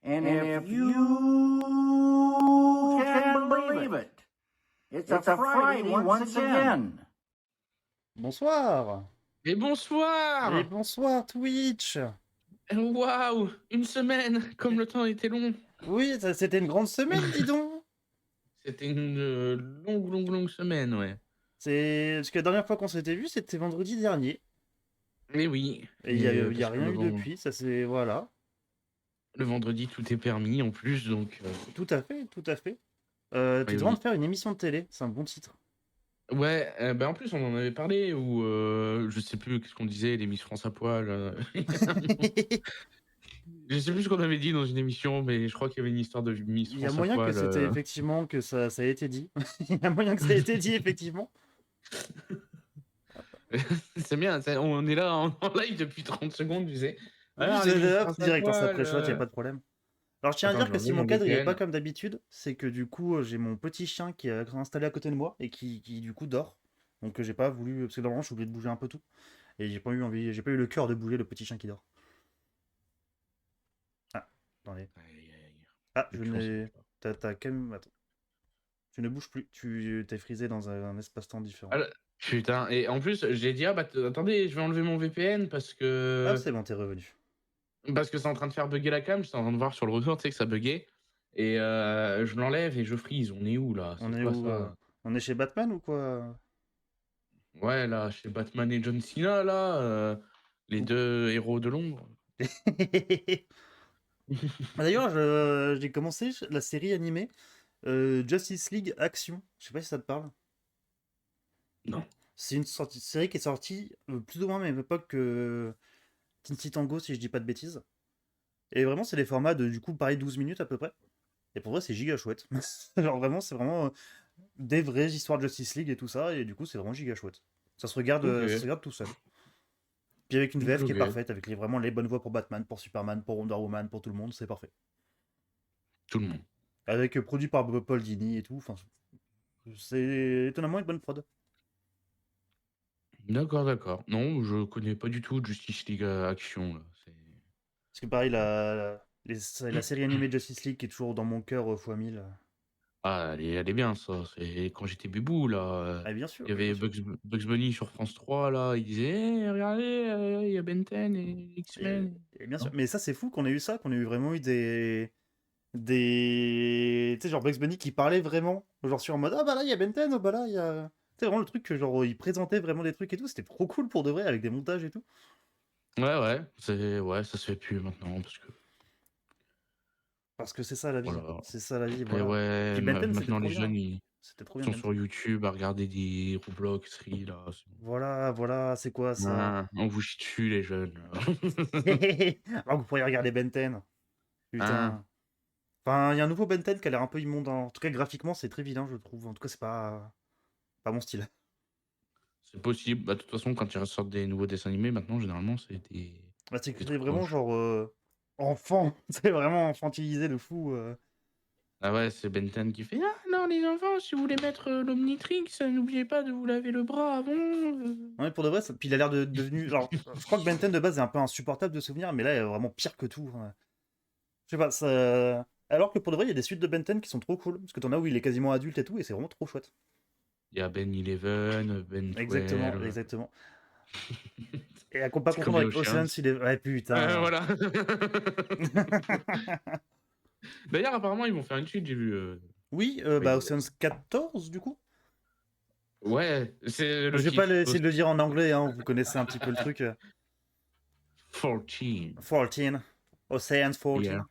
And if you can believe it, it's a Friday once again. Bonsoir. Et bonsoir. Et bonsoir Twitch. Waouh, une semaine, comme le temps était long. Oui, c'était une grande semaine, dis donc. C'était une longue semaine, ouais. C'est parce que la dernière fois qu'on s'était vu, c'était vendredi dernier. Et oui. Et il y a rien eu depuis, ça c'est voilà. Le vendredi, tout est permis en plus, donc. Tout à fait, tout à fait. Tu oui, devrais faire une émission de télé, c'est un bon titre. Ouais, en plus on en avait parlé, ou je sais plus qu'est-ce qu'on disait, les Miss France à poil. Je sais plus ce qu'on avait dit dans une émission, mais je crois qu'il y avait une histoire de Miss Il y a France à moyen que poil. c'était effectivement que ça a été dit. Il y a moyen que ça ait été dit effectivement. C'est bien, on est là en live depuis 30 secondes, tu sais. Alors, les Miss France à direct dans sa poil, pré-shot, il n'y a pas de problème. Alors je tiens à Attends, dire que je si remets mon mon cadre il est VPN. pas comme d'habitude, c'est que du coup j'ai mon petit chien qui est installé à côté de moi et qui du coup dort. Donc j'ai pas voulu, parce que normalement je suis obligé de bouger un peu tout. Et j'ai pas eu envie, j'ai pas eu le cœur de bouger le petit chien qui dort. Ah, attendez. Ah, je n'ai... T'as quand même... Attends. Tu ne bouges plus, tu t'es frisé dans un espace-temps différent. Ah, putain, et en plus j'ai dit, attendez, je vais enlever mon VPN parce que... Ah c'est bon, t'es revenu. Parce que c'est en train de faire bugger la cam, j'étais en train de voir sur le retour, tu sais que ça buguait. Et je l'enlève et je freeze. On est où là? On est quoi, où ça? On est chez Batman ou quoi? Ouais, là, chez Batman et John Cena, là, les deux héros de l'ombre. D'ailleurs, j'ai commencé la série animée Justice League Action. Je sais pas si ça te parle. Non. C'est une série qui est sortie plus ou moins à la même époque que Teen Titango, si je dis pas de bêtises. Et vraiment, c'est des formats de, du coup, pareil, 12 minutes à peu près. Et pour vrai, c'est giga chouette. Genre vraiment, c'est vraiment des vraies histoires de Justice League et tout ça. Et du coup, c'est vraiment giga chouette. Ça se regarde, ça se regarde tout seul. Puis avec une VF qui est parfaite, avec vraiment les bonnes voix pour Batman, pour Superman, pour Wonder Woman, pour tout le monde, c'est parfait. Tout le monde. Avec produit par Paul Dini et tout. Enfin, c'est étonnamment une bonne prod. D'accord. Non, je connais pas du tout Justice League Action. Là. Parce que pareil, la série animée Justice League qui est toujours dans mon cœur fois 1000. Ah, elle est bien, ça. C'est quand j'étais bébou, là. Ah, bien sûr. Il y avait Bugs Bunny sur France 3, là. Il disait, regardez, il y a Ben 10 et X-Men. Et bien sûr. Mais ça, c'est fou qu'on ait eu ça, qu'on ait eu vraiment eu des... Tu sais, genre Bugs Bunny qui parlait vraiment, genre sur en mode, ah bah là, il y a Ben 10, oh bah là, il y a... Tu sais, vraiment le truc que genre, il présentait vraiment des trucs et tout, c'était trop cool pour de vrai, avec des montages et tout. Ouais, ça se fait plus maintenant, Parce que c'est ça la vie. Voilà. C'est ça la vie, Et voilà. ouais, Puis Ben 10, c'était maintenant trop les bien. jeunes, C'était trop bien, sont Ben 10. sur YouTube à regarder des Roblox, là. Voilà, c'est quoi ça? On vous chie dessus, les jeunes. Alors que vous pourriez regarder Ben 10. Putain. Enfin, il y a un nouveau Ben 10 qui a l'air un peu immonde. En tout cas, graphiquement, c'est très vilain, je trouve. En tout cas, c'est pas mon style. C'est possible. De toute façon, quand ils ressortent des nouveaux dessins animés, maintenant, généralement, c'est des. Bah, c'est des trucs vraiment moches. genre enfant. C'est vraiment infantilisé de fou. Ah ouais, c'est Ben 10 qui fait, ah non, les enfants, si vous voulez mettre l'Omnitrix, n'oubliez pas de vous laver le bras avant. Ouais, pour de vrai, puis il a l'air de devenu. Alors, je crois que Ben 10 de base est un peu insupportable de souvenir, mais là, il est vraiment pire que tout. Je sais pas, ça. Alors que pour de vrai, il y a des suites de Ben 10 qui sont trop cool. Parce que t'en as où il est quasiment adulte et tout, et c'est vraiment trop chouette. Il y a Ben 11, Ben 12. Exactement. Et à pas C'est comme confondre les avec Ocean's, il est. Ouais, putain. voilà. D'ailleurs, apparemment, ils vont faire une suite, j'ai vu. Oui, bah Ocean's 14 du coup. Ouais, c'est le Je vais pas titre. essayer de le dire en anglais, hein, vous connaissez un petit peu le truc. 14. 14. Ocean's 14. Yeah.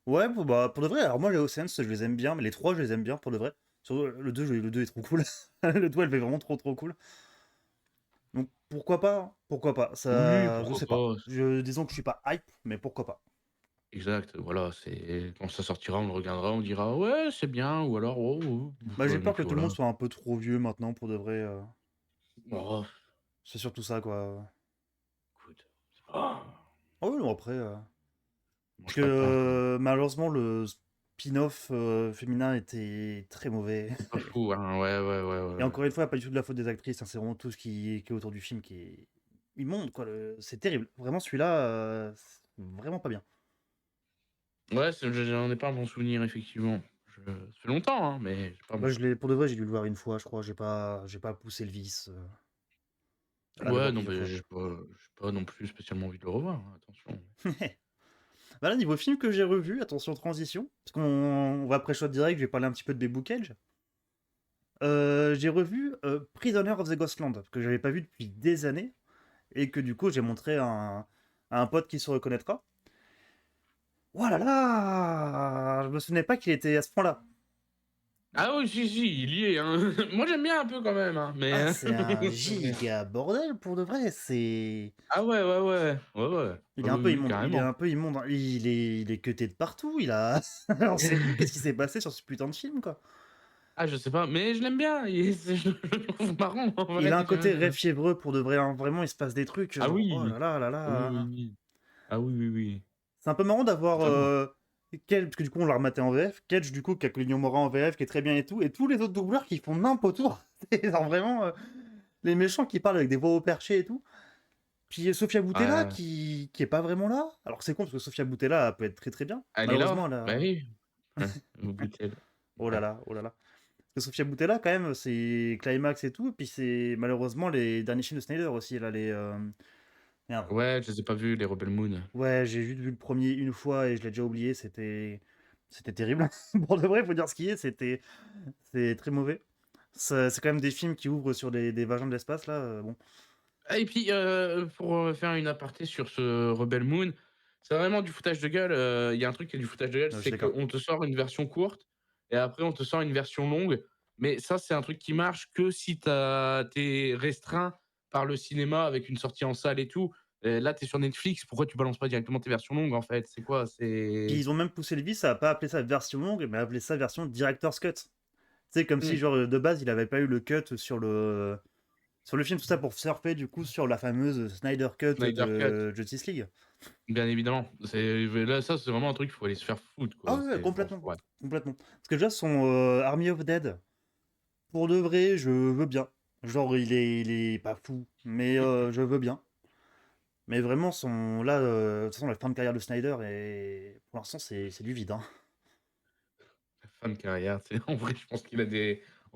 Ouais, bah, pour de vrai, alors moi les Oceans, je les aime bien, mais les trois, je les aime bien pour de vrai. Surtout le 2, le 2 est trop cool. Le 2, elle est vraiment trop cool. Donc pourquoi pas? Pourquoi pas? Ça, Oui, je pourquoi sais pas. pas. Disons que je suis pas hype, mais pourquoi pas? Exact, voilà, c'est quand ça sortira, on le regardera, on dira ouais, c'est bien, ou alors oh. Bah j'ai Ouais, peur donc que tout le voilà. monde soit un peu trop vieux maintenant pour de vrai. Oh, C'est surtout ça quoi. écoute. Oh, Ah oui, non, après. Parce mange que pas de pain, quoi. malheureusement, le spin-off féminin était très mauvais. C'est pas fou, hein, ouais. Et encore une fois, pas du tout de la faute des actrices, hein, c'est vraiment tout ce qui est autour du film qui est immonde, quoi. C'est terrible. Vraiment, celui-là, c'est vraiment pas bien. Ouais, j'en ai pas un bon souvenir, effectivement. Ça fait longtemps, hein, mais j'ai pas un bon Moi, souvenir. pour de vrai, j'ai dû le voir une fois, je crois. J'ai pas poussé le vice à le Ouais, voir non, plusieurs mais fois, quoi. j'ai pas non plus spécialement envie de le revoir, hein, attention. Bah là, niveau film que j'ai revu, attention transition, parce qu'on va pré-shot direct, je vais parler un petit peu de Book Cage. J'ai revu Prisoner of the Ghostland, que j'avais pas vu depuis des années, et que du coup j'ai montré à un pote qui se reconnaîtra. Oh là là, je me souvenais pas qu'il était à ce point-là. Ah oui, si, si, il y est, hein. Moi, j'aime bien un peu quand même, hein, Ah, mais c'est un giga bordel pour de vrai. C'est, ah ouais, ouais, ouais. Ouais, ouais. il Ah est un oui, peu oui, immonde. Il est carrément. un peu immonde, hein. Il est cuté de partout. Il a, on sait plus qu'est-ce qui s'est passé sur ce putain de film, quoi. Ah, je sais pas, mais je l'aime bien. Je le trouve marrant, en Il vrai. a un côté rêve fiévreux pour de vrai, hein. Vraiment, il se passe des trucs, Ah genre, oh là oui. là là Oui, là. oui, oui. Ah oui, oui, oui. C'est un peu marrant d'avoir Totalement. parce que du coup on l'a rematé en VF, Cage du coup qui a Clignon Morin en VF qui est très bien et tous les autres doubleurs qui font nimp autour. C'est genre vraiment les méchants qui parlent avec des voix au perché et tout. Puis Sofia Boutella Ouais. qui est pas vraiment là. Alors c'est con parce que Sofia Boutella elle peut être très très bien. Elle est là? Malheureusement elle Bah a... oui. Ouais, au bout d'elle. Oh là Ouais. là, oh là là. Parce que Sofia Boutella quand même c'est Climax et tout. Et puis c'est malheureusement les derniers films de Snyder aussi là les... Merde. Ouais, je les ai pas vus, les Rebel Moon. Ouais, j'ai juste vu le premier une fois et je l'ai déjà oublié, c'était terrible. Pour de vrai, faut dire ce qui est, c'est très mauvais. C'est quand même des films qui ouvrent sur des vagins de l'espace là, bon. Ah et puis, pour, faire une aparté sur ce Rebel Moon, c'est vraiment du foutage de gueule, il y a un truc qui est du foutage de gueule, Je suis c'est d'accord. qu'on te sort une version courte et après on te sort une version longue. Mais ça, c'est un truc qui marche que si tu restreint par le cinéma avec une sortie en salle et tout. Là, tu es sur Netflix, pourquoi tu balances pas directement tes versions longues, en fait? C'est quoi? Puis C'est ils ont même poussé le vice à pas appeler ça version longue, mais à appeler ça version director's cut. C'est comme si mmh, genre de base il avait pas eu le cut sur le film tout ça pour surfer du coup sur la fameuse Snyder Cut Snyder Cut, de Justice League. bien évidemment. C'est là, ça, c'est vraiment un truc, il faut aller se faire foutre, Ah quoi. ouais, C'est bon, complètement, ouais. complètement. Parce que déjà son Army of Dead, pour de vrai, je veux bien. Genre il est pas fou, mais je veux bien. Mais vraiment, de toute façon, la fin de carrière de Snyder, est... pour l'instant, c'est du vide, hein. Fin de carrière, tu sais, en vrai, je pense qu'il a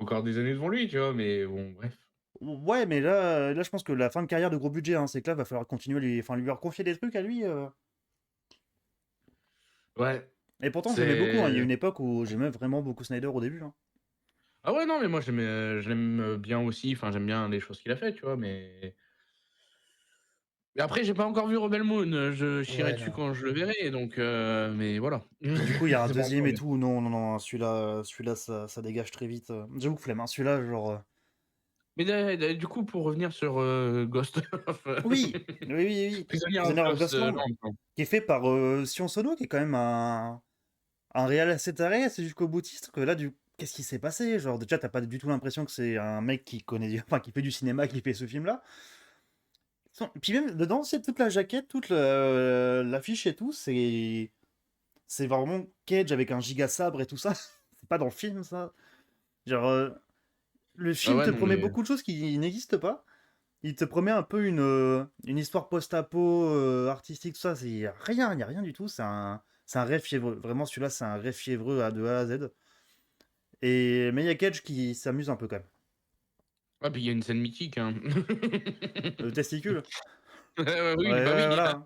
encore des années devant lui, tu vois? Mais bon, bref. Ouais, mais là, je pense que la fin de carrière de gros budget, hein, c'est que là, va falloir continuer, enfin, lui reconfier des trucs à lui. Ouais, Et pourtant, j'aimais beaucoup, hein. Il y a c'est une époque où j'aimais vraiment beaucoup Snyder au début, hein. ah ouais, non, mais moi, je l'aime bien aussi, enfin, j'aime bien les choses qu'il a fait, tu vois? Mais après, j'ai pas encore vu Rebel Moon, je chierai Ouais, dessus non. quand je le verrai, donc mais voilà. Puis du coup, il y a un C'est pas deuxième encore et vu. tout. Non, non, non, celui-là, ça dégage très vite. J'avoue que flemme, hein. Celui-là, genre. Mais du coup, pour revenir sur, Ghost of Oui, oui, oui, oui. Prisoner of Prisoner of Ghostland, Ghostland, pardon. qui est fait par Sion Sono, qui est quand même un réal assez taré, assez jusqu'au boutiste, que là, qu'est-ce qui s'est passé? Genre, déjà, t'as pas du tout l'impression que c'est un mec qui connaît, enfin, qui fait du cinéma, qui fait ce film-là. Puis même, dedans, c'est toute la jaquette, toute l'affiche et tout, c'est vraiment Cage avec un giga sabre et tout ça. C'est pas dans le film, ça. Genre, le Ah film ouais, te non, promet mais beaucoup de choses qui n'existent pas. Il te promet un peu une histoire post-apo, artistique, tout ça. Il y a rien du tout. C'est un rêve fiévreux. Vraiment, celui-là, c'est un rêve fiévreux de A à Z. Mais il y a Cage qui s'amuse un peu quand même. ah, puis il y a une scène mythique, hein. Le testicule. Ouais, Ouais, oui, bah ouais, oui, voilà.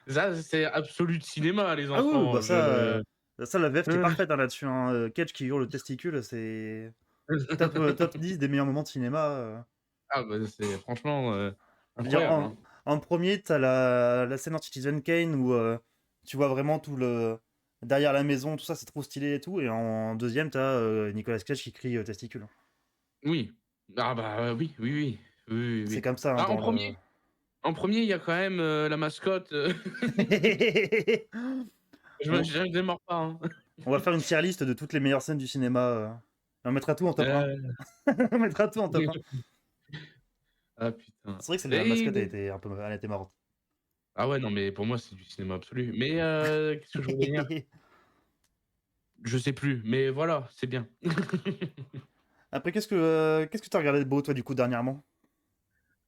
ça, c'est absolu de cinéma, les Ah oui, oui, bah enfants, je ça, la VF qui est parfaite hein, là-dessus, hein. Cage qui hurle le testicule, c'est top 10 des meilleurs moments de cinéma. Ah bah, c'est franchement, Je veux dire, incroyable, hein. en premier, t'as la scène en Citizen Kane où tu vois vraiment tout le... Derrière la maison, tout ça, c'est trop stylé et tout. Et en deuxième, t'as Nicolas Cage qui crie testicule. Oui. Ah bah, oui, oui, oui. Oui, oui, C'est oui. comme ça hein, Ah, dans le... en premier il y a quand même, la mascotte, on, je démords pas, hein. on va faire une tier list de toutes les meilleures scènes du cinéma. On mettra tout en top 1. Heu, On mettra tout en top 1. ah putain. C'est vrai que celle de la Et mascotte, elle était marrante. ah ouais, non, mais pour moi, c'est du cinéma absolu. Mais, qu'est-ce que je voulais dire? Je sais plus, mais voilà, c'est bien. Après, qu'est-ce que t'as regardé de beau, toi, du coup, dernièrement?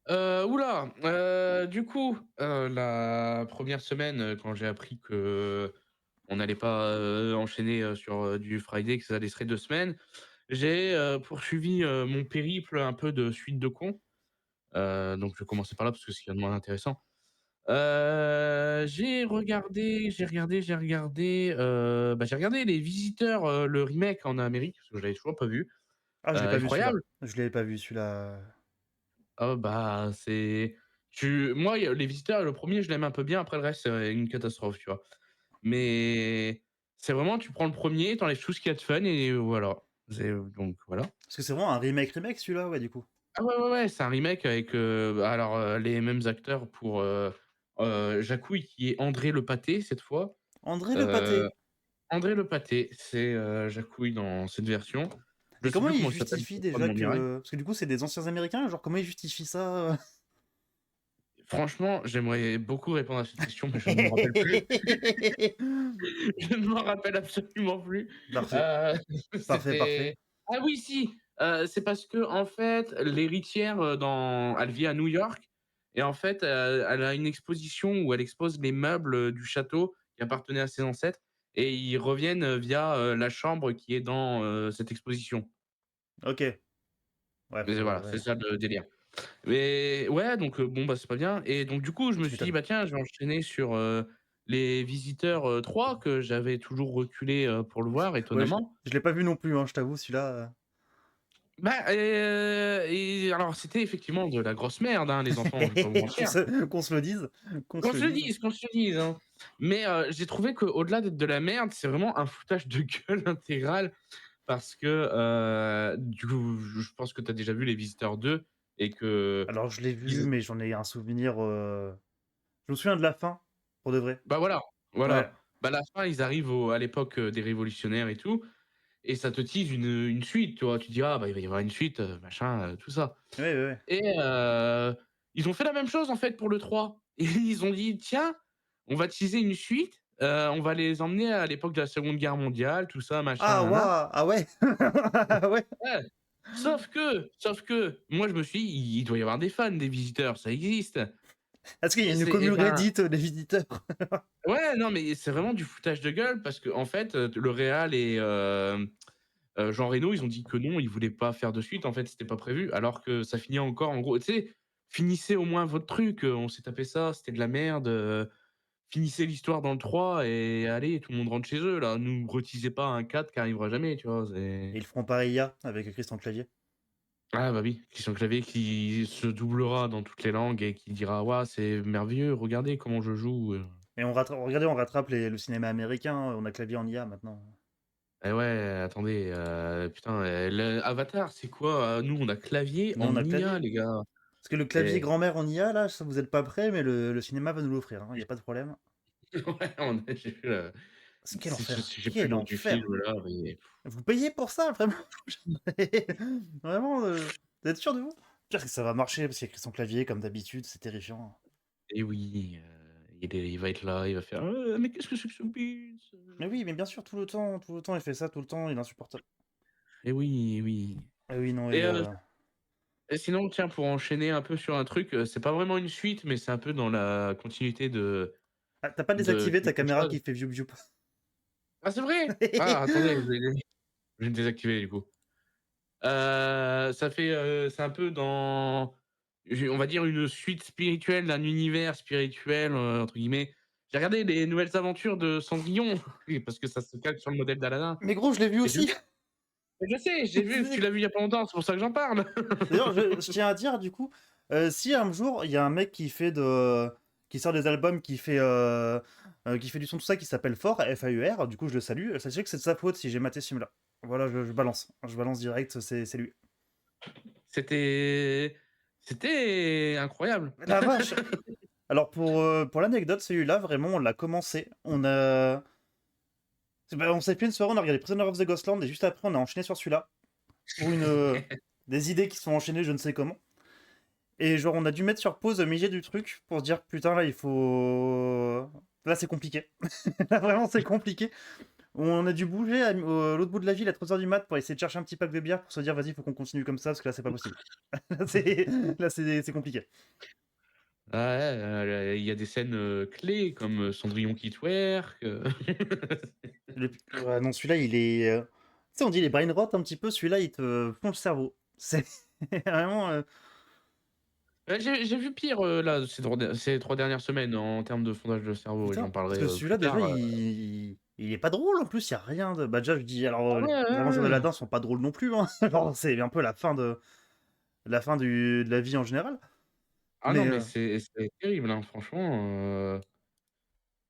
Ouh là, du coup, la première semaine, quand j'ai appris qu'on on n'allait pas enchaîner sur du Friday, que ça laisserait 2 semaines. J'ai poursuivi mon périple un peu de suite de con. Donc, je vais commencer par là parce que c'est ce qu'il y a de moins intéressant. J'ai regardé Les Visiteurs, le remake en Amérique, parce que je l'avais toujours pas vu. Ah, je l'ai pas vu celui-là. Incroyable. Je l'avais pas vu celui-là. Ah bah, c'est moi, Les Visiteurs, le premier je l'aime un peu bien, après le reste, c'est une catastrophe, tu vois? Mais c'est vraiment, tu prends le premier, t'enlèves tout ce qu'il y a de fun et voilà. Donc voilà. Parce que c'est vraiment un remake celui-là, ouais, du coup. Ah ouais, ouais, ouais, c'est un remake avec, alors, les mêmes acteurs pour, Jacouille qui est André Le Pâté cette fois. André Le Heu, Pâté. André Le Pâté, c'est, Jacouille dans cette version. Je Et sais comment plus il comment il s'appelle justifie pour pas de déjà m'en dire. que... Parce que du coup, c'est des anciens Américains, genre comment il justifie ça? Franchement, j'aimerais beaucoup répondre à cette question, mais je ne m'en rappelle plus. Je ne m'en rappelle absolument plus. Parfait, Heu, parfait, parfait. c'était ah oui si, c'est parce qu'en fait, l'héritière, elle vit à New York et en fait, elle a une exposition où elle expose les meubles, du château qui appartenaient à ses ancêtres et ils reviennent, via, la chambre qui est dans, cette exposition. Ok. Ouais, Et voilà, c'est ouais. ça le délire. Mais ouais, donc bon, bah, c'est pas bien et donc du coup, je me Tu suis dit: m'étonnes. «Bah, tiens, je vais enchaîner sur, Les Visiteurs, 3» que j'avais toujours reculé, pour le voir Ouais, étonnamment. je l'ai pas vu non plus, hein, je t'avoue, celui-là. Bah, et alors c'était effectivement de la grosse merde, hein, les enfants, je vais pas vous mentir. Qu'on se le dise. Qu'on Qu'on se le se le dise. dise, qu'on se le dise, hein. Mais j'ai trouvé qu'au-delà d'être de la merde, c'est vraiment un foutage de gueule intégral parce que, du coup, je pense que tu as déjà vu Les Visiteurs 2 et que Alors, je l'ai vu, ils mais j'en ai un souvenir. Je me souviens de la fin, pour de vrai. bah, voilà, Ouais. voilà. Bah, à la fin, ils arrivent à l'époque, des révolutionnaires et tout et ça te tease une suite, tu vois? Tu dis: «Ah, bah, il va y avoir une suite, machin, tout ça» Ouais, ouais, ouais. et ils ont fait la même chose, en fait, pour le 3 et ils ont dit: «Tiens, on va teaser une suite, on va les emmener à l'époque de la Seconde Guerre mondiale, tout ça, machin, Ah, nin nin». waouh! Ah ouais? Ah ouais? Ouais, sauf que, moi, je me suis dit: «Il doit y avoir des fans des Visiteurs, ça existe» Est-ce qu'il y a et une c'est et commune ben Reddit des visiteurs? ouais, non, mais c'est vraiment du foutage de gueule parce qu'en fait, le réal et Jean Reno, ils ont dit que non, ils voulaient pas faire de suite. En fait, c'était pas prévu. Alors que ça finit encore en gros, tu sais, finissez au moins votre truc. On s'est tapé ça, c'était de la merde. Finissez l'histoire dans le 3 et allez, tout le monde rentre chez eux. Là, nous reteasez pas un 4 qui arrivera jamais, tu vois. Et ils feront pareil IA avec Christian Clavier. Ah bah oui, Christian Clavier qui se doublera dans toutes les langues et qui dira: «Waouh, c'est merveilleux, regardez comment je joue». Et regardez, on rattrape le cinéma américain, on a Clavier en IA maintenant. Eh ouais, attendez, putain, le Avatar, c'est quoi? Nous, on a Clavier Nous, on a en IA, Clavier. les gars. Parce que le clavier Eh, grand-mère en IA, là, ça vous êtes pas prêts, mais le cinéma va nous l'offrir, il y a pas de problème. ouais, j'ai vu le Quel enfer! j'ai plus Quel le nom du enfer! film là, mais Vous payez pour ça, vraiment? Vraiment, vous êtes sûr de vous? J'espère que ça va marcher parce qu'il y a Christian Clavier comme d'habitude, c'est terrifiant. et oui, il va être là, il va faire: mais qu'est-ce que c'est que ce bus?» Mais oui, mais bien sûr, tout le temps, il fait ça, tout le temps, il est insupportable. Et oui, oui. Ah oui, non, Et et sinon, tiens, pour enchaîner un peu sur un truc, c'est pas vraiment une suite, mais c'est un peu dans la continuité Ah, tu pas de désactivé ta quelque caméra chose. qui fait viou viou? Ah, c'est vrai? Ah, attendez, je vais me désactiver du coup. Ça fait, c'est un peu dans on va dire une suite spirituelle d'un univers spirituel, entre guillemets. J'ai regardé les nouvelles aventures de Cendrillon, oui, parce que ça se calque sur le modèle d'Aladin Mais gros, je l'ai vu et je aussi! je sais, j'ai vu, tu l'as vu il y a pas longtemps, c'est pour ça que j'en parle. D'ailleurs, je tiens à dire, du coup, si un jour, il y a un mec qui sort des albums, qui fait du son, tout ça, qui s'appelle Fort, F-A-U-R, du coup, je le salue. Sachez que c'est de sa faute si j'ai maté ce film-là. Voilà, je balance. Je balance direct, c'est lui. C'était c'était incroyable. La vache! Alors, pour l'anecdote, celui-là, vraiment, on l'a commencé. On s'est fait une soirée, on a regardé Prisoner of the Ghostland, et juste après, on a enchaîné sur celui-là. Pour des idées qui sont enchaînées, je ne sais comment. Et genre, on a dû mettre sur pause au milieu du truc pour se dire, putain, là, il faut... Là, c'est compliqué. Là, vraiment, c'est compliqué. On a dû bouger à l'autre bout de la ville à 3h du mat pour essayer de chercher un petit pack de bière pour se dire, vas-y, il faut qu'on continue comme ça, parce que là, c'est pas possible. Là, c'est compliqué. Ah ouais, il y a des scènes, clés comme, Cendrillon qui twerk, Ouais, non, celui-là, il est. Tu sais, on dit les brain rot un petit peu, celui-là, il te plonge le cerveau. C'est vraiment. Ouais, j'ai vu pire, là, ces 3 dernières semaines en termes de fondage de cerveau et Putain, j'en parce parlerai, que plus celui-là, déjà, tard, il est pas drôle en plus, il y a rien de. Bah, déjà, je dis, alors, Ah ouais, les aventures ouais, ouais. d'Aladin sont pas drôles non plus, hein. Genre, c'est un peu de la vie en général. Ah non, Mais. mais c'est terrible, hein, franchement,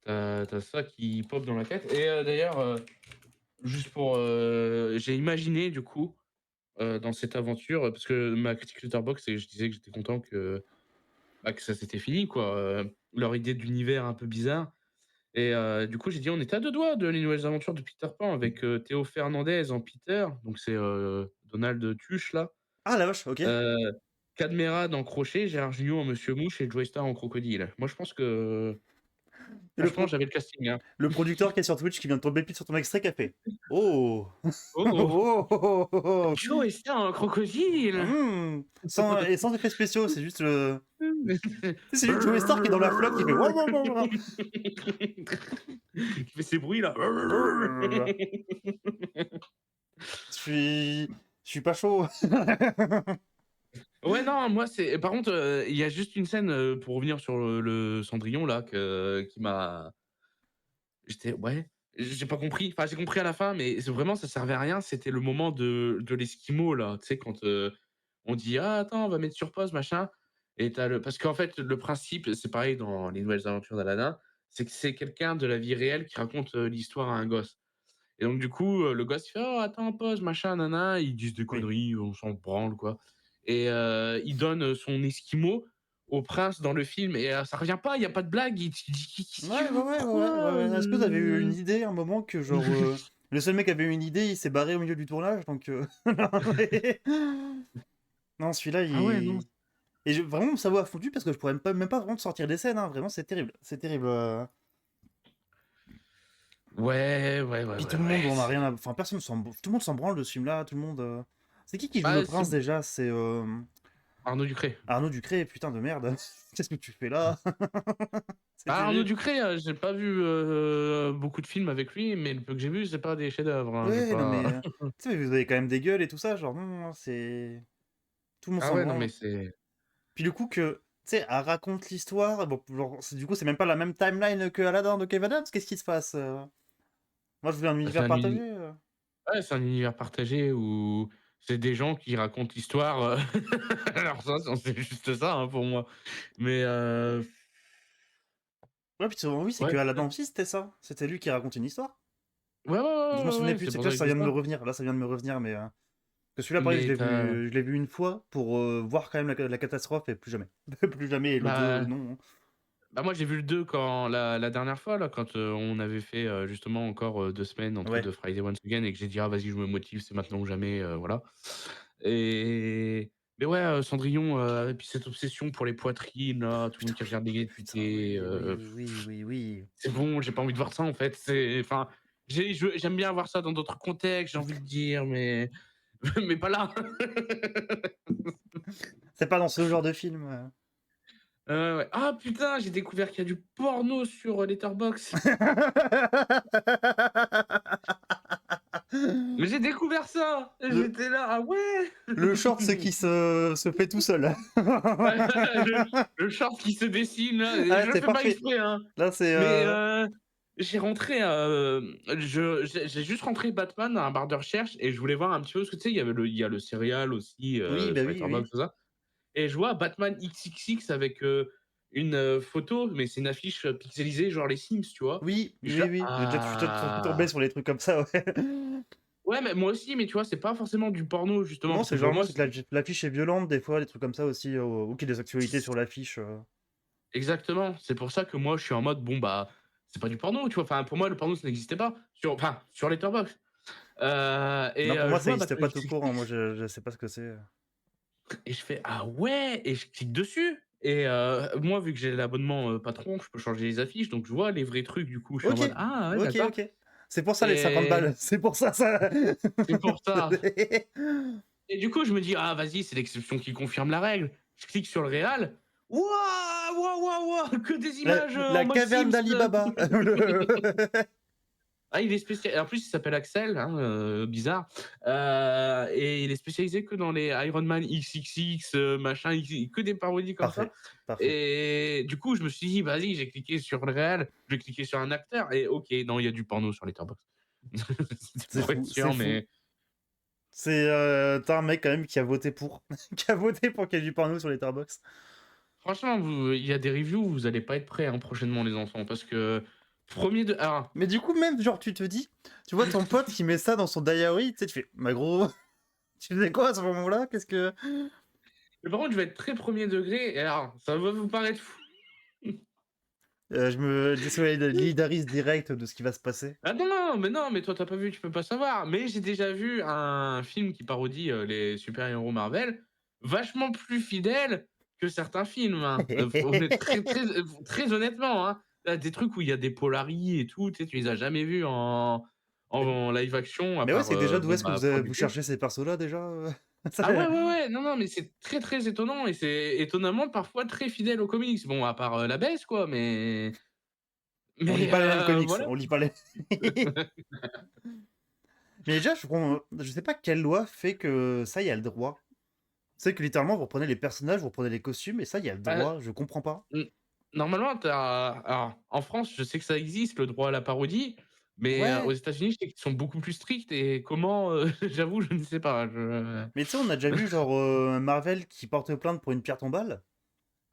tu ça qui pop dans la tête et d'ailleurs, juste pour, j'ai imaginé du coup, dans cette aventure, parce que ma critique Letterboxd, c'est que je disais que j'étais content que, bah, que ça s'était fini quoi, leur idée d'univers un peu bizarre et du coup, j'ai dit: «On était à 2 doigts de Les Nouvelles Aventures de Peter Pan» avec, Théo Fernandez en Peter, donc c'est, Donald Tuche là, Ah la vache, ok. heu, Cadmerade dans Crochet, Gérard Jugnot en Monsieur Mouche et Joey Starr en Crocodile. Moi, je pense que Et franchement, j'avais le casting, hein. le producteur qui est sur Twitch qui vient de tomber pile sur ton extrait qui a fait Oh Oh! Oh, oh, oh, oh, oh. Joey Starr en Crocodile! Sans effets spéciaux, c'est juste le. Tu sais, c'est juste Joey Star qui est dans la flotte qui fait Wow, wow, wow, wow. Qui fait ces bruits là. Je suis pas chaud. Ouais, non, moi c'est par contre, il y a juste une scène, pour revenir sur le Cendrillon là qui m'a j'étais ouais, j'ai pas compris. Enfin, j'ai compris à la fin, mais c'est vraiment ça servait à rien. C'était le moment de l'esquimau là, tu sais quand, on dit: «Ah attends, on va mettre sur pause machin» et tu le parce qu'en fait le principe, c'est pareil dans Les Nouvelles Aventures d'Aladin, c'est que c'est quelqu'un de la vie réelle qui raconte, l'histoire à un gosse et donc du coup, le gosse il fait: «Oh attends, pause machin nin ils disent des Oui. conneries, on s'en branle quoi et il donne, son esquimau au prince dans le film et ça revient pas, il y a pas de blague, il dit: «Qu'est-ce que tu veux quoi, Est-ce que vous avez eu une idée à un moment que, genre, le seul mec qui avait eu une idée, il s'est barré au milieu du tournage, donc. Non, celui-là, Ah ouais, non. il. Et vraiment, mon cerveau a fondu parce que je pourrais même pas vraiment te sortir des scènes, hein. Vraiment, c'est terrible. C'est terrible. Ouais, ouais, ouais, Puis ouais, tout le ouais. monde en a rien à. Enfin, tout le monde s'en branle de ce film-là. Tout le monde. C'est qui joue le Bah, c'est prince déjà? C'est Arnaud Ducré. Arnaud Ducré, putain de merde. Qu'est-ce que tu fais là? C'est Ah, Arnaud terrible. Ducré, j'ai pas vu, beaucoup de films avec lui, mais le peu que j'ai vu, c'est pas des chefs-d'œuvre, hein, j'ai Ouais, non mais. pas Tu sais, vous avez quand même des gueules et tout ça, genre, non, non, c'est. Tout le monde ah s'en ouais, non, mais branle. c'est Puis du coup, que. Tu sais, elle raconte l'histoire. Bon, genre, du coup, c'est même pas la même timeline que Aladdin de Kev Adams. Qu'est-ce qui se passe? Moi, je voulais un bah, c'est univers un uni partagé. ouais, c'est un univers partagé où c'est des gens qui racontent l'histoire, alors ça, c'est juste ça, hein, pour moi. Mais Ouais, puis souvent, oui, c'est que ouais, Aladdin aussi, c'était ça. C'était lui qui raconte une histoire. ouais, ouais, Je m'en ouais, ouais, souvenais ouais, plus, c'est c'est pour que là, ça que ça je dis vient de me ça. revenir. Là, ça vient de me revenir, mais. Que celui-là, pareil, Mais tu je l'ai vu une fois pour voir quand même la catastrophe et plus jamais. Plus jamais, et le 2, bah non. bah, moi, j'ai vu le 2 quand la dernière fois là, quand, on avait fait, justement encore, 2 semaines entre Ouais. 2 Friday Once Again et que j'ai dit: «Ah vas-y, je me motive, c'est maintenant ou jamais», voilà et mais ouais, Cendrillon, et puis cette obsession pour les poitrines là, tout le Putain, monde qui regarde des gays putain, tweeter, oui, oui, oui, oui, oui, oui. c'est bon, j'ai pas envie de voir ça en fait, c'est enfin, j'aime bien voir ça dans d'autres contextes, j'ai envie de dire, mais mais pas là. C'est pas dans ce genre de film. Ouais. Ah putain, j'ai découvert qu'il y a du porno sur, Letterboxd. Mais j'ai découvert ça! Et Le, j'étais là: «Ah ouais!» le short, ce qui se fait tout seul. le le short qui se dessine là et Ah, je le c'est fais pas parfait. exprès, hein. Là, c'est. Mais j'ai rentré, j'ai juste rentré Batman dans un barre de recherche et je voulais voir un petit peu parce que tu sais, il y a le serial aussi, Oui, bah sur oui, oui. Letterboxd, tout ça et je vois Batman XXX avec, une, photo, mais c'est une affiche, pixelisée genre les Sims, tu vois? Oui, Et je suis oui, là: oui. J'ai déjà tombé «Ah!» sur les trucs comme ça, ouais. Ouais, mais moi aussi, mais tu vois, c'est pas forcément du porno justement Non, parce que c'est pour généralement moi, c'est que l'affiche est violente, des fois, des trucs comme ça aussi, ou qu'il y a des actualités sur l'affiche. exactement, c'est pour ça que moi je suis en mode bon bah c'est pas du porno, tu vois? Enfin pour moi le porno ça n'existait pas sur Letterboxd. Non, pour moi, Je ça vois n'existe Batman pas tout court, hein. Moi, XXX je sais pas ce que c'est. et je fais: «Ah ouais!» et je clique dessus et moi vu que j'ai l'abonnement, patron, je peux changer les affiches donc je vois les vrais trucs du coup, je suis en OK, mode: «Ah ouais OK, d'accord» OK. C'est pour ça les 50 et balles, c'est pour ça ça. c'est pour ça et du coup je me dis: «Ah vas-y, c'est l'exception qui confirme la règle». Je clique sur le réal, Waouh, waouh, waouh, waouh, que des La, images la en mode caverne Sims. d'Ali Baba. Ah, il est spécial. En plus, il s'appelle Axel, hein, bizarre. Et il est spécialisé que dans les Iron Man XXX, machin, que des parodies comme ça. Parfait, parfait. Et du coup, je me suis dit, vas-y, j'ai cliqué sur le réel, j'ai cliqué sur un acteur, et ok, non, il y a du porno sur Letterboxd. C'était C'est pour être fou, c'est sûr, fou. mais C'est t'as un mec quand même qui a voté pour, qui a voté pour qu'il y ait du porno sur Letterboxd. franchement, il y a des reviews, vous allez pas être prêts hein, prochainement, les enfants, parce que premier de. Ah, Mais du coup, même, genre, tu te dis, tu vois ton pote qui met ça dans son diary, tu sais, tu fais, bah gros, tu faisais quoi à ce moment-là? Qu'est-ce que. mais par contre, je vais être très premier degré, et alors, ça va vous paraître fou. Je me désolidarise direct de ce qui va se passer. Ah non, mais toi, t'as pas vu, tu peux pas savoir. Mais j'ai déjà vu un film qui parodie les super-héros Marvel, vachement plus fidèle que certains films. Hein. Très, très, très honnêtement, hein. Là, des trucs où il y a des polaris et tout, tu sais, tu les as jamais vus en live action, à Mais ouais, part c'est que déjà, d'où bon, est-ce que bah, pour vous les pubs. cherchez ces persos-là déjà? Ça- Ah ouais, ouais, ouais, non, mais c'est très, très étonnant et c'est étonnamment parfois très fidèle aux comics. Bon, à part la baisse, quoi, mais. On lit Mais pas les mêmes comics, voilà. on lit pas les. Mais déjà, je sais pas quelle loi fait que ça, il y a le droit. C'est que littéralement, vous reprenez les personnages, vous reprenez les costumes, et ça, il y a le Bah, droit, je comprends pas. Mmh, normalement, alors, en France, je sais que ça existe, le droit à la parodie, mais aux Ouais, États-Unis, je sais qu'ils sont beaucoup plus stricts et comment, j'avoue, je ne sais pas, je mais tu sais, on a déjà vu genre Marvel qui porte plainte pour une pierre tombale.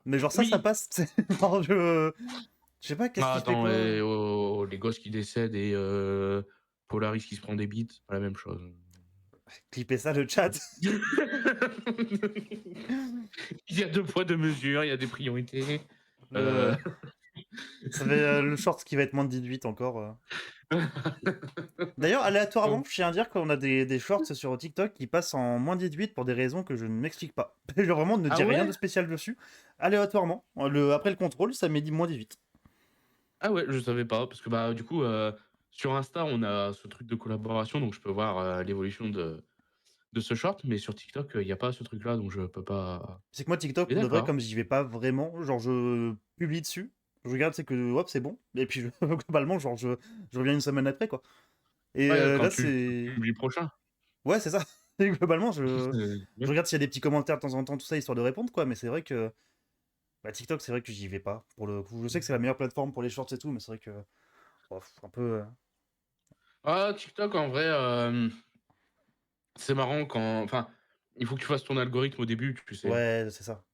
Mais genre ça oui! passe. Genre, je sais pas qu'est-ce Ah qui fait attends, quoi. les gosses qui décèdent et Polaris qui se prend des bites, c'est pas la même chose. Clipper ça le chat. Il y a 2 poids, 2 mesures, il y a des priorités, heu Le... Ça fait le short qui va être moins de 18 encore. D'ailleurs, aléatoirement, donc je tiens à dire qu'on a des shorts sur TikTok qui passent en moins 18 pour des raisons que je ne m'explique pas. Genre vraiment, ne ah dis rien de ouais? spécial dessus. Aléatoirement, après le contrôle, ça met dit moins 18. Ah ouais, je savais pas parce que, bah, du coup, sur Insta, on a ce truc de collaboration, donc je peux voir, l'évolution de ce short, mais sur TikTok, il y a pas ce truc-là, donc je peux pas. C'est que moi, TikTok, Mais pour de vrai, d'accord. comme j'y vais pas vraiment, genre je publie dessus, je regarde, c'est que hop, c'est bon. Et puis globalement, genre je reviens une semaine après, quoi. Et Ouais, quand là, tu c'est. publies le prochain. Ouais, c'est ça. Et globalement, je Ouais. regarde s'il y a des petits commentaires de temps en temps, tout ça, histoire de répondre, quoi. Mais c'est vrai que. Bah, TikTok, c'est vrai que j'y vais pas. Pour le coup, je sais que c'est la meilleure plateforme pour les shorts et tout, mais c'est vrai que. Un peu. Ah, TikTok, en vrai, c'est marrant quand enfin, il faut que tu fasses ton algorithme au début, tu sais. Ouais, c'est ça.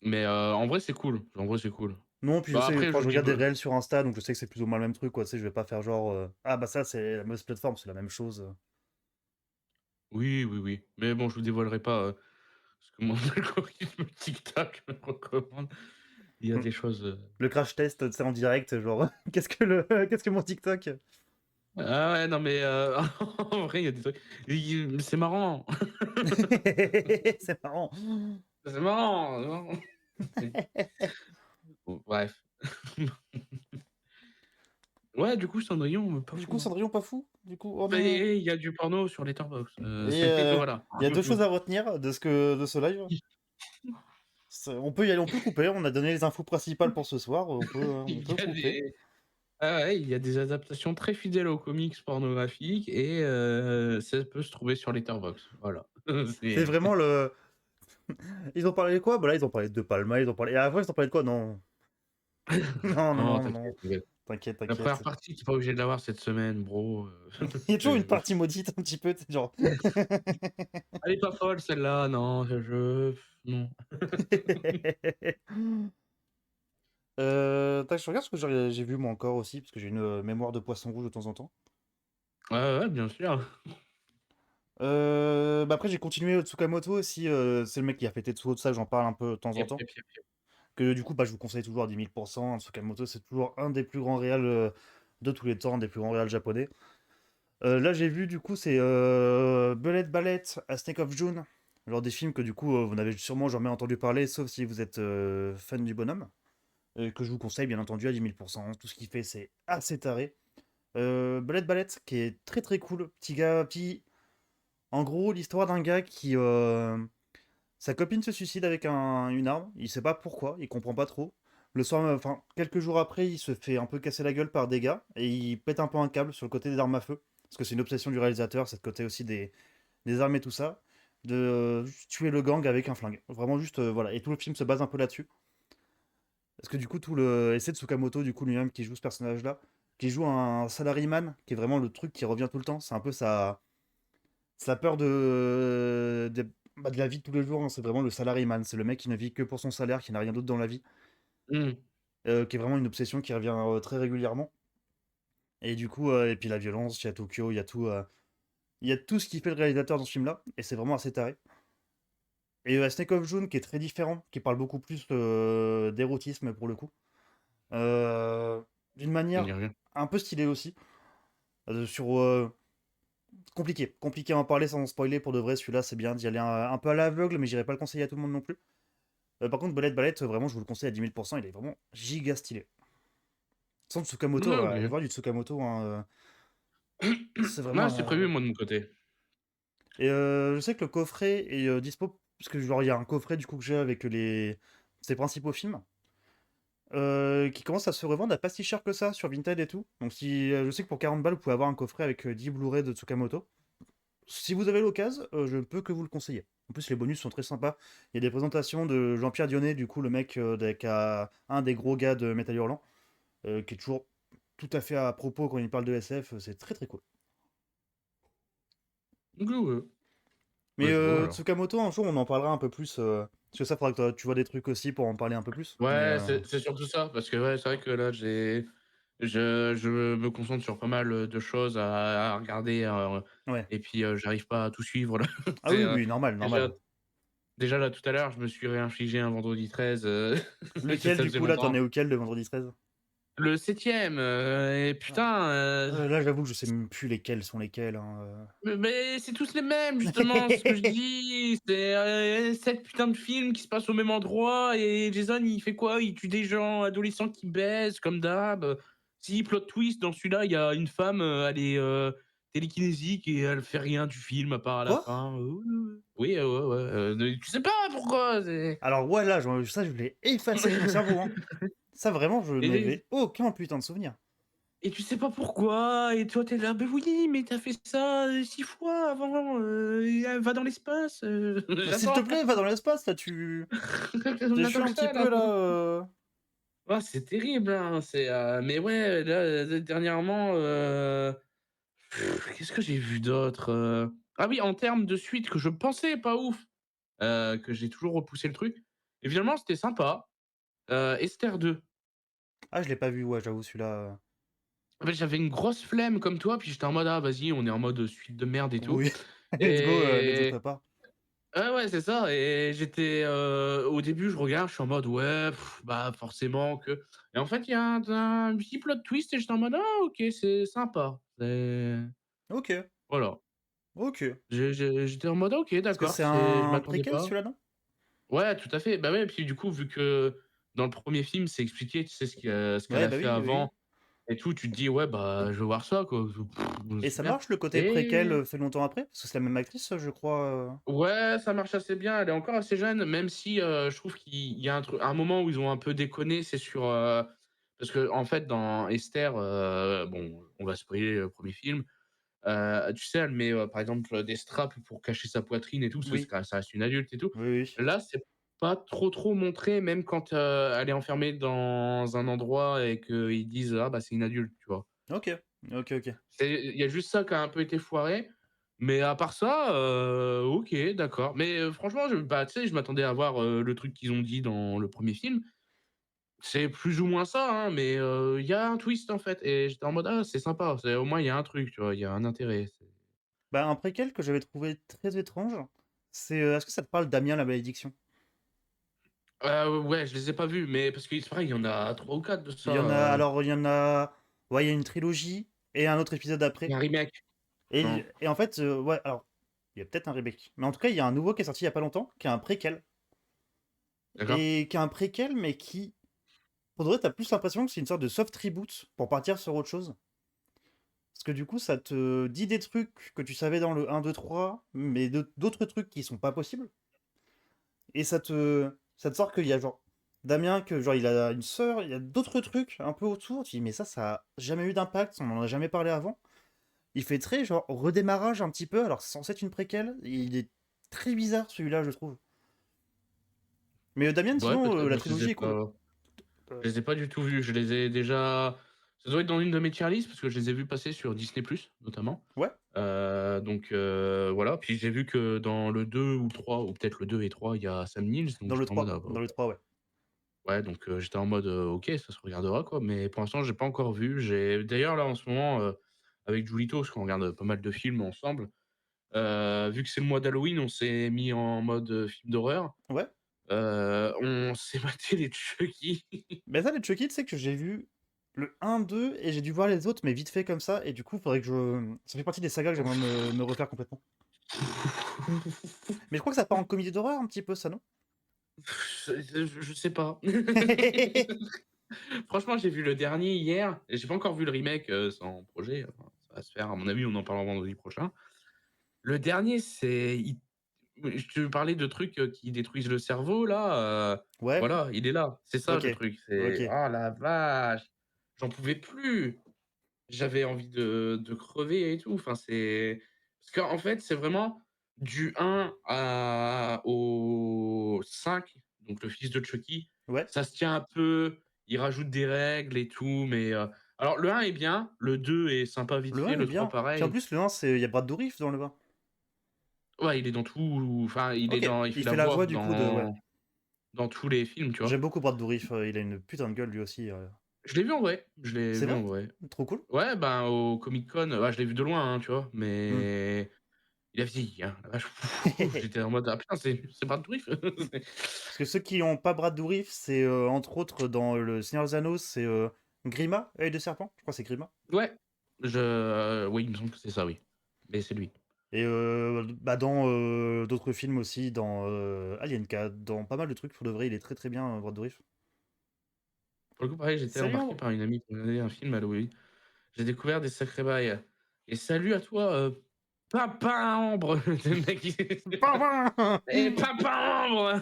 Mais en vrai, c'est cool. En vrai, c'est cool. Non, puis je Bah, sais, après, enfin, je je dis regarde des pas réels sur Insta, donc je sais que c'est plus ou moins le même truc, quoi. Tu sais, je vais pas faire genre. Ah, bah ça, c'est la mauvaise plateforme, c'est la même chose. oui, oui, oui. Mais bon, je vous dévoilerai pas, ce que mon algorithme TikTok me recommande. Il y a des choses, Le crash test, tu sais, en direct, genre, qu'est-ce que mon TikTok? ah ouais, non, mais en vrai, il y a des trucs c'est marrant. C'est marrant. C'est marrant, non? Bon, bref. Ouais, du coup, Cendrillon, pas Du coup, fou, hein. Cendrillon pas fou? Du coup, oh non. Mais il y a du porno sur Letterboxd, Et c'est voilà. il y a deux choses à retenir de ce live. On peut y aller, on peut couper. On a donné les infos principales pour ce soir. On Il peut y a couper. des ah ouais, il y a des adaptations très fidèles aux comics pornographiques et ça peut se trouver sur Letterboxd, voilà. C'est C'est vraiment le. Ils ont parlé de quoi? Bah là, ils ont parlé de Palma. Ils ont parlé. Et à la fois, ils ont parlé de quoi? Non. Non, non, non, non, non. t'inquiète, t'inquiète. T'inquiète, La première t'inquiète. partie, tu es pas obligé de l'avoir cette semaine, bro, Il y a toujours une c'est partie maudite, un petit peu, tu sais, genre. elle est pas folle celle-là, non, non. Tac, je regarde ce que j'ai vu moi encore aussi, parce que j'ai une mémoire de poisson rouge de temps en temps. Ouais, ouais, bien sûr. Bah après, j'ai continué Tsukamoto aussi. C'est le mec qui a fait Tetsuo, tout ça, j'en parle un peu de temps en Yep, temps. yep, yep, yep. Que du coup, bah, je vous conseille toujours à 10 000%. Tsukamoto, c'est toujours un des plus grands réals de tous les temps, un des plus grands réals japonais. Là, j'ai vu, du coup, c'est Bullet Ballet, A Snake of June. Genre des films que du coup, vous n'avez sûrement jamais entendu parler, sauf si vous êtes fan du bonhomme. Que je vous conseille, bien entendu, à 10 000%. Tout ce qu'il fait, c'est assez taré. Bullet Ballet, qui est très très cool. Petit gars, petit. En gros, l'histoire d'un gars qui Sa copine se suicide avec une arme, il sait pas pourquoi, il comprend pas trop. Le soir, enfin, quelques jours après, il se fait un peu casser la gueule par des gars, et il pète un peu un câble sur le côté des armes à feu. Parce que c'est une obsession du réalisateur, c'est le côté aussi des armes et tout ça, de juste tuer le gang avec un flingue. Vraiment juste, voilà. Et tout le film se base un peu là-dessus. Parce que du coup, tout le essai de Tsukamoto, du coup, lui-même, qui joue ce personnage-là, qui joue un salaryman, qui est vraiment le truc qui revient tout le temps. C'est un peu sa peur de la vie de tous les jours, hein. C'est vraiment le salaryman. C'est le mec qui ne vit que pour son salaire, qui n'a rien d'autre dans la vie. Mmh. Qui est vraiment une obsession qui revient très régulièrement. Et du coup, et puis la violence, il y a Tokyo, il y a tout ce qui fait le réalisateur dans ce film-là, et c'est vraiment assez taré. Et Snake of June, qui est très différent, qui parle beaucoup plus d'érotisme pour le coup. Euh, D'une On manière dit rien. un peu stylée aussi. Sur compliqué à en parler sans spoiler pour de vrai. Celui-là, c'est bien d'y aller un peu à l'aveugle, mais j'irai pas le conseiller à tout le monde non plus. Par contre, Ballet, vraiment, je vous le conseille à 10 000%. Il est vraiment giga stylé. Sans Tsukamoto, Ouais, allez OK. voir du Tsukamoto, hein, c'est Ouais, vraiment. c'est prévu, moi, de mon côté. Et je sais que le coffret est dispo, parce que genre il y a un coffret du coup que j'ai avec ses principaux films, qui commence à se revendre à pas si cher que ça sur Vinted et tout. Donc si je sais que pour 40 balles, vous pouvez avoir un coffret avec 10 Blu-ray de Tsukamoto. Si vous avez l'occasion, je ne peux que vous le conseiller. En plus, les bonus sont très sympas. Il y a des présentations de Jean-Pierre Dionnet, du coup, le mec un des gros gars de Metal Hurlant, qui est toujours tout à fait à propos quand il parle de SF. C'est très très cool. OK, ouais. Mais Bah, je vois alors. Tsukamoto, un jour, on en parlera un peu plus. Parce que ça, faudra que tu vois des trucs aussi pour en parler un peu plus. Mais Ouais, c'est surtout ça, parce que ouais, c'est vrai que là, je me concentre sur pas mal de choses à regarder, ouais. et puis j'arrive pas à tout suivre là. Ah C'est, oui, oui, normal, déjà normal. déjà là tout à l'heure, je me suis réinfligé un vendredi 13, Lequel, ça du faisait coup, là, t'en longtemps. es auquel de vendredi 13? Le 7e, et Ah. putain, Là, j'avoue que je sais même plus lesquels sont lesquels, hein, mais c'est tous les mêmes justement, c'est ce que je dis. C'est, 7 putains de films qui se passent au même endroit et Jason il fait quoi? Il tue des gens adolescents qui baisent comme d'hab. Si, plot twist, dans celui-là, il y a une femme, elle est, télékinésique et elle fait rien du film à part à la Quoi? fin. Oui, ouais, ouais, tu sais pas pourquoi, c'est Alors, ouais, là, ça, je l'ai effacé de mon cerveau, hein. Ça, vraiment, je et n'avais aucun putain de souvenir. et tu sais pas pourquoi et toi, tu es là: «Beh oui, mais tu as fait ça, 6 fois avant, va dans l'espace, Bah, s'il te j'attends». plaît, va dans l'espace, là, On tu attend suis que un petit ça là. peu, là. Ah, c'est terrible, hein, c'est, mais ouais, là, dernièrement, qu'est-ce que j'ai vu d'autre, Ah oui, en termes de suite que je pensais pas ouf, que j'ai toujours repoussé le truc et finalement c'était sympa, Esther 2. Ah, je l'ai pas vu, ouais, j'avoue, celui-là. En fait, j'avais une grosse flemme comme toi, puis j'étais en mode: «Ah vas-y, on est en mode suite de merde et tout» Oui, let's go, les et autres parts. ouais, ouais, c'est ça et j'étais, au début, je regarde, je suis en mode: «Ouais, bah, forcément que» et en fait, il y a un petit plot twist et j'étais en mode: «Ah OK, c'est sympa». C'est Ok, voilà. ok. J'étais en mode: «Ah OK, Parce que d'accord, c'est c'est je un m'attendais préquel, pas». celui-là, non? Ouais, tout à fait. Bah, ouais, et puis du coup, vu que dans le premier film, c'est expliqué, tu sais, ce qu'elle Ouais, a bah fait oui, oui, oui. avant et tout, tu te dis: «Ouais, bah, je veux voir ça, quoi, Et ça super» marche, le côté préquel, et fait longtemps après? Parce que c'est la même actrice, je crois. ouais, ça marche assez bien. Elle est encore assez jeune, même si, je trouve qu'il y a un moment où ils ont un peu déconné, c'est sur, parce qu'en fait, dans Esther, bon, on va spoiler le premier film, tu sais, elle met, par exemple, des straps pour cacher sa poitrine et tout, parce que Oui, ça reste une adulte et tout. oui, oui. Là, c'est pas trop montré, même quand, elle est enfermée dans un endroit et qu'ils disent: «Ah, bah, c'est une adulte», tu vois? Ok, ok, ok. Il y a juste ça qui a un peu été foiré, mais à part ça, OK, d'accord. Mais, franchement, bah, tu sais, je m'attendais à voir, le truc qu'ils ont dit dans le premier film. C'est plus ou moins ça, hein, mais, il y a un twist, en fait et j'étais en mode: «Ah, c'est sympa». C'est au moins il y a un truc, tu vois? Il y a un intérêt. Bah, un préquel que j'avais trouvé très étrange, c'est, est-ce que ça te parle Damien la malédiction? Ouais, je les ai pas vus, mais parce que c'est pareil, il y en a 3 ou 4 de Il y en ça, a alors il y en a ouais, il y a une trilogie et un autre épisode il y après a un remake, non? et en fait, ouais, alors, il y a peut-être un remake, mais en tout cas, il y a un nouveau qui est sorti il y a pas longtemps, qui est un préquel D'accord? et qui est un préquel, mais qui pour de vrai, tu plus l'impression que c'est une sorte de soft reboot pour partir sur autre chose. Parce que du coup, ça te dit des trucs que tu savais dans le 1, 2, 3, mais d'autres trucs qui sont pas possibles. et ça te sort qu'il y a genre Damien, que genre il a une sœur, il y a d'autres trucs un peu autour. Tu dis, mais ça a jamais eu d'impact, on en a jamais parlé avant. Il fait très genre redémarrage un petit peu, alors c'est censé être une préquelle. Il est très bizarre celui-là, je trouve. Mais Damien, Ouais, sinon, peut-être, la mais je les ai trilogie est cool. pas. Euh, Je les ai pas du tout vus. Je les ai déjà. Ça doit être dans une de mes tier lists parce que je les ai vus passer sur Disney+, notamment. Ouais, Donc voilà. Puis j'ai vu que dans le 2 ou le 3, ou peut-être le 2 et 3, il y a Sam Neill. Donc dans le j'étais en mode, 3. ah, bah, Dans le 3, ouais. ouais, donc j'étais en mode, OK, ça se regardera, quoi. Mais pour l'instant, j'ai pas encore vu. J'ai d'ailleurs, là, en ce moment, avec Julito, parce qu'on regarde pas mal de films ensemble, vu que c'est le mois d'Halloween, on s'est mis en mode film d'horreur. Ouais. On s'est maté les Chucky. Mais ça, les Chucky, tu sais que j'ai vu le 1, 2, et j'ai dû voir les autres, mais vite fait comme ça, et du coup, faudrait que je. Ça fait partie des sagas que j'aimerais me refaire complètement. Mais je crois que ça part en comédie d'horreur un petit peu, ça, non? Je sais pas. Franchement, j'ai vu le dernier hier et j'ai pas encore vu le remake, c'est en projet, enfin, ça va se faire à mon avis, on en parlera vendredi prochain. Le dernier, c'est il je te parlais de trucs, qui détruisent le cerveau là, Ouais, voilà, il est là. C'est ça le ok, truc, ok. c'est oh la vache! J'en pouvais plus! J'avais envie de crever et tout, enfin c'est parce qu'en fait, c'est vraiment du 1 au 5, donc le fils de Chucky, Ouais, ça se tient un peu, il rajoute des règles et tout, mais alors le 1 est bien, le 2 est sympa vite le 1 fait, est le 3 bien. Puis en pareil. plus, le 1, il y a Brad Dourif dans le 1. Ouais, il est dans tout, enfin Ok, il fait il la fait la voix voix du coup de. Ouais. dans tous les films, tu vois? J'aime beaucoup Brad Dourif, il a une putain de gueule lui aussi. Je l'ai vu en vrai, je l'ai C'est vu vrai? en vrai. Trop cool. Ouais, ben, au Comic Con, bah, je l'ai vu de loin, hein, tu vois? Hmm. Mais il a vieilli, hein, la vache. J'étais en mode: «Ah putain, c'est Brad Dourif?» Parce que ceux qui ont pas Brad Dourif, c'est entre autres dans Le Seigneur des Anneaux, c'est Grima, œil de serpent, je crois que c'est Grima. Ouais, oui, il me semble que c'est ça, oui. Mais c'est lui. Et bah, dans d'autres films aussi, dans Alien 4, dans pas mal de trucs, pour de vrai, il est très très bien, Brad Dourif. Pour le coup, pareil, j'étais Salut embarqué Ambre. par une amie pour regarder un film Halloween. J'ai découvert des sacrés bails et salut à toi, Papa Ambre! Tu le mec, «Eh Papa Ambre!»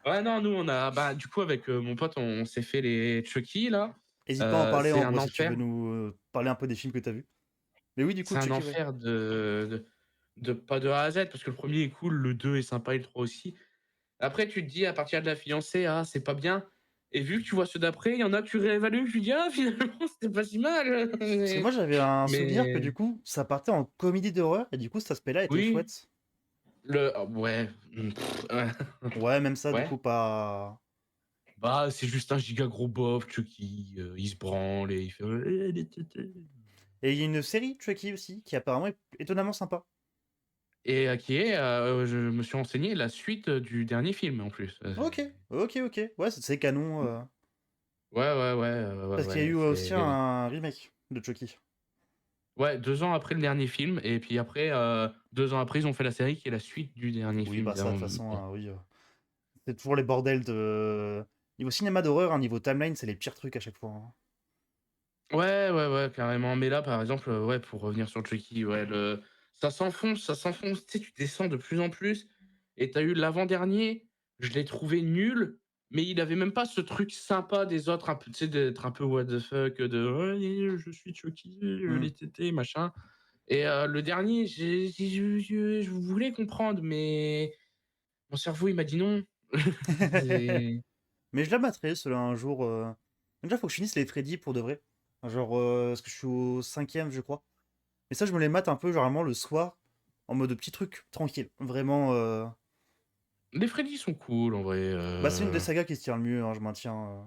Ouais, non, nous, on a bah, du coup, avec, mon pote, on s'est fait les Chucky, là. Hésite pas à en parler, C'est un Ambre, si tu veux enfer. nous parler un peu des films que t'as vus. Mais oui, du coup, C'est un Chucky, ouais. enfer de pas de A à Z, parce que le premier est cool, le 2 est sympa et le 3 aussi. Après, tu te dis à partir de la fiancée: «Ah, c'est pas bien» et vu que tu vois ceux d'après, il y en a que tu réévalues, tu dis: «Ah, finalement, c'était pas si mal». Parce que moi, j'avais un souvenir que Mais du coup, ça partait en comédie d'horreur, et du coup, cet aspect-là était oui, chouette. ouais, ouais, Ouais, même ça, du ouais. coup, pas. Bah, c'est juste un giga gros bof, Chucky, il se branle et il fait: Et il y a une série, Chucky aussi, qui apparemment est étonnamment sympa. et qui est, je me suis renseigné, la suite, du dernier film, en plus. Ok, ok, ok. Ouais, c'est canon. Ouais, Parce qu'il y a eu aussi c'est un remake de Chucky. ouais, 2 ans après le dernier film et puis après, 2 ans après, ils ont fait la série qui est la suite du dernier Oui, film. bah ça, de toute Bien façon, bon. oui. C'est toujours les bordels de. Niveau cinéma d'horreur, hein, niveau timeline, c'est les pires trucs à chaque fois, hein. Ouais, carrément. Mais là, par exemple, ouais, pour revenir sur Chucky, ouais, le ça s'enfonce, tu sais, tu descends de plus en plus et tu as eu l'avant-dernier, je l'ai trouvé nul, mais il avait même pas ce truc sympa des autres, un peu, tu sais, d'être un peu what the fuck, de: «Ouais, je suis Chucky, Hmm. les tétés, machin» et le dernier, je voulais comprendre, mais mon cerveau, il m'a dit: «Non». C'est Mais je la battrai, cela un jour. Déjà, faut que je finisse les Freddy pour de vrai. Genre, parce que je suis au cinquième, je crois. Mais ça, je me les mate un peu, généralement, le soir, en mode petit truc tranquille. Vraiment. les Freddy sont cool en vrai, Bah, c'est une des sagas qui se tient le mieux, hein, je maintiens.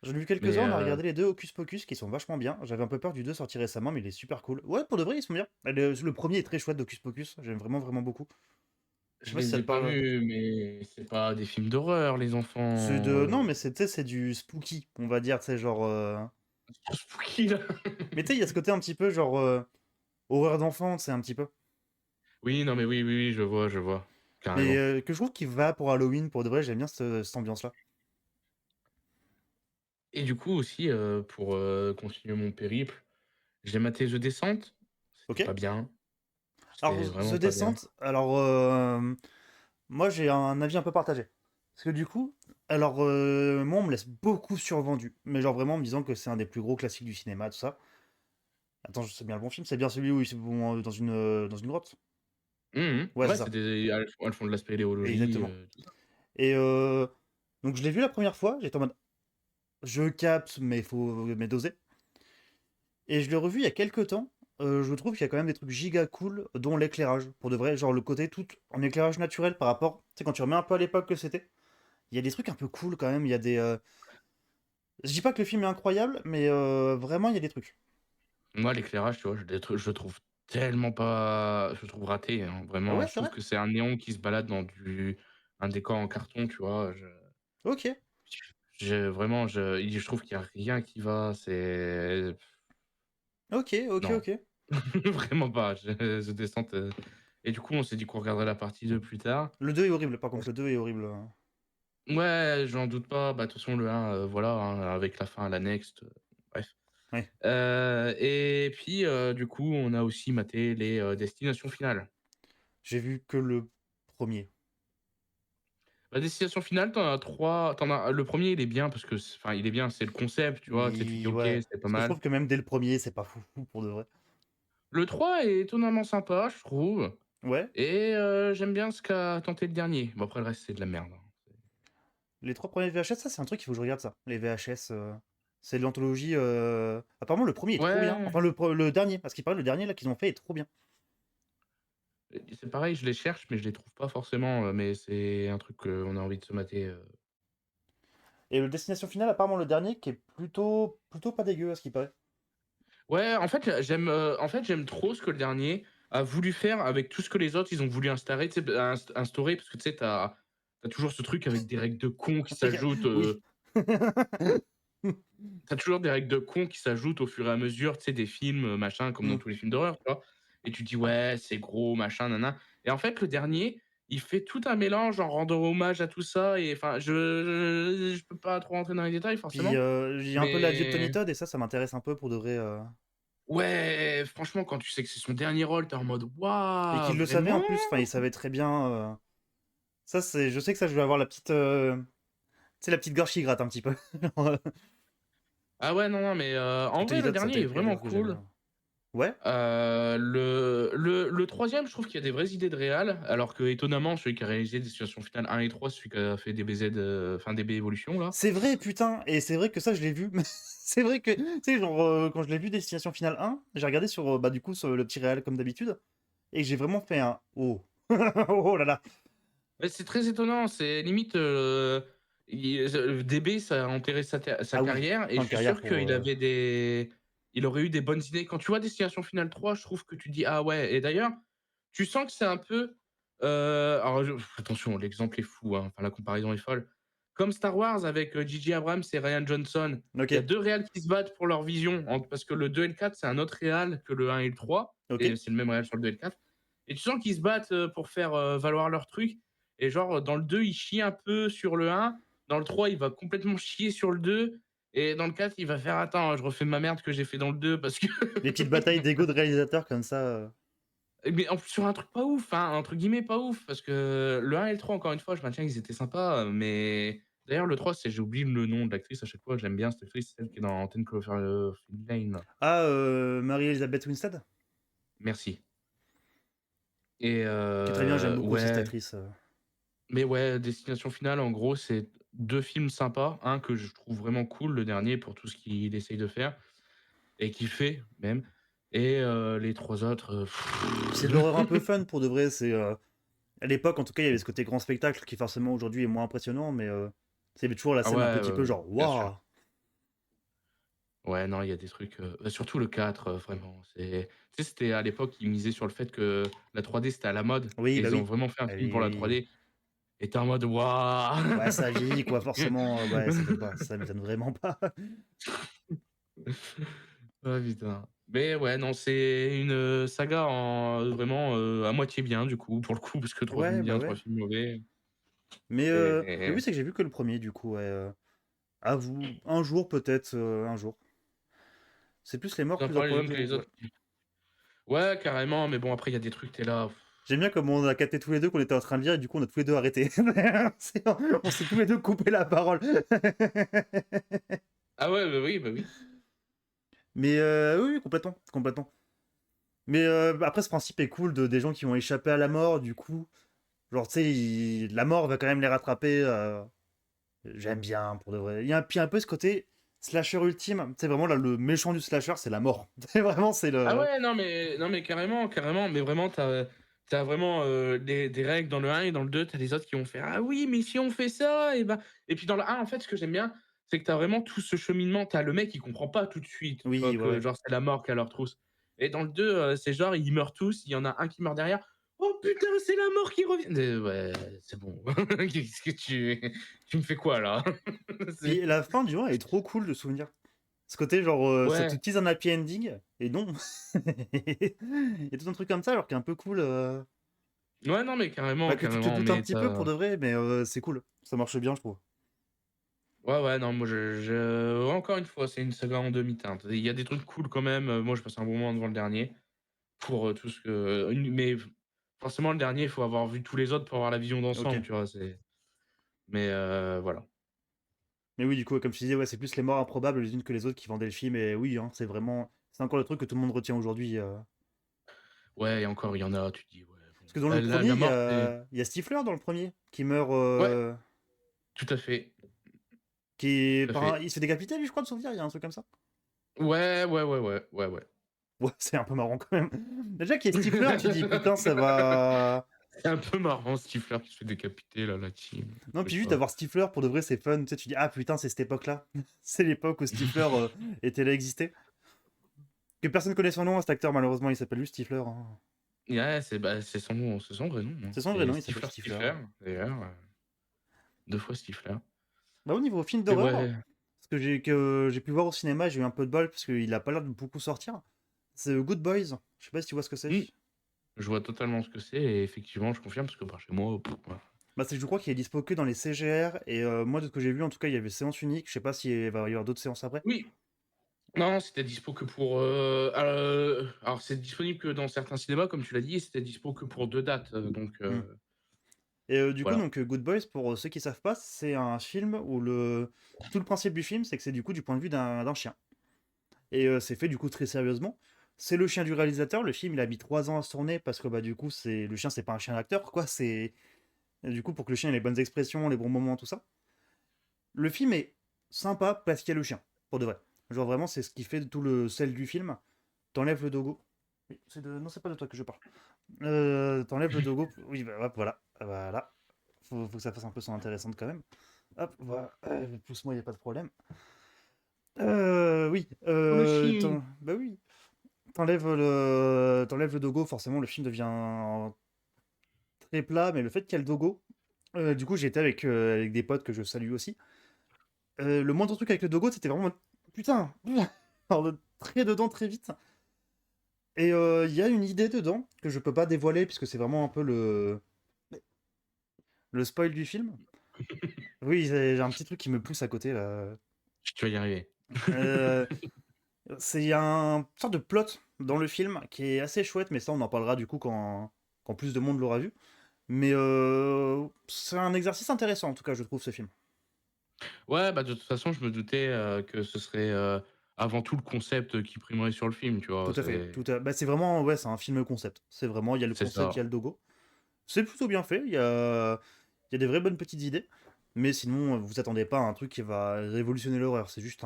J'en ai vu quelques-uns, mais on a regardé les deux Hocus Pocus qui sont vachement bien. J'avais un peu peur du 2 sorti récemment, mais il est super cool. Ouais, pour de vrai, ils sont bien. Le premier est très chouette d'Hocus Pocus, j'aime vraiment, vraiment beaucoup. Je sais je pas si ça les ai te pas parle. vus, mais c'est pas des films d'horreur, les C'est enfants, de. Non, mais c'est, tu sais, c'est du spooky, on va dire, tu sais, genre. c'est trop spooky là. Mais tu sais, il y a ce côté un petit peu, genre. Horreur d'enfant, c'est un petit peu. Oui, non, mais oui, je vois, Mais carrément que je trouve qu'il va pour Halloween, pour de vrai, j'aime bien cette ambiance-là. et du coup aussi, pour, continuer mon périple, j'ai maté The Descent, Ok? c'était pas bien, Alors, c'était The vraiment pas bien. Descent, alors. Moi, j'ai un avis un peu partagé. Parce que du coup, alors, moi, on me laisse beaucoup survendu. Mais genre vraiment en me disant que c'est un des plus gros classiques du cinéma, tout ça. Attends, c'est bien le bon film, c'est bien celui où ils vont dans une grotte. Ouais, c'est Ouais, ça. elles font de la spéléologie, Exactement. tout ça. Et donc, je l'ai vu la première fois, j'étais en mode, je capte, mais faut mais doser. Et je l'ai revu il y a quelques temps. Je trouve qu'il y a quand même des trucs giga cool, dont l'éclairage. Pour de vrai, genre le côté tout en éclairage naturel par rapport. Tu sais, quand tu remets un peu à l'époque que c'était, il y a des trucs un peu cool quand même. Il y a des. Je dis pas que le film est incroyable, mais vraiment, il y a des trucs. Moi, l'éclairage, tu vois, je le trouve tellement pas je le trouve raté, hein, Ah vraiment. ouais, Je c'est trouve vrai? que c'est un néon qui se balade dans un décor en carton, tu vois? Ok, Je trouve qu'il y a rien qui va, c'est non, ok. vraiment pas. Je descends et du coup, on s'est dit qu'on regarderait la partie 2 plus tard. Le 2 est horrible, par contre, le 2 est horrible. Ouais, j'en doute pas. Bah, de toute façon, le 1, voilà, hein, avec la fin à l'annexe, bref. Ouais. Et puis, du coup, on a aussi maté les, Destinations Finales. J'ai vu que le premier. La Destination Finale, tu as 3 tu as le premier il est bien parce que enfin, il est bien, c'est le concept, tu vois? Tu sais, tu te dis: Oui, «OK, ouais. c'est pas Parce que je mal». trouve que même dès le premier, c'est pas fou pour de vrai. Le 3 est étonnamment sympa, je trouve Ouais. et j'aime bien ce qu'a tenté le dernier. Bon, après le reste, c'est de la merde, hein. Les trois premiers VHS, ça, c'est un truc qu'il faut que je regarde ça. Les VHS, c'est de l'anthologie. Apparemment, le premier est trop bien. Ouais, Enfin, le dernier, parce qu'il paraît, le dernier là qu'ils ont fait est trop bien. et c'est pareil, je les cherche, mais je les trouve pas forcément, mais c'est un truc qu'on a envie de se mater, Et le Destination Finale, apparemment, le dernier, qui est plutôt pas dégueu, à ce qu'il paraît. Ouais, en fait, j'aime trop ce que le dernier a voulu faire avec tout ce que les autres, ils ont voulu instaurer, tu sais, instaurer parce que, tu sais, tu toujours ce truc avec des règles de cons qui s'ajoutent, Oui. tu toujours des règles de cons qui s'ajoutent au fur et à mesure, tu sais, des films, machin, comme dans Hmm. tous les films d'horreur, tu vois? Et tu te dis: «Ouais, c'est gros, machin, nin et en fait, le dernier, il fait tout un mélange en rendant hommage à tout ça et enfin, je peux pas trop rentrer dans les détails Puis, forcément, j'ai un peu la vie de Tony mais Todd, et ça m'intéresse un peu pour de vrai. ouais, franchement, quand tu sais que c'est son dernier rôle, tu es en mode: Et «Waouh, qu'il le savait en vraiment?» plus, enfin, il savait très bien. Ça, c'est. Je sais que ça, je vais avoir la petite. Tu sais, la petite gorge qui gratte un petit peu. Parce Ah ouais, non, non, mais que en vrai, Tony le Todd, c'est un dernier est type vraiment réalisateur que j'aime cool. bien. Ouais, Le 3e, je trouve qu'il y a des vraies idées de réal, alors que étonnamment, celui qui a réalisé Destination Finale 1 et 3, celui qui a fait DBZ, enfin DB Evolution là. c'est vrai, putain, et c'est vrai que ça, je l'ai vu. Mais c'est vrai que, tu sais, genre, quand je l'ai vu Destination Finale 1, j'ai regardé sur, bah, du coup, sur le petit réel comme d'habitude, et j'ai vraiment fait un oh. Oh là là. Mais c'est très étonnant, c'est limite, DB, ça a enterré sa Ah oui, carrière et fin je de suis carrière sûr pour. il aurait eu des bonnes idées. Quand tu vois Destination Finale 3, je trouve que tu dis: «Ah ouais» et d'ailleurs, tu sens que c'est un peu, alors attention, l'exemple est fou, hein, enfin la comparaison est folle. Comme Star Wars avec, J.J. Abrams et Rian Johnson, Ok, il y a 2 réals qui se battent pour leur vision parce que le 2 et le 4, c'est un autre réal que le 1 et le 3 ok. et c'est le même réal sur le 2 et le 4 et tu sens qu'ils se battent, pour faire, valoir leur truc et genre, dans le 2, il chie un peu sur le 1, dans le 3, il va complètement chier sur le 2 et dans le 4, il va faire: «Attends, je refais ma merde que j'ai fait dans le 2 parce que» Les petites batailles d'ego de réalisateurs comme ça. mais en plus sur un truc pas ouf, hein, entre guillemets «pas ouf» parce que le 1 et le 3, encore une fois, je maintiens qu'ils étaient sympas, mais d'ailleurs le 3, j'ai oublié le nom de l'actrice à chaque fois, j'aime bien cette actrice, celle qui est dans 10 Cloverfield Lane là. Ah, Marie-Elisabeth Winstead, Merci et qui est très bien, j'aime beaucoup aussi cette ouais, actrice. mais ouais, Destination Finale, en gros, c'est 2 films sympas. Un que je trouve vraiment cool, le dernier, pour tout ce qu'il essaye de faire et qu'il fait même et les 3 autres, Puis c'est de l'horreur un peu fun pour de vrai, c'est. À l'époque, en tout cas, il y avait ce côté grand spectacle qui forcément aujourd'hui est moins impressionnant, mais c'est toujours la ah scène un ouais, petit peu genre bien sûr. waouh. Ouais, non, il y a des trucs, surtout le 4, vraiment, tu sais, c'était à l'époque, ils misaient sur le fait que la 3D, c'était à la mode Oui, et bah ils ont oui. vraiment fait un Ah film oui, pour la oui, oui. 3D et tu es en mode: «Waouh!» Ouais, ça vieillit quoi, forcément. Ouais, ça m'étonne pas, ça m'étonne vraiment pas. Ah putain. Mais ouais, non, c'est une, saga en vraiment, à moitié bien du coup, pour le coup, parce que 3 films Ouais, bah bien, 3 ouais. films mauvais Mais oui, et c'est que j'ai vu que le premier, du coup, ouais. À vous, un jour peut-être, un jour. C'est plus les morts plus plus sympas les unes improbables. que les Ouais. autres. Ouais, carrément, mais bon après il y a des trucs, tu es là. J'aime bien comme on a capté tous les deux qu'on était en train de lire et du coup on a tous les deux arrêté. On s'est tous les deux coupé la parole. Ah ouais, bah oui. Mais oui, oui, complètement, complètement. Mais après, ce principe est cool des gens qui vont échapper à la mort, du coup. Genre, tu sais, la mort va quand même les rattraper. J'aime bien, pour de vrai. Il y a puis un peu ce côté slasher ultime. Tu sais, vraiment, là, le méchant du slasher, c'est la mort. Vraiment, c'est Ah le... ouais, non mais carrément, carrément, mais vraiment t'as vraiment, des règles dans le 1 et dans le 2, t'as les autres qui vont faire: «Ah oui, mais si on fait ça et ben» et puis dans le 1, en fait, ce que j'aime bien, c'est que t'as vraiment tout ce cheminement. T'as le mec, il comprend pas tout de suite, tu vois? Oui, ouais, Que ouais. genre c'est la mort qui a leur trousse et dans le 2, c'est genre ils meurent tous, il y en a un qui meurt derrière: «Oh putain, c'est la mort qui revient!» Ouais, c'est bon. Qu'est-ce que tu me fais quoi là? C'est Puis la fin du 1 est trop cool de souvenir. Ce côté, genre, ça te ouais. tease un happy ending, et non. Il y a tout un truc comme ça, alors qui est un peu cool. Ouais, non mais carrément, Bah, que tu te carrément, doutes un mais petit peu pour t'as de vrai, mais c'est cool. Ça marche bien, je trouve. ouais, ouais, non, moi encore une fois, c'est une saga en demi-teinte. Il y a des trucs cool quand même, moi je passe un bon moment devant le dernier, pour, tout ce que mais forcément le dernier, il faut avoir vu tous les autres pour avoir la vision d'ensemble, Ok. tu vois? C'est mais voilà. Mais oui, du coup, comme tu disais, ouais, c'est plus les morts improbables les unes que les autres qui vendaient le film, et oui, hein, c'est vraiment... C'est encore le truc que tout le monde retient aujourd'hui. Ouais et encore, il y en a, tu te dis: «Ouais, bon». Parce que dans le premier, La mort, c'est il y a Stifler dans le premier, qui meurt... ouais, tout à fait, qui est tout à fait. Il se fait décapiter, lui, je crois, de souvenir, il y a un truc comme ça. Ouais, ouais, ouais, ouais, ouais, ouais. Ouais, c'est un peu marrant quand même. Déjà qu'il y ait Stifler, tu dis, putain, ça va... C'est un peu marrant Stifler qui se fait décapiter là, la team, Non, je puis sais juste pas. d'avoir Stifler, pour de vrai, c'est fun. Tu sais, tu dis, ah putain, c'est cette époque-là. C'est l'époque où Stifler était là, existait. Que personne connaît son nom, cet acteur, malheureusement, il s'appelle juste Stifler, hein. Ouais, c'est c'est son vrai nom, hein. C'est son vrai C'est nom, il s'appelle Stifler Stifler. Stifler d'ailleurs, 2 fois Stifler Bah, au niveau film et d'horreur, ouais. ce que j'ai pu voir au cinéma, j'ai eu un peu de bol parce qu'il a pas l'air de beaucoup sortir. C'est Good Boys. Je sais pas si tu vois ce que c'est. Mmh. Je vois totalement ce que c'est et effectivement, je confirme parce que par chez moi, ouais. Bah, je crois qu'il est dispo que dans les CGR. Et moi, de ce que j'ai vu, en tout cas, il y avait séance unique. Je sais pas s'il va y avoir d'autres séances après. Oui, non, c'était dispo que pour, alors c'est disponible que dans certains cinémas comme tu l'as dit et c'était dispo que pour 2 dates, donc Hmm. Et du coup, voilà. donc, Good Boys, pour ceux qui savent pas, c'est un film où tout le principe du film, c'est que c'est du coup du point de vue d'un chien. Et c'est fait du coup très sérieusement. C'est le chien du réalisateur. Le film, il a mis 3 ans à se tourner parce que bah, du coup, le chien, c'est pas un chien d'acteur, quoi. C'est du coup pour que le chien ait les bonnes expressions, les bons moments, tout ça. Le film est sympa parce qu'il y a le chien, pour de vrai. Genre vraiment, c'est ce qui fait tout le sel du film. T'enlèves le dogo. Oui, non, c'est pas de toi que je parle. T'enlèves le dogo. Oui, bah, hop, voilà. Voilà. Faut que ça fasse un peu son intéressante quand même. Hop, voilà. Pousse-moi, y a pas de problème. Oui. Le chien. Bah oui. T'enlèves le dogo, forcément, le film devient très plat. Mais le fait qu'il y ait le dogo, du coup, j'étais avec des potes que je salue aussi. Le moindre truc avec le dogo, c'était vraiment putain, alors, très dedans très vite. Et il y a une idée dedans que je peux pas dévoiler puisque c'est vraiment un peu le spoil du film. Oui, j'ai un petit truc qui me pousse à côté là. Tu vas y arriver. Euh, c'est un sorte de plot dans le film qui est assez chouette, mais ça on en parlera du coup quand plus de monde l'aura vu. Mais c'est un exercice intéressant en tout cas, je trouve ce film. Ouais, bah, de toute façon, je me doutais, que ce serait, avant tout le concept, qui primerait sur le film, tu vois? Tout à fait. Bah, c'est vraiment, ouais, c'est un film concept. C'est vraiment, il y a le C'est concept, il y ça. a le dogo. C'est plutôt bien fait, il y a des vraies bonnes petites idées, mais sinon, vous attendez pas à un truc qui va révolutionner l'horreur, c'est juste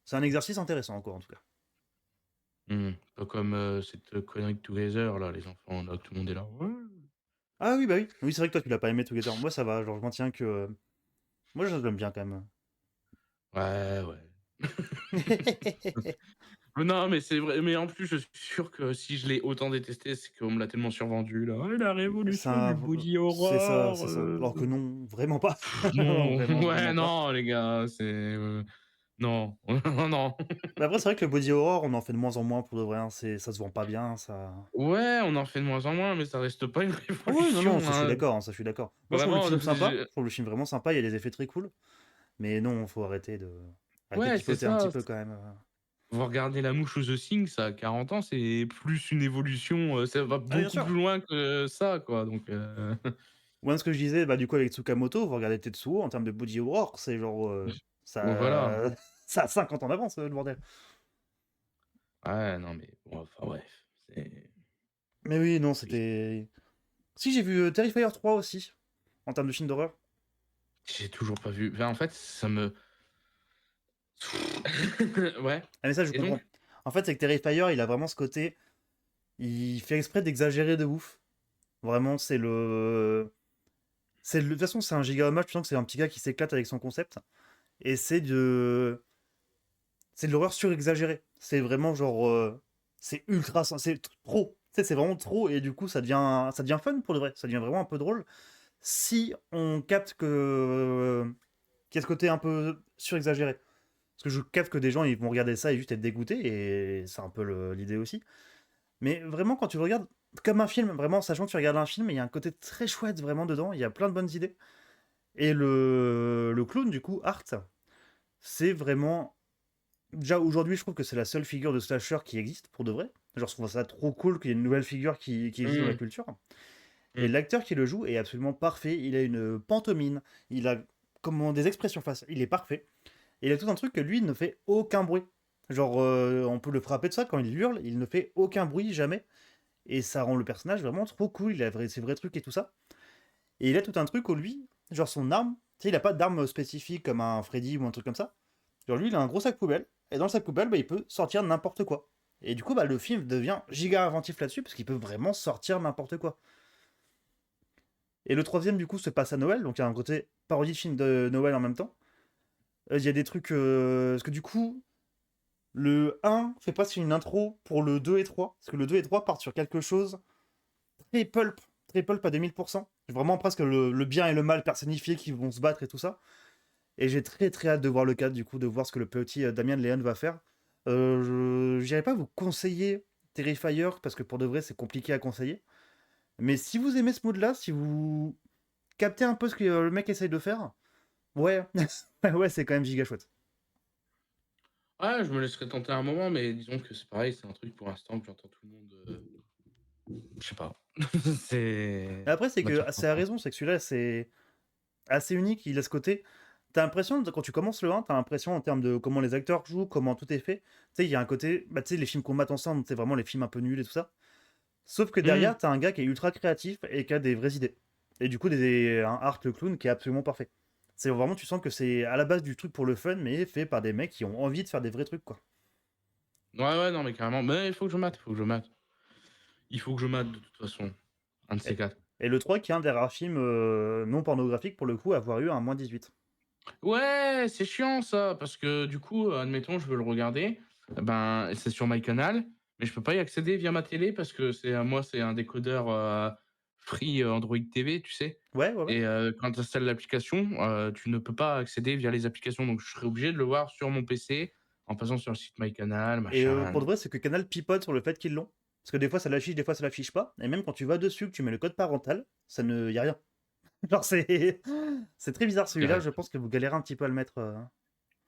C'est un exercice intéressant, quoi, en tout cas. Mmh. Pas comme, cette, connerie de Together là, les enfants là, tout le monde est là: «Ouais». Ah oui, bah oui, oui, c'est vrai que toi, tu l'as pas aimé Together. Moi, ça va, genre, je maintiens que... Moi, je l'aime bien, quand même. Ouais, ouais. Non, mais c'est vrai, mais en plus, je suis sûr que si je l'ai autant détesté, c'est qu'on me l'a tellement survendu là: «Ouais, la révolution du Ça... body C'est ça, horror, c'est ça. Alors que non, vraiment pas. non, Vraiment, ouais, vraiment pas. non les gars, c'est, non, non». Mais après, c'est vrai que le body horror, on en fait de moins en moins, pour de vrai, hein, ça se vend pas bien, ça... Ouais, on en fait de moins en moins, mais ça reste pas une Ah ouais, non, non, révolution, ça, je suis hein. d'accord, hein, ça, je suis d'accord. Moi, je trouve le Vraiment, film sympa, je je trouve le film vraiment sympa, il y a des effets très cool, mais non, faut arrêter de ouais, c'est chipoter un petit ça. peu quand même. vous regardez La Mouche ou The Thing, ça a 40 ans, c'est plus une évolution, ça va Ah, bien beaucoup sûr. plus loin que ça, quoi, donc Moi, ce que je disais, bah, du coup, avec Tsukamoto, vous regardez Tetsuo, en termes de body horror, c'est genre, voilà. ça ça a 50 ans d'avance, le bordel. Ouais, non, mais bon, enfin bref, c'est Mais oui, non, oui, c'était si, j'ai vu, Terrifier 3 aussi, en termes de film d'horreur. j'ai toujours pas vu. Enfin, en fait, ça me ouais Ah mais ça, je et donc? comprends. En fait, c'est que Terrifier, il a vraiment ce côté, il fait exprès d'exagérer de ouf. Vraiment, de toute façon, c'est un giga hommage, tu sens que c'est un petit gars qui s'éclate avec son concept. Et c'est de l'horreur surexagérée. C'est vraiment genre, c'est ultra, c'est trop. Tu sais, c'est vraiment trop, et du coup, ça devient fun pour de vrai. Ça devient vraiment un peu drôle. Si on capte qu'il y a ce côté un peu surexagéré. Parce que je capte que des gens, ils vont regarder ça et juste être dégoûtés, et c'est un peu l'idée aussi. Mais vraiment, quand tu le regardes comme un film, vraiment, sachant que tu regardes un film, il y a un côté très chouette vraiment dedans, il y a plein de bonnes idées. Et le clown, du coup, Art, c'est vraiment. Déjà, aujourd'hui, je trouve que c'est la seule figure de slasher qui existe, pour de vrai. Genre, je trouve ça trop cool qu'il y ait une nouvelle figure qui existe dans la Mmh, culture. Et mmh. l'acteur qui le joue est absolument parfait. Il a une pantomime, il a comment, des expressions face. Il est parfait. Et il a tout un truc que lui, il ne fait aucun bruit. Genre, on peut le frapper de ça quand il hurle, il ne fait aucun bruit, jamais. Et ça rend le personnage vraiment trop cool. Il a ses vrais trucs et tout ça. Et il a tout un truc où lui, genre son arme, tu sais, il a pas d'arme spécifique comme un Freddy ou un truc comme ça. Genre lui, il a un gros sac poubelle, et dans le sac poubelle, bah, il peut sortir n'importe quoi. Et du coup, bah, le film devient giga inventif là-dessus, parce qu'il peut vraiment sortir n'importe quoi. Et le troisième, du coup, se passe à Noël, donc il y a un côté parodie de film de Noël en même temps. Il y a des trucs. Parce que du coup, le un fait presque une intro pour le 2 et 3, parce que le 2 et 3 partent sur quelque chose très pulp à 2000%. Vraiment presque le bien et le mal personnifiés qui vont se battre et tout ça. Et j'ai très très hâte de voir le 4, du coup, de voir ce que le petit Damien Leon va faire. Je n'irai pas vous conseiller Terrifier, parce que pour de vrai, c'est compliqué à conseiller. Mais si vous aimez ce mood-là, si vous captez un peu ce que le mec essaye de faire, ouais, ouais, c'est quand même giga chouette. Ouais, je me laisserai tenter un moment, mais disons que c'est pareil, c'est un truc pour l'instant que j'entends tout le monde, je sais pas. Mais C'est après, c'est ça que m'attire pas c'est à trop. raison, c'est que celui-là, c'est assez unique, il a ce côté. T'as l'impression, quand tu commences le 1, t'as l'impression en termes de comment les acteurs jouent, comment tout est fait. Tu sais, il y a un côté, bah, tu sais, les films qu'on mate ensemble, c'est vraiment les films un peu nuls et tout ça. Sauf que Mmh. derrière, t'as un gars qui est ultra créatif et qui a des vraies idées. Et du coup, un Art le clown qui est absolument parfait. C'est vraiment, tu sens que c'est à la base du truc pour le fun, mais fait par des mecs qui ont envie de faire des vrais trucs, quoi. Ouais, ouais, non, mais carrément. Mais il faut que je mate, il faut que je mate. Il faut que je mate de toute façon. Un de ces Et, 4. et le 3 qui est un des rares films non pornographiques pour le coup à avoir eu un -18. Ouais, c'est chiant ça, parce que du coup, admettons, je veux le regarder, ben, c'est sur MyCanal, mais je peux pas y accéder via ma télé parce que moi, c'est un décodeur, Free, Android TV, tu sais? Ouais, ouais, ouais. Et quand tu installes l'application, tu ne peux pas accéder via les applications, donc je serai obligé de le voir sur mon PC en passant sur le site MyCanal, Et machin. pour de vrai, c'est que Canal pipote sur le fait qu'ils l'ont. Parce que des fois ça l'affiche, des fois ça l'affiche pas. Et même quand tu vas dessus, que tu mets le code parental, ça ne y a rien. Genre c'est très bizarre celui-là, je Direct. pense que vous galérez un petit peu à le mettre.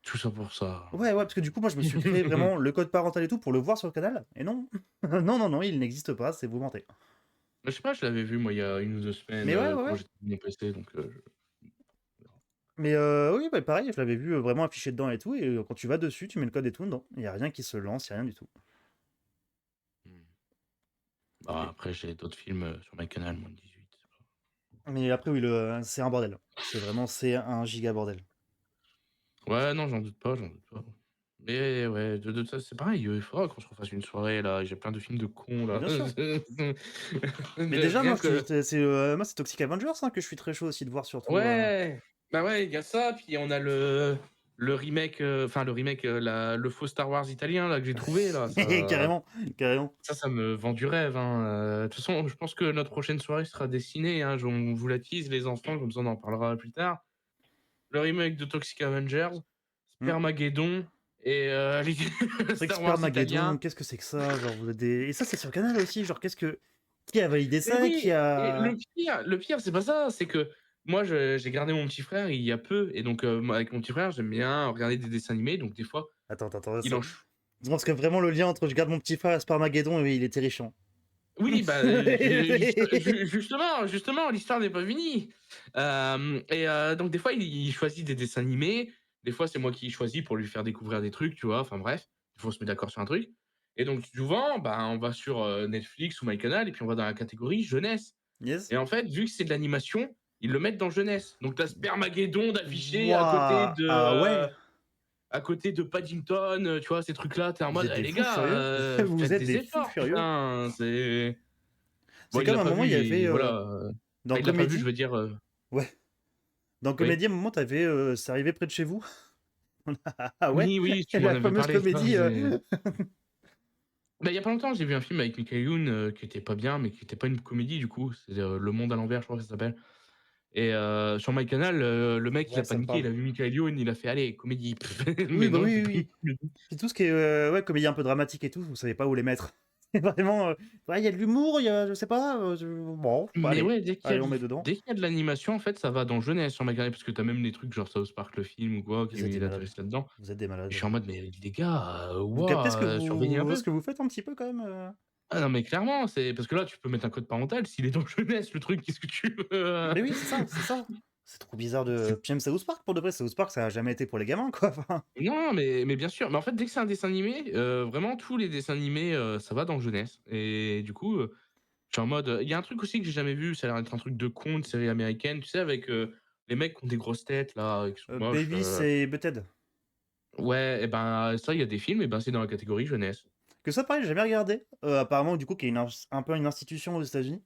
Tout ça pour ça. Ouais, ouais, parce que du coup, moi je me suis créé vraiment le code parental et tout pour le voir sur le canal. Et non, non, non, non, il n'existe pas, c'est vous mentez. Je sais pas, je l'avais vu moi il y a 1 ou 2 semaines, Mais ouais, ouais, quand ouais. j'étais sur mon PC, donc Mais oui, bah, pareil, je l'avais vu vraiment affiché dedans et tout. Et quand tu vas dessus, tu mets le code et tout dedans. Il n'y a rien qui se lance, il n'y a rien du tout. mmh. Bah, Et- après j'ai d'autres films, sur MyCanal moins de 18. Mais après, oui, c'est un bordel. C'est un giga bordel. Ouais, non, j'en doute pas, j'en doute pas. Mais ouais, de ça, c'est pareil, il faudra qu'on se refasse une soirée là, j'ai plein de films de cons Mais là. bien sûr. Mais De déjà, rien moi, que moi, c'est Toxic Avengers hein, que je suis très chaud aussi de voir surtout. ouais! Bah ouais, il y a ça, puis on a le remake, enfin le remake, le faux Star Wars italien là que j'ai trouvé là, ça Carrément, carrément. ça me vend du rêve, hein, de toute façon, je pense que notre prochaine soirée sera dessinée, hein, on vous la tease les enfants, comme ça on en parlera plus tard. Le remake de Toxic Avengers, Hmm. Spermageddon et les C'est vrai que Star Wars Spermageddon, italiens. qu'est-ce que c'est que ça? Genre, vous êtes des. Et ça, c'est sur Canal aussi. Genre, qu'est-ce que. Qui a validé Et ça? Qui oui, et a. le pire, c'est pas ça, c'est que moi, j'ai gardé mon petit frère il y a peu et donc moi, avec mon petit frère, j'aime bien regarder des dessins animés, donc des fois, Attends, attends, il en ça. ch Je pense que vraiment le lien entre je garde mon petit frère et Sparmageddon, il est terrifiant. Oui, bah, justement, l'histoire n'est pas finie. Donc des fois, il choisit des dessins animés, des fois, c'est moi qui choisis pour lui faire découvrir des trucs, tu vois? Enfin bref, il faut se mettre d'accord sur un truc et donc souvent, bah, on va sur, Netflix ou MyCanal et puis on va dans la catégorie jeunesse Yes. et en fait, vu que c'est de l'animation, ils le mettent dans jeunesse. Donc tu as Spermageddon d'affiché Waouh! Ah ouais! à côté de Paddington, tu vois? Ces trucs-là, tu es en Vous mode: êtes «Eh des les fous gars, furieux. Vous faites êtes des des fous efforts, furieux. putain!» c'est bon, C'est il comme l'a à un pas moment, vu il y avait, et voilà, dans il l'a pas vu, je Comédie veux dire, ouais, dans oui. Comédie, à un moment, t'avais, c'est arrivé près de chez vous? Ah ouais? Oui, oui, tu m'en La avais fameuse parlé, ça, comédie, c'est bah, il y a pas longtemps, j'ai vu un film avec Michael Youn, qui était pas bien, mais qui était pas une comédie du coup, c'est, Le Monde à l'envers, je crois que ça s'appelle et sur MyCanal, le mec, il ouais, a ça me paniqué, il parle. a vu Michael Youn, il a fait: «Allez, comédie». Oui, Mais bah, non, oui, c'est oui, pas une oui. comédie. Puis tout ce qui est, ouais, comédie un peu dramatique et tout, vous savez pas où les mettre. C'est vraiment, ouais, il y a de l'humour, il y a je sais pas, je bon, bah, Mais ouais, allez, on met dedans. dès qu'il y a de l'animation, en fait, ça va dans jeunesse sur MyCanal parce que tu as même des trucs genre South Park le film ou quoi qui Vous êtes des malades. atterrissent là-dedans. Vous êtes des Je malades. suis en mode: «Mais les gars, Vous captez surveillez un peu». ce que vous faites un petit peu quand même, Ah non, mais clairement, c'est parce que là, tu peux mettre un code parental s'il est dans jeunesse le truc, qu'est-ce que tu veux, Mais oui, c'est ça, c'est ça. C'est trop bizarre de C'est puis même South Park pour de vrai, South Park ça a jamais été pour les gamins quoi, enfin. non, mais bien sûr, mais en fait, dès que c'est un dessin animé, vraiment tous les dessins animés, ça va dans jeunesse et du coup, je suis en mode, il y a un truc aussi que j'ai jamais vu, ça a l'air d'être un truc de con, de série américaine, tu sais avec, les mecs qui ont des grosses têtes là, qui sont moches, Beavis et Butthead. ouais et ben, ça, il y a des films et ben, c'est dans la catégorie jeunesse. Que ça pareil, j'ai jamais regardé, apparemment du coup qui est une ins un peu une institution aux États-Unis.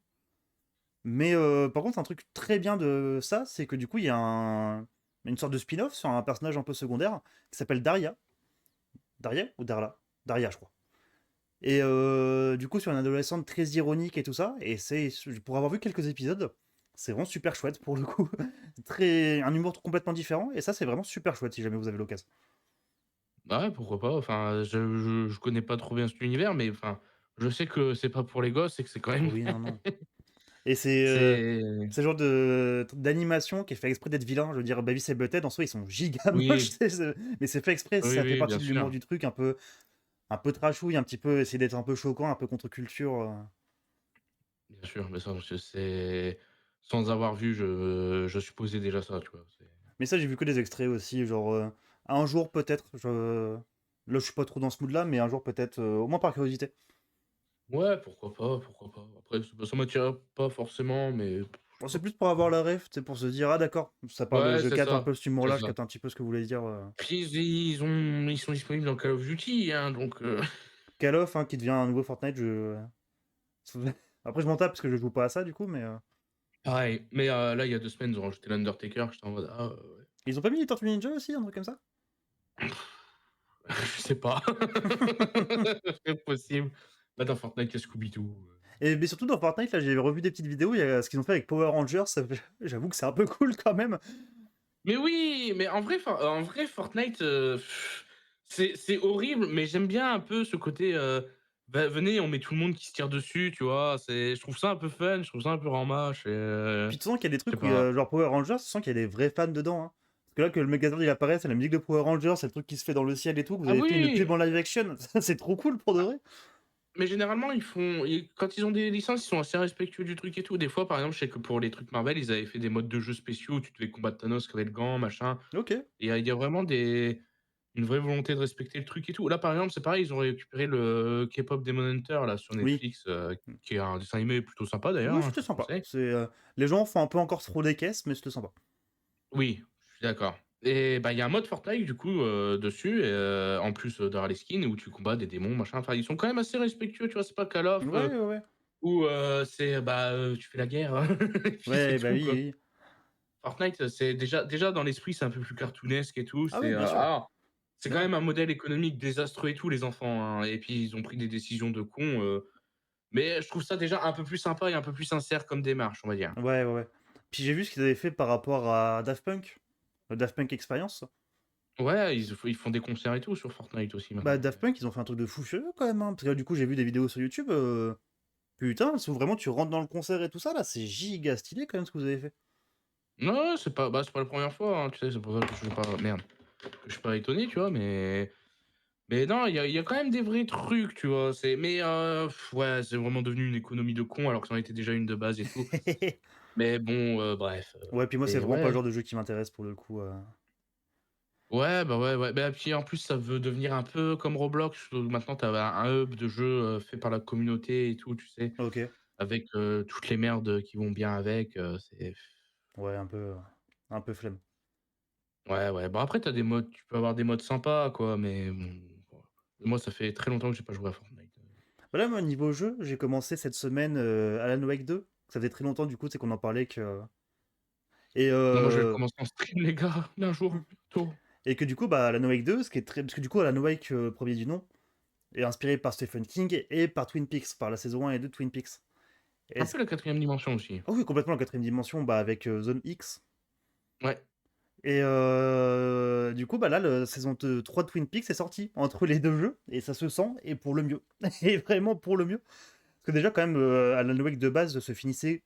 Mais par contre un truc très bien de ça, c'est que du coup il y a une sorte de spin-off sur un personnage un peu secondaire qui s'appelle Daria. Daria ou Darla? Daria je crois. Et du coup sur une adolescente très ironique et tout ça, et c'est pour avoir vu quelques épisodes, c'est vraiment super chouette pour le coup. Très un humour complètement différent et ça c'est vraiment super chouette si jamais vous avez l'occasion. Bah ouais, pourquoi pas, enfin, je connais pas trop bien cet univers, mais enfin, je sais que c'est pas pour les gosses et que c'est quand même Oui, non, non. Et c'est c'est le genre de d'animation qui est fait exprès d'être vilain. Je veux dire, Beavis et Butthead, en soi, ils sont giga moches, oui, mais c'est fait exprès, oui, ça fait oui, partie bien de l'humour sûr. du truc, un peu trashouille, un petit peu essayer d'être un peu choquant, un peu contre-culture. Bien sûr, mais ça, c'est sans avoir vu, je supposais déjà ça, tu vois? C'est Mais ça, j'ai vu que des extraits aussi, genre, un jour peut-être, là, je suis pas trop dans ce mood-là, mais un jour peut-être, au moins par curiosité. ouais, pourquoi pas, pourquoi pas. Après, ça m'attire pas forcément, mais Bon, c'est pourquoi plus pour avoir la ref, c'est pour se dire: «Ah d'accord, ça pas. parle de Ouais, je capte un peu cet c'est humour-là, je ça. capte un petit peu ce que vous voulez dire». Puis ils sont disponibles dans Call of Duty, hein, donc Call of, hein, qui devient un nouveau Fortnite, après je m'en tape parce que je joue pas à ça du coup, mais pareil. Mais là, il y a 2 semaines, ils ont rajouté l'Undertaker, j'étais en mode: «Ah, ouais». ils ont pas mis les Tortues Ninja aussi, un truc comme ça? Je sais pas. C'est possible. Bah, dans Fortnite, il y a Scooby-Doo, Et mais surtout dans Fortnite, là, j'ai revu des petites vidéos, il y a ce qu'ils ont fait avec Power Rangers, j'avoue que c'est un peu cool quand même. Mais oui, mais en vrai Fortnite, c'est horrible, mais j'aime bien un peu ce côté, bah, venez, on met tout le monde qui se tire dessus, tu vois? Je trouve ça un peu fun, je trouve ça un peu ramage et Puis tu sens qu'il y a des je sais trucs où il y pas. a genre Power Rangers, tu sens qu'il y a des vrais fans dedans, hein. Parce que là, que le Megazord il apparaît, c'est la musique de Power Rangers, c'est le truc qui se fait dans le ciel et tout, que vous Ah avez fait une pub oui! en live action, ça c'est trop cool pour de Ah, vrai. mais généralement, quand ils ont des licences, ils sont assez respectueux du truc et tout. Des fois, par exemple, je sais que pour les trucs Marvel, ils avaient fait des modes de jeux spéciaux où tu devais combattre Thanos avec le gant, machin. OK. Et il y a vraiment une vraie volonté de respecter le truc et tout. Là, par exemple, c'est pareil, ils ont récupéré le K-pop Demon Hunter là sur Oui. Netflix, qui est un dessin animé plutôt sympa d'ailleurs, Oui, hein, je c'était te le sympa. conseille. Les gens font un peu encore trop des caisses, mais c'était sympa. Oui, je suis d'accord. Et bah, il y a un mode Fortnite du coup, dessus et en plus, d'avoir les skins où tu combats des démons, machin. Enfin, ils sont quand même assez respectueux, tu vois? C'est pas Call of, Ouais, ouais, ouais. où, c'est, bah, tu fais la guerre et puis c'est Ouais, bah tout, oui, quoi. oui. Fortnite, c'est déjà dans l'esprit, c'est un peu plus cartoonesque et tout. Ah oui, bien sûr. C'est quand Ouais. même un modèle économique désastreux et tout, les enfants, hein, et puis ils ont pris des décisions de cons, mais je trouve ça déjà un peu plus sympa et un peu plus sincère comme démarche, on va dire. Ouais, ouais, ouais. Puis j'ai vu ce qu'ils avaient fait par rapport à Daft Punk, Daft Punk Experience. Ouais, ils font des concerts et tout sur Fortnite aussi Bah, maintenant, Daft Punk, ils ont fait un truc de fou furieux quand même, hein. Parce que là, du coup, j'ai vu des vidéos sur YouTube. Putain, si vraiment tu rentres dans le concert et tout ça, là, c'est giga stylé quand même ce que vous avez fait. non, c'est pas la première fois, hein, tu sais? C'est pour ça que je suis pas étonné, tu vois? Mais Mais non, il y a quand même des vrais trucs, tu vois? Ouais, c'est vraiment devenu une économie de con alors que c'en était déjà une de base et tout. Mais bon, bref, Ouais, puis moi, c'est et vraiment pas le ouais. genre de jeu qui m'intéresse pour le coup. Ouais, bah, ouais, ouais. Bah, puis en plus, ça veut devenir un peu comme Roblox, où maintenant tu as un hub de jeux, fait par la communauté et tout, tu sais? OK. Avec, toutes les merdes qui vont bien avec, c'est Ouais, un peu flemme. ouais, ouais. Bon après tu peux avoir des modes sympas quoi, mais bon, voilà. Moi ça fait très longtemps que j'ai pas joué à Fortnite. Bah, là, moi, niveau jeu, j'ai commencé cette semaine, Alan Wake 2. Ça faisait très longtemps, du coup, c'est qu'on en parlait et Non, moi je vais le commencer en stream les gars, un jour, bientôt. et que du coup, bah, Alan Wake 2, ce qui est très parce que du coup, Alan Wake, 1er du nom, est inspiré par Stephen King et par Twin Peaks, par la saison 1 et 2 de Twin Peaks. Et Un c peu la quatrième dimension aussi. Ah oui, complètement, la 4e dimension, bah, avec, Zone X Ouais. et du coup, bah, là, le saison 3 de Twin Peaks est sortie entre les 2 jeux et ça se sent et pour le mieux et vraiment pour le mieux. Parce que déjà, quand même, Alan Wake de base se finissait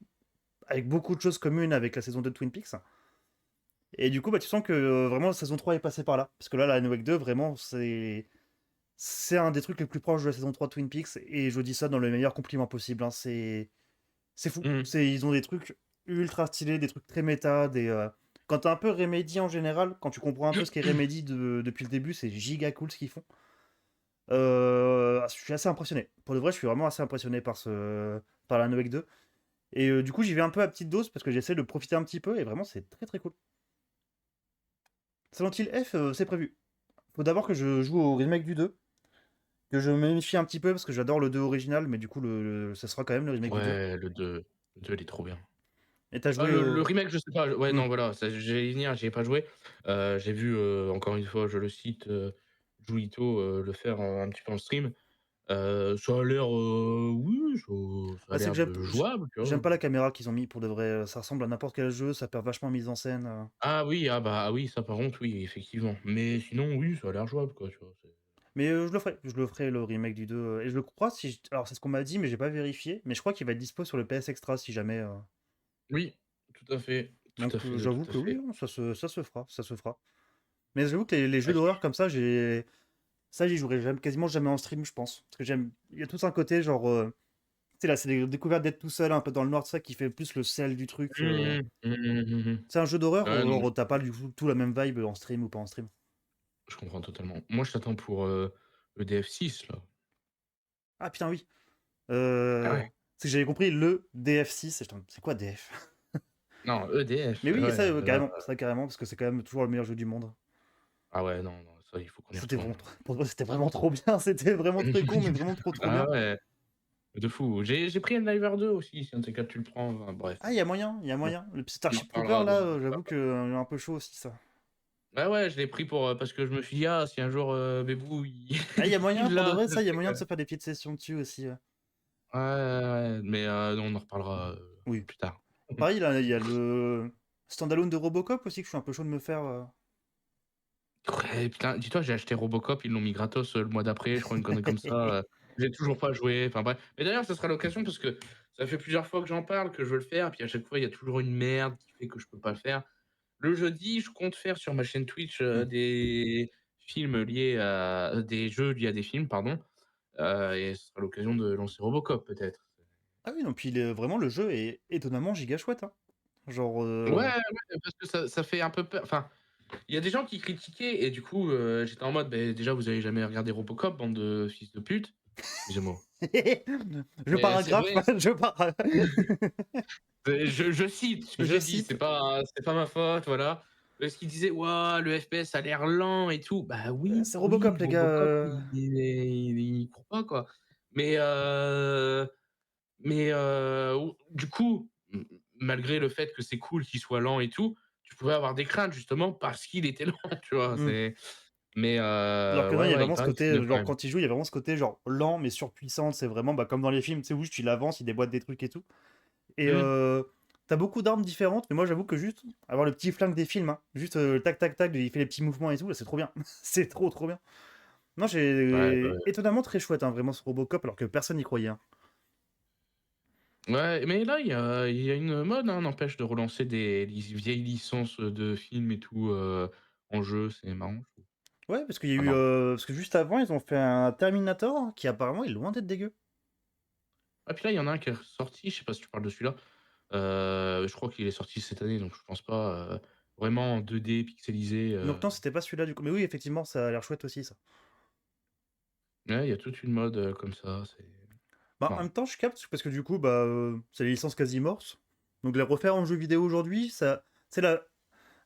avec beaucoup de choses communes avec la saison 2 de Twin Peaks. Et du coup, bah, tu sens que vraiment la saison 3 est passée par là. Parce que là, la Alan Wake 2, vraiment, c'est un des trucs les plus proches de la saison 3 de Twin Peaks. Et je dis ça dans le meilleur compliment possible. Hein. C'est fou. Mmh. Ils ont des trucs ultra stylés, des trucs très méta. Quand t'es un peu Remedy en général, quand tu comprends un peu ce qu'est Remedy depuis le début, c'est giga cool ce qu'ils font. Je suis assez impressionné. Pour le vrai, je suis vraiment assez impressionné par la Alan Wake 2. Et du coup, j'y vais un peu à petite dose parce que j'essaie de profiter un petit peu. Et vraiment, c'est très très cool. Silent Hill F, c'est prévu. Faut d'abord que je joue au remake du 2, que je me méfie un petit peu parce que j'adore le 2 original, mais du coup, ça sera quand même le remake du 2. Ouais, le deux il est trop bien. Et t'as Ah joué le au. remake je sais pas, ouais Hmm. non voilà, ça j'allais y venir, j'y ai pas joué. J'ai vu, encore une fois je le cite, Julito, le faire un petit peu en stream. Ça a l'air, oui, ça a Bah, c'est l'air que de jouable, tu vois? j'aime pas la caméra qu'ils ont mis pour de vrai. Ça ressemble à n'importe quel jeu, ça perd vachement en mise en scène. Ah oui, ah bah, ah oui, ça par contre, oui, effectivement. Mais sinon, oui, ça a l'air jouable, quoi, tu vois? Mais je le ferai le remake du 2. Et je le crois, alors c'est ce qu'on m'a dit, mais j'ai pas vérifié. Mais je crois qu'il va être dispo sur le PS Extra si jamais. Oui, tout à fait, tout à Donc fait, j'avoue tout à que oui, fait. hein, ça se fera, ça se fera. Mais j'avoue que les jeux Ouais. d'horreur comme ça, j'y jouerai quasiment jamais en stream, je pense. Parce que il y a tout un côté genre. Tu sais, là, c'est des découvertes d'être tout seul, un peu dans le noir, tout ça, qui fait plus le sel du truc. Mmh mh. Mmh mh, mmh mh. C'est un jeu d'horreur, Ouais, non, mais genre, t'as pas du tout la même vibe en stream ou pas en stream. je comprends totalement. Moi, je t'attends pour, le DF6, là. Ah putain, oui. Ah Euh... ouais. C'est que j'avais compris le DF6. C'est quoi DF? Non, EDF, Mais oui, ça, ouais, là carrément. Ça, carrément, parce que c'est quand même toujours le meilleur jeu du monde. ah ouais, non, non, ça, il faut qu'on y C'était retourne. vraiment, pour moi, c'était vraiment trop bien. C'était vraiment très con, mais vraiment trop trop Ah bien. ouais, de fou. J'ai pris Enliver 2 aussi, si un de ces 4 tu le prends, bref. Ah, il y a moyen, il y a On moyen. Le petit on en Starship Trooper, reparlera là, dans un autre j'avoue que un peu chaud aussi, ça. bah ouais, je l'ai pris pour, parce que je me suis dit: «Ah, si un jour, Bébou il Ah, il y a moyen, il pour de l'a, vrai, ce ça, il y a serait moyen quand de même» se faire des petites sessions dessus aussi. ouais, ouais, ouais, mais on en reparlera, Oui. plus tard. Pareil, là, il y a le standalone de Robocop aussi que je suis un peu chaud de me faire. Ouais, putain, dis-toi, j'ai acheté Robocop, ils l'ont mis gratos, le mois d'après, je crois, une connerie comme ça, j'ai toujours pas joué, enfin bref. Mais d'ailleurs, ça sera l'occasion parce que ça fait plusieurs fois que j'en parle, que je veux le faire, puis à chaque fois, il y a toujours une merde qui fait que je peux pas le faire. Le jeudi, je compte faire sur ma chaîne Twitch, Hmm. des films liés à des jeux liés à des films, pardon, et ce sera l'occasion de lancer Robocop peut-être. Ah oui, non, puis vraiment, le jeu est étonnamment giga chouette, hein. Genre, Ouais, ouais, parce que ça fait un peu peur, enfin, il y a des gens qui critiquaient et du coup, j'étais en mode: «Beh, déjà, vous avez jamais regardé Robocop, bande de fils de pute». Excusez-moi. je Mais c'est paragraphe, vrai, je para je cite ce que je j'ai dit, cite. c'est pas ma faute, voilà. Parce qu'il disait: «Waouh, le FPS a l'air lent et tout». Bah oui, C'est oui, Robocop, les gars. Robocop, il court pas, quoi. Mais du coup, malgré le fait que c'est cool qu'il soit lent et tout, tu pouvais avoir des craintes justement parce qu'il était lent, tu vois? Hmm. Mais Alors que non, il ouais, y a ouais, il vraiment ce paraît que c'est bien côté, quand genre, même. quand il joue, il y a vraiment ce côté, genre, lent mais surpuissant. C'est vraiment bah, comme dans les films, tu sais, où tu l'avances, il déboîte des trucs et tout. Et Mmh. t'as beaucoup d'armes différentes, mais moi, j'avoue que juste avoir le petit flingue des films, hein, juste tac, tac, tac, il fait les petits mouvements et tout, là, c'est trop bien. C'est trop, trop bien. Non, Ouais, ouais. j'ai étonnamment très chouette, hein, vraiment, ce Robocop, alors que personne n'y croyait. Hein. Ouais, mais là, il y a une mode, hein, n'empêche, de relancer des vieilles licences, de films et tout, en jeu, c'est marrant, je trouve. Ouais, parce qu'il y a Ah eu. non. Parce que juste avant, ils ont fait un Terminator qui apparemment est loin d'être dégueu. Ah, puis là, il y en a un qui est sorti, je sais pas si tu parles de celui-là. Je crois qu'il est sorti cette année, donc je pense pas. Vraiment en 2D pixelisé. Donc non, c'était pas celui-là du coup. Mais oui, effectivement, ça a l'air chouette aussi, ça. Ouais, il y a toute une mode comme ça. C'est Bah, en marrant. même temps, je capte, parce que du coup, bah, c'est les licences quasi mortes. Donc les refaire en jeu vidéo aujourd'hui, ça. C'est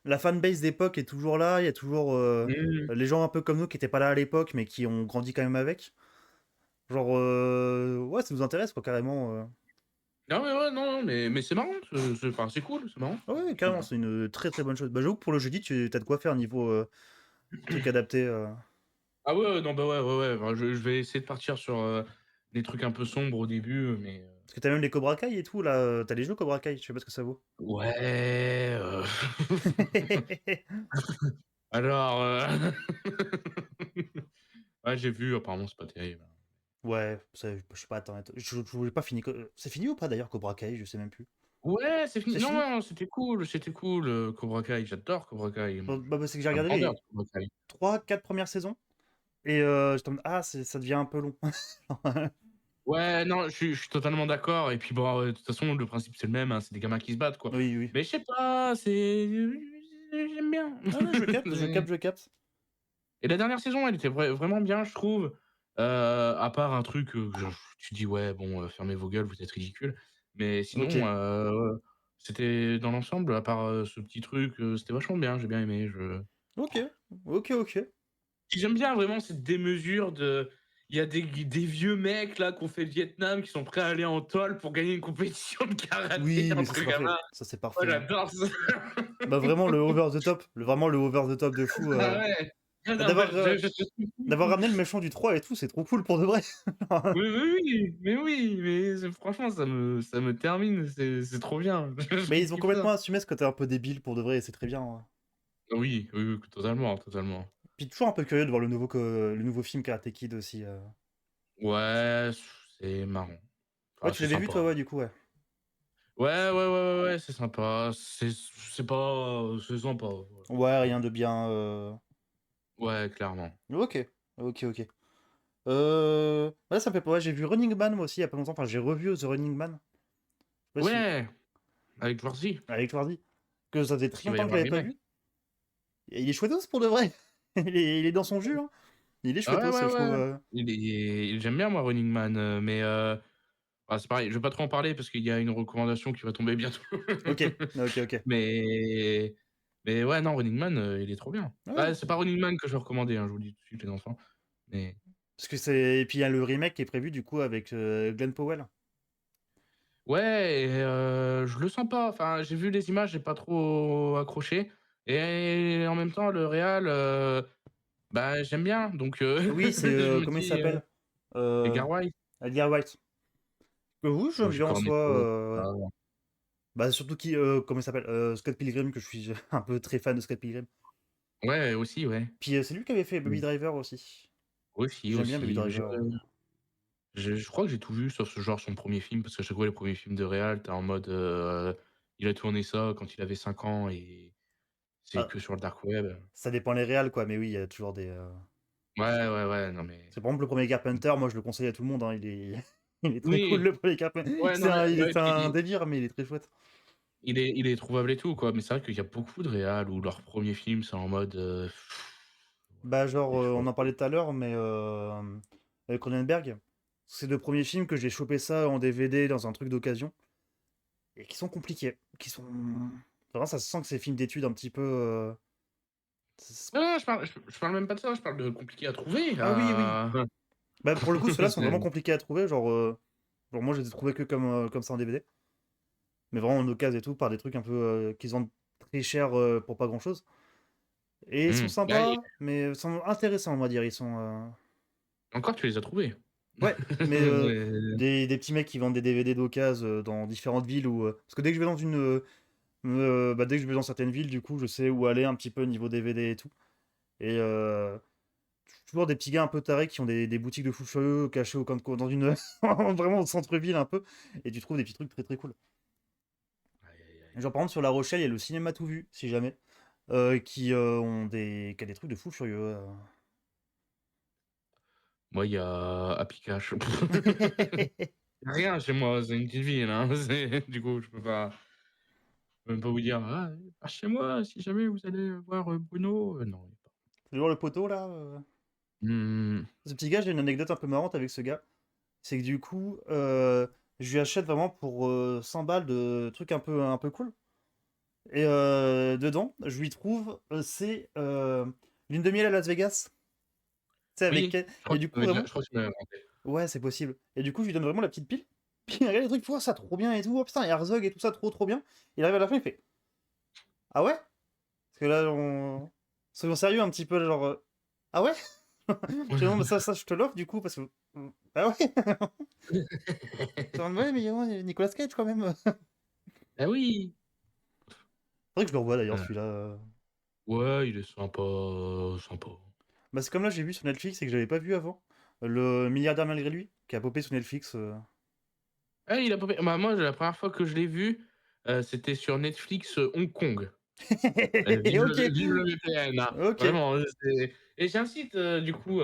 la fanbase d'époque est toujours là. Il y a toujours Mmh. les gens un peu comme nous qui étaient pas là à l'époque, mais qui ont grandi quand même avec. Genre, ouais, ça nous intéresse, quoi, carrément. Ah ouais, ouais, non, non, mais c'est marrant. Enfin, c'est cool, c'est marrant. Ah ouais, C'est carrément, marrant. c'est une très très bonne chose. Bah, j'avoue que pour le jeudi, tu as de quoi faire niveau truc adapté. Ah ouais, ouais, non, bah ouais, ouais, ouais. Enfin, je vais essayer de partir sur des trucs un peu sombres au début, mais. Parce que t'as même les Cobra Kai et tout, là. T'as les jeux Cobra Kai, je sais pas ce que ça vaut. Ouais. Alors. Ouais, j'ai vu, apparemment, c'est pas terrible. Ouais, je sais pas, attends, je voulais pas fini. C'est fini ou pas d'ailleurs Cobra Kai? Je sais même plus. Ouais, c'est fini. C'est Non, fini? non, c'était cool, Cobra Kai. J'adore Cobra Kai. Moi, Bah, c'est que je j'ai suis un regardé vendeur les de Cobra Kai. 3-4 premières saisons et j'étais en mode, ah, ça devient un peu long. Ouais, non, je suis totalement d'accord. Et puis, bon, de toute façon, le principe, c'est le même, hein, c'est des gamins qui se battent, quoi. Oui, oui. Mais je sais pas, c'est. J'aime bien. Ah ouais, je capte, je capte, je capte. Et la dernière saison, elle était vraiment bien, je trouve. À part un truc, genre, tu dis: «Ouais, bon, fermez vos gueules, vous êtes ridicules». Mais Ok, sinon, c'était dans l'ensemble, à part, ce petit truc, c'était vachement bien, j'ai bien aimé. ok, ok, ok. Puis j'aime bien vraiment cette démesure de il y a des vieux mecs là qui ont fait le Vietnam, qui sont prêts à aller en tôle pour gagner une compétition de karaté Oui, mais ça entre c'est parfait. gamins. Ça c'est Moi parfait, hein. j'adore ça. Bah vraiment le over the top, vraiment le over the top de fou. Ah ouais. Ah Bah, non, moi je suis d'avoir fou. ramené le méchant du 3 et tout, c'est trop cool pour de vrai. Oui, oui, oui, mais oui, mais franchement ça me termine, c'est trop bien. Mais Je ils ont kiffe ça. complètement assumé ce côté un peu débile pour de vrai et c'est très bien, hein. Oui, oui, oui, totalement, totalement. Puis toujours un peu curieux de voir le nouveau film Karate Kid aussi. Ouais, c'est marrant. Ouais, Enfin, tu c'est l'avais vu sympa. toi, ouais, du coup, ouais. Ouais, ouais, ouais, ouais, ouais, c'est sympa. C'est pas c'est sympa, ouais. Ouais, rien de bien. Ouais, clairement. Ok, ok, ok. Ouais, ça me fait pas. Ouais, j'ai vu Running Man moi aussi il y a pas longtemps. Enfin, j'ai revu The Running Man. Je sais pas si. Ouais, avec Schwarzy, Avec Schwarzy. Que ça faisait parce très qu'il va y longtemps que je avoir un l'avais pas remake. vu. Et il est chouettos pour de vrai. Il est dans son jus, hein. Il est Ah ouais, chouettos, ouais, je trouve. ouais. J'aime bien moi Running Man, mais bah, c'est pareil, je vais pas trop en parler parce qu'il y a une recommandation qui va tomber bientôt. Ok, ok, ok. Mais mais ouais, non, Running Man, il est trop bien. Ouais. Bah, c'est pas Running Man que je vais recommander, hein, je vous le dis tout de suite les enfants, mais Parce que c'est. Et puis il y a le remake qui est prévu du coup avec Glenn Powell. ouais et je le sens pas. Enfin, j'ai vu les images, j'ai pas trop accroché et en même temps le réal, bah, j'aime bien donc Oui, c'est. je me Comment il dis, s'appelle? Euh, Edgar Wright, Edgar Wright. Oui, moi j'aime j'y bien en connais soi. pas, Ouais. Bah, surtout qui. Comment il s'appelle? Scott Pilgrim, que je suis un peu très fan de Scott Pilgrim. ouais, aussi, ouais. Puis c'est lui qui avait fait Baby Mmh. Driver aussi. Aussi, J'aime bien Baby aussi, mais Driver. je crois que j'ai tout vu sauf ce genre son premier film, parce qu'à chaque fois les premiers films de réal, tu en mode, il a tourné ça quand il avait 5 ans et c'est Ah, que sur le dark web. ça dépend les réals, quoi, mais oui, il y a toujours des. Ouais, ouais, ouais, non mais C'est par exemple le premier Carpenter, moi je le conseille à tout le monde, hein, il est. Il est très cool oui, le premier Carpenter. ouais, non mais ouais, C'est un puis délire, mais il est très chouette. il est trouvable et tout quoi, mais c'est vrai qu'il y a beaucoup de réals où leur premier film, c'est en mode, Bah, genre, des fois on en parlait tout à l'heure, mais avec Cronenberg, c'est le premier film que j'ai chopé ça en DVD dans un truc d'occasion, et qui sont compliqués. Qui sont. Vraiment, ça se sent que c'est films d'études un petit peu. non, non, je parle même pas de ça, je parle de compliqué à trouver, Ah oui, oui. Bah, pour le coup, ceux-là sont c'est vraiment compliqués à trouver, genre moi je les ai trouvés que comme ça en DVD. Mais vraiment en occasion et tout, par des trucs un peu qu'ils vendent très cher pour pas grand-chose. Et ils sont ah et sympas, mais ils sont intéressants, on va dire. Ils sont. encore tu les as trouvés? Ouais, mais C'est des petits mecs qui vendent des DVD d'occasion dans différentes villes. Parce que dès que je vais dans bah, dès que je vais dans certaines villes, du coup, je sais où aller un petit peu niveau DVD et tout. Et toujours des petits gars un peu tarés qui ont des boutiques de fous furieux cachées au coin dans une. Vraiment au centre-ville un peu. Et tu trouves des petits trucs très très cool. aïe, aïe, aïe. Genre par exemple sur La Rochelle, il y a le cinéma tout vu, si jamais, qui a des trucs de fous furieux. Moi, il y a Happy Cash. Rien chez moi, c'est une petite ville, hein. Du coup, je peux même pas vous dire: «Ah, par chez moi si jamais vous allez voir, Bruno», non, il y a pas. Tu vois le poteau là Mmh. Ce petit gars, j'ai une anecdote un peu marrante avec ce gars. C'est que du coup, je lui achète vraiment pour 100 balles de trucs un peu cool. Et dedans, je lui trouve, c'est Lune de miel à Las Vegas. Tu sais, avec Oui, elle. Et du coup, vraiment, je crois que tu m'avais raconté. ouais, c'est possible. Et du coup, je lui donne vraiment la petite pile. Puis il regarde les trucs, ça trop bien et tout. Oh putain, Herzog et tout ça, trop bien. Il arrive à la fin, il fait ah ouais? Parce que là, soyons sérieux un petit peu, genre ah ouais? Je dis, non, mais ça, je te l'offre du coup, parce que. Ah ouais? Ouais, mais Nicolas Cage quand même. C'est Ah oui! vrai que je le revois d'ailleurs Heu, celui-là. ouais, il est sympa, sympa. Bah, c'est comme là, j'ai vu sur Netflix et que j'avais pas vu avant. Le milliardaire malgré lui, qui a popé sur Netflix. Ah, il a popé bah, moi, la première fois que je l'ai vu, c'était sur Netflix, Hong Kong. Ok, Vive le VPN, hein. ok. Vraiment, c'est et j'ai un site, du coup,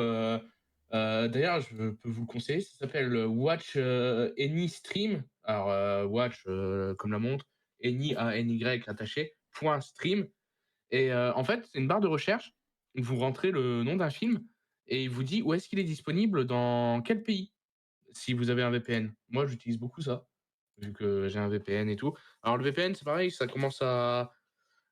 d'ailleurs, je peux vous le conseiller, ça s'appelle, Watch, Any Stream. Alors, watch, comme la montre, Any, A-N-Y attaché, point stream et en fait, c'est une barre de recherche. Vous rentrez le nom d'un film et il vous dit où est-ce qu'il est disponible dans quel pays, si vous avez un VPN. Moi, j'utilise beaucoup ça, vu que j'ai un VPN et tout. Alors le VPN, c'est pareil, ça commence à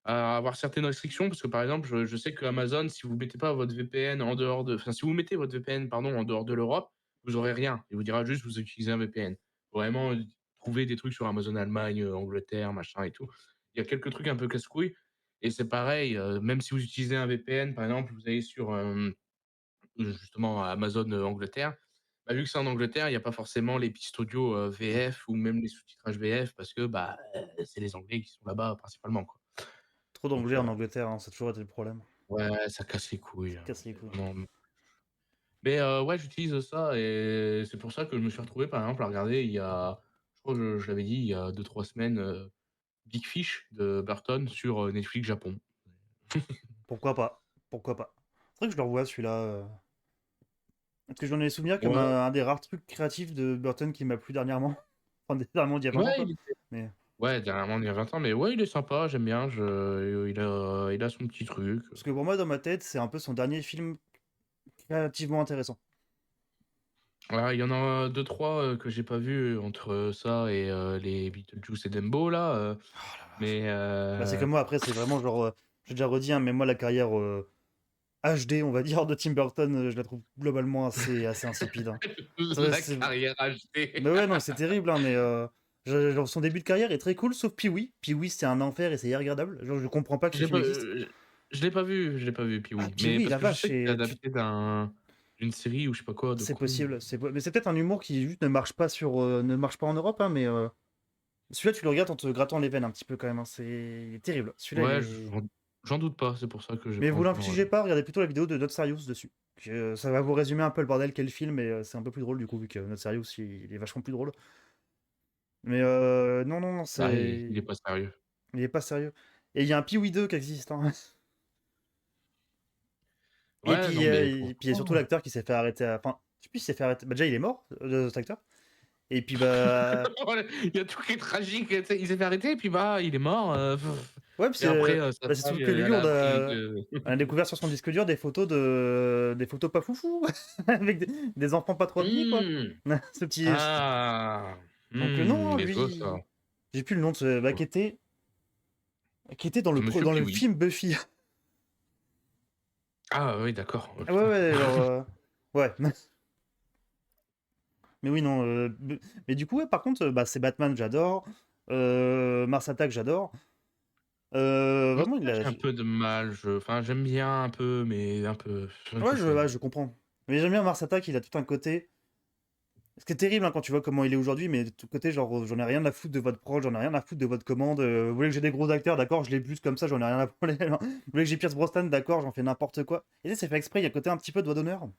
avoir certaines restrictions parce que, par exemple, je sais qu'Amazon, si vous mettez pas votre VPN en dehors de enfin, si vous mettez votre VPN, pardon, en dehors de l'Europe, vous aurez rien. Il vous dira juste: «Vous utilisez un VPN». Faut vraiment, trouver des trucs sur Amazon Allemagne, Angleterre, machin et tout. Il y a quelques trucs un peu casse-couilles et c'est pareil, même si vous utilisez un VPN, par exemple, vous allez sur, justement Amazon, Angleterre, bah, vu que c'est en Angleterre, il y a pas forcément les pistes audio, VF ou même les sous-titrages VF parce que, bah, c'est les Anglais qui sont là-bas principalement, quoi. Trop Donc d'anglais en Angleterre, hein, ça a toujours été le problème. ouais, ça casse les couilles, Ça casse les couilles. vraiment. Mais ouais, j'utilise ça et c'est pour ça que je me suis retrouvé, par exemple, à regarder il y a je crois que je l'avais dit il y a 2 3 semaines, Big Fish de Burton sur, Netflix Japon. Pourquoi pas? Pourquoi pas? C'est vrai que je le revois celui-là. Parce que j'en ai souvenir comme Ouais, un des rares trucs créatifs de Burton qui m'a plu dernièrement. Enfin, dernièrement, il y a 20 ans, ouais, quoi. Mais... ouais, dernièrement, il y a 20 ans, mais ouais, il est sympa, j'aime bien, il a son petit truc. Parce que pour moi, dans ma tête, c'est un peu son dernier film créativement intéressant. Ouais, il y en a deux trois que j'ai pas vu entre ça et les Beetlejuice et Dumbo là, Oh la vache. mais Bah, c'est comme moi, après, c'est vraiment genre. J'ai déjà redit, hein, mais moi, la carrière HD, on va dire, de Tim Burton, je la trouve globalement assez insipide, hein. la carrière Mais HD. ouais, non, c'est terrible, hein, mais genre, son début de carrière est très cool, sauf Pee-wee. Pee-wee, c'est un enfer et c'est irregardable. Genre, je comprends pas que ce J'ai film pas, existe. je l'ai pas vu Ah, Pee-wee, mais Pee-wee, parce la que je vache, sais que c'est adapté d'une série ou je sais pas quoi, de c'est Croods. possible. Mais c'est peut-être un humour qui juste ne marche pas en Europe, hein, mais celui-là, tu le regardes en te grattant les veines un petit peu quand même, hein. C'est terrible. Celui-là, il Ouais, est. j'en doute pas, c'est pour ça que j'ai Mais pas vous encore, l'infligez pas, regardez plutôt la vidéo de Not Serious dessus. Ça va vous résumer un peu le bordel qu'est le film, et c'est un peu plus drôle du coup, vu que Not Serious, il est vachement plus drôle. Mais non, non, bah, il est c'est. pas sérieux. Il est pas sérieux. Et il y a un Pee-wee 2 qui existe, hein. Ouais, non, mais Et puis il y a surtout pourquoi? l'acteur qui s'est fait arrêter. Enfin, je sais plus s'il s'est fait arrêter. Bah, déjà, il est mort, cet acteur. Et puis, bah. Il y a tout qui est tragique, tu sais, il s'est fait arrêter et puis, bah, il est mort, Ouais, puis et après, sa bah, c'est femme, surtout que lui, elle a appris que on a découvert sur son disque dur des photos pas foufou, avec des enfants pas trop habillés, quoi. mmh, Ce petit. ah! Donc, non, Les gosses, ça. lui. J'ai plus le nom de ce. Bah, qui était dans Monsieur dans le Pee-wee. film Buffy. Ah oui, d'accord, oh Ah ouais, putain. ouais, genre. Ouais. Mais oui, non. Mais du coup, ouais, par contre, bah, c'est Batman, j'adore. Mars Attack, j'adore. Moi, Vraiment, il a. j'ai un peu de mal, enfin, j'aime bien un peu, mais un peu Ouais, faible. je comprends. Mais j'aime bien Mars Attack, il a tout un côté. Ce qui est terrible hein, quand tu vois comment il est aujourd'hui, mais de tout côté, genre, j'en ai rien à foutre de votre prod, j'en ai rien à foutre de votre commande. Vous voulez que j'ai des gros acteurs, d'accord, je les buse comme ça, j'en ai rien à foutre. Vous voulez que j'ai Pierce Brosnan, d'accord, j'en fais n'importe quoi. Et tu sais, c'est fait exprès, il y a côté un petit peu de doigt d'honneur.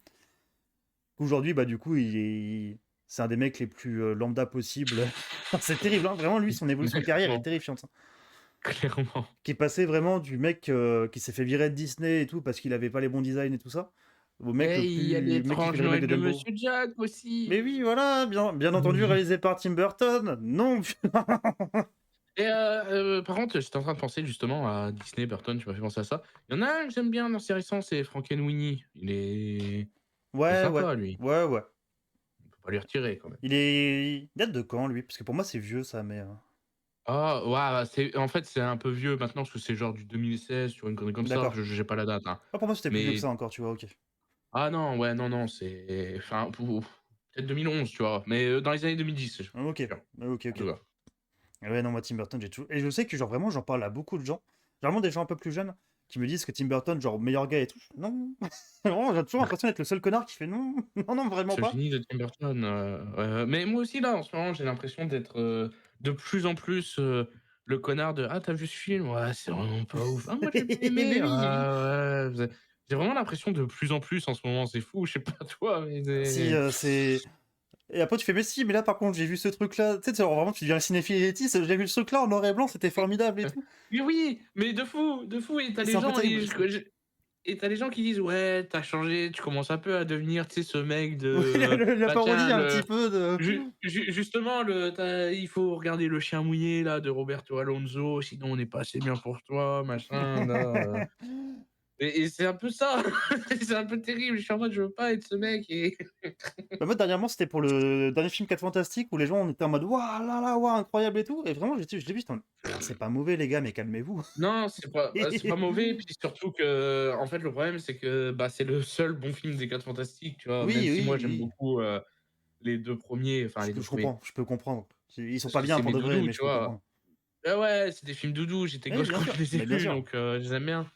Aujourd'hui, bah, du coup, c'est un des mecs les plus lambda possible. C'est terrible, hein, vraiment, lui, son évolution de carrière est Clairement, terrifiante, hein. clairement. Qui est passé vraiment du mec qui s'est fait virer de Disney et tout parce qu'il avait pas les bons designs et tout ça, Au mec Et le il y a plus le mec qui fait l'étrange le remake Noël de de Dumbo. Monsieur Jack Mais aussi. oui, voilà, bien entendu réalisé par Tim Burton. Non! Et par contre, j'étais en train de penser justement à Disney, Burton, tu m'as fait penser à ça. Il y en a un que j'aime bien dans ses récents, c'est Frankenweenie. Il est Ouais, ouais. sympa lui. Ouais, ouais. On peut pas lui retirer quand même. Il date de quand, lui? Parce que pour moi, c'est vieux ça, mais Ah, ouais, bah, en fait, c'est un peu vieux maintenant parce que c'est genre du 2016 sur une connerie comme ça, d'accord. je j'ai pas la date, hein. Ah, pour moi, c'était plus vieux que Mais ça encore, tu vois? OK. ah non, ouais, non, non, c'est enfin, peut-être 2011, tu vois? Mais dans les années 2010, OK. sûr, OK, en tout OK. cas. Ouais, non, moi, Tim Burton, j'ai toujours et je sais que, genre, vraiment, j'en parle à beaucoup de gens. Généralement, des gens un peu plus jeunes qui me disent que Tim Burton, genre, meilleur gars et tout. Non! Vraiment, j'ai toujours l'impression d'être le seul connard qui fait: «Non, non, non, vraiment Ce pas». génie de Tim Burton, mais moi aussi là, en ce moment, j'ai l'impression d'être, de plus en plus, le connard de: «Ah, tu as vu ce film? Ouais, c'est vraiment pas ouf. Ah, moi j'ai bien aimé. Mais oui, oui. Ah ouais». J'ai vraiment l'impression de plus en plus en ce moment, c'est fou, je sais pas toi, mais Si, c'est c'est et après tu fais: «Mais si, mais là, par contre, j'ai vu ce truc-là». Tu sais, genre, vraiment, tu deviens cinéphile élitiste: «J'ai vu ce truc-là en noir et blanc, c'était formidable et tout». mais oui, mais de fou et tu Et as c'est les un peu gens terrible. et tu as les gens qui disent: «Ouais, tu as changé, tu commences un peu à devenir, tu sais, ce mec Oui, de, la bah parodie tiens, un petit peu de justement, il faut regarder Le Chien Mouillé là de Roberto Alonso, sinon on n'est pas assez bien pour toi, machin, là, et c'est un peu ça, c'est un peu terrible. Je suis en mode: «Je veux pas être ce mec» et bah, moi, dernièrement, c'était pour le dernier film 4 Fantastiques où les gens, on était en mode: «Waouh, là là, waouh, incroyable et tout» et vraiment, je l'ai vu, j'étais en mode: «Ah, c'est pas mauvais les gars, mais calmez-vous». non, c'est pas mauvais, puis surtout que en fait, le problème, c'est que, bah, c'est le seul bon film des 4 Fantastiques, tu vois? Même Oui, si moi oui, j'aime oui. beaucoup, les 2 premiers, enfin les 2 Je premiers, comprends, je peux comprendre. Ils sont parce pas que bien c'est pour mes de vrai, doudous, mais tu je peux vois? comprendre. Ouais, c'est des films doudous, j'étais Oui, gosse bien quand sûr, je les ai mais bien vus, sûr. donc je les aime bien.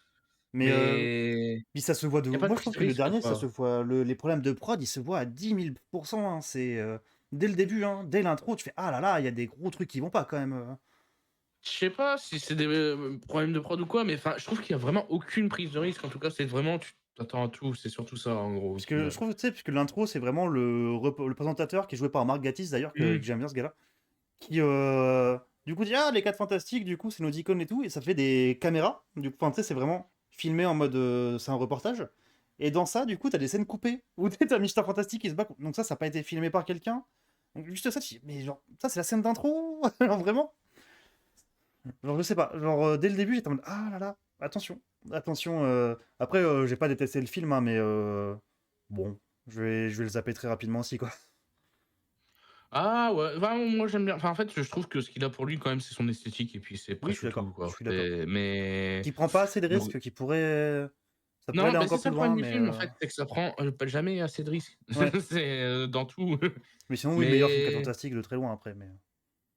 Mais Mais puis ça se voit de il y a pas de moi, je prise trouve de que le risque, dernier, ça se quoi. voit les problèmes de prod, ils se voient à 10 000 hein. C'est, dès le début, hein, dès l'intro, tu fais: «Ah là là, il y a des gros trucs qui vont pas quand même». Je sais pas si c'est des, problèmes de prod ou quoi, mais enfin, je trouve qu'il y a vraiment aucune prise de risque. En tout cas, c'est vraiment tu t'attends à tout, c'est surtout ça, en gros, au Parce que je final. trouve, tu sais, puisque l'intro, c'est vraiment le présentateur qui est joué par Mark Gatiss d'ailleurs, que Mmh. j'aime bien ce gars-là, qui, du coup dit: «Ah les 4 Fantastiques, du coup, c'est nos icônes et tout» et ça fait des caméras, du coup, enfin, tu sais, c'est vraiment filmé en mode, c'est un reportage et dans ça, du coup, t'as des scènes coupées où tu sais, Mister Fantastique qui se bat donc ça a pas été filmé par quelqu'un. Donc juste ça, tu dis: «Mais genre, ça, c'est la scène d'intro? Genre vraiment?» Genre, je sais pas, genre, dès le début, j'étais en mode: «Ah là là, attention, attention», après, j'ai pas détesté le film, hein, mais bon, je vais le zapper très rapidement aussi, quoi. Ah ouais, enfin, moi j'aime bien. Enfin, en fait, je trouve que ce qu'il a pour lui quand même, c'est son esthétique et puis c'est Oui, je suis presque tout, d'accord, je quoi. suis d'accord. Qui prend pas assez de Donc risques, qui pourrait ça pourrait non, aller mais c'est encore ça plus le loin, problème du mais film, en fait, c'est que ça prend, pas jamais assez de risques. ouais. C'est, dans tout. Mais sinon, oui, meilleur film 4 Mais Fantastiques de très loin après, mais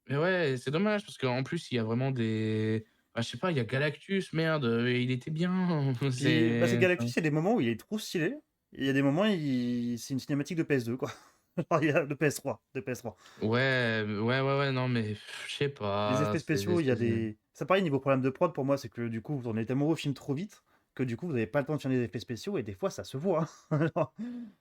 mais ouais, c'est dommage parce qu'en plus, il y a vraiment des bah, je sais pas, il y a Galactus, merde, il était bien. puis, bah, c'est C'est Galactus, il y a des moments où il est trop stylé et il y a des moments, il c'est une cinématique de PS2, quoi. Genre, il y a de PS3, de PS3. ouais, ouais, ouais, ouais, non, mais je sais Les pas, effets spéciaux, il y a des ça pareil niveau problème de prod pour moi, c'est que du coup, vous tournez tellement au film trop vite que du coup, vous avez pas le temps de faire des effets spéciaux et des fois ça se voit, hein. Genre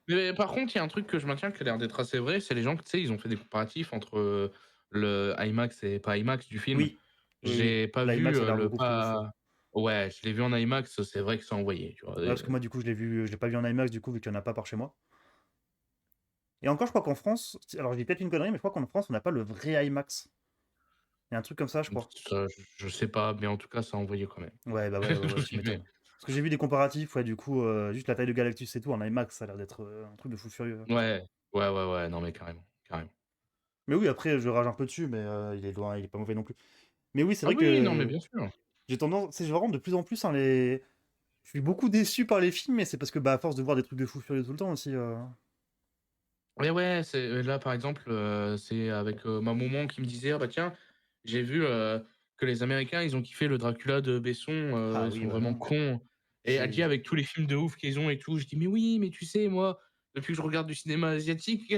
mais par contre, il y a un truc que je maintiens qui a l'air d'être assez vrai, c'est les gens, tu sais, ils ont fait des comparatifs entre, le IMAX et pas IMAX du film. oui, oui, oui. J'ai pas vu, L'IMAX a l'air le beaucoup plus ouf, ouais. pas ouais, je l'ai vu en IMAX, c'est vrai que ça envoyait, tu vois? Ouais, parce que moi, du coup, je l'ai pas vu en IMAX, du coup, vu qu'il y en a pas par chez moi. Et encore, je crois qu'en France, alors je dis peut-être une connerie, mais je crois qu'en France, on n'a pas le vrai IMAX. Il y a un truc comme ça, je crois. Ça, je sais pas, mais en tout cas, ça envoyait quand même. Ouais, bah ouais, ouais, ouais, tu Mais m'étonnes. Parce que j'ai vu des comparatifs, ouais, du coup, juste la taille de Galactus et tout, en IMAX, ça a l'air d'être un truc de fou furieux. ouais, ouais, ouais, ouais, non, mais carrément, carrément. Mais oui, après, je rage un peu dessus, mais il est loin, il est pas mauvais non plus. Mais oui, c'est Ah vrai oui, non, mais que bien sûr. j'ai tendance, c'est vraiment de plus en plus, hein, je suis beaucoup déçu par les films, mais c'est parce que, bah, à force de voir des trucs de fou furieux tout le temps aussi. Ouais, ouais, c'est là, par exemple, c'est avec, ma maman qui me disait: «Ah bah tiens, j'ai vu, que les Américains, ils ont kiffé le Dracula de Besson, Ah ils oui, sont bah vraiment non. cons». Et elle dit: C'est «Avec tous les films de ouf qu'ils ont et tout». Je dis: «Mais oui, mais tu sais, moi, depuis que je regarde du cinéma asiatique,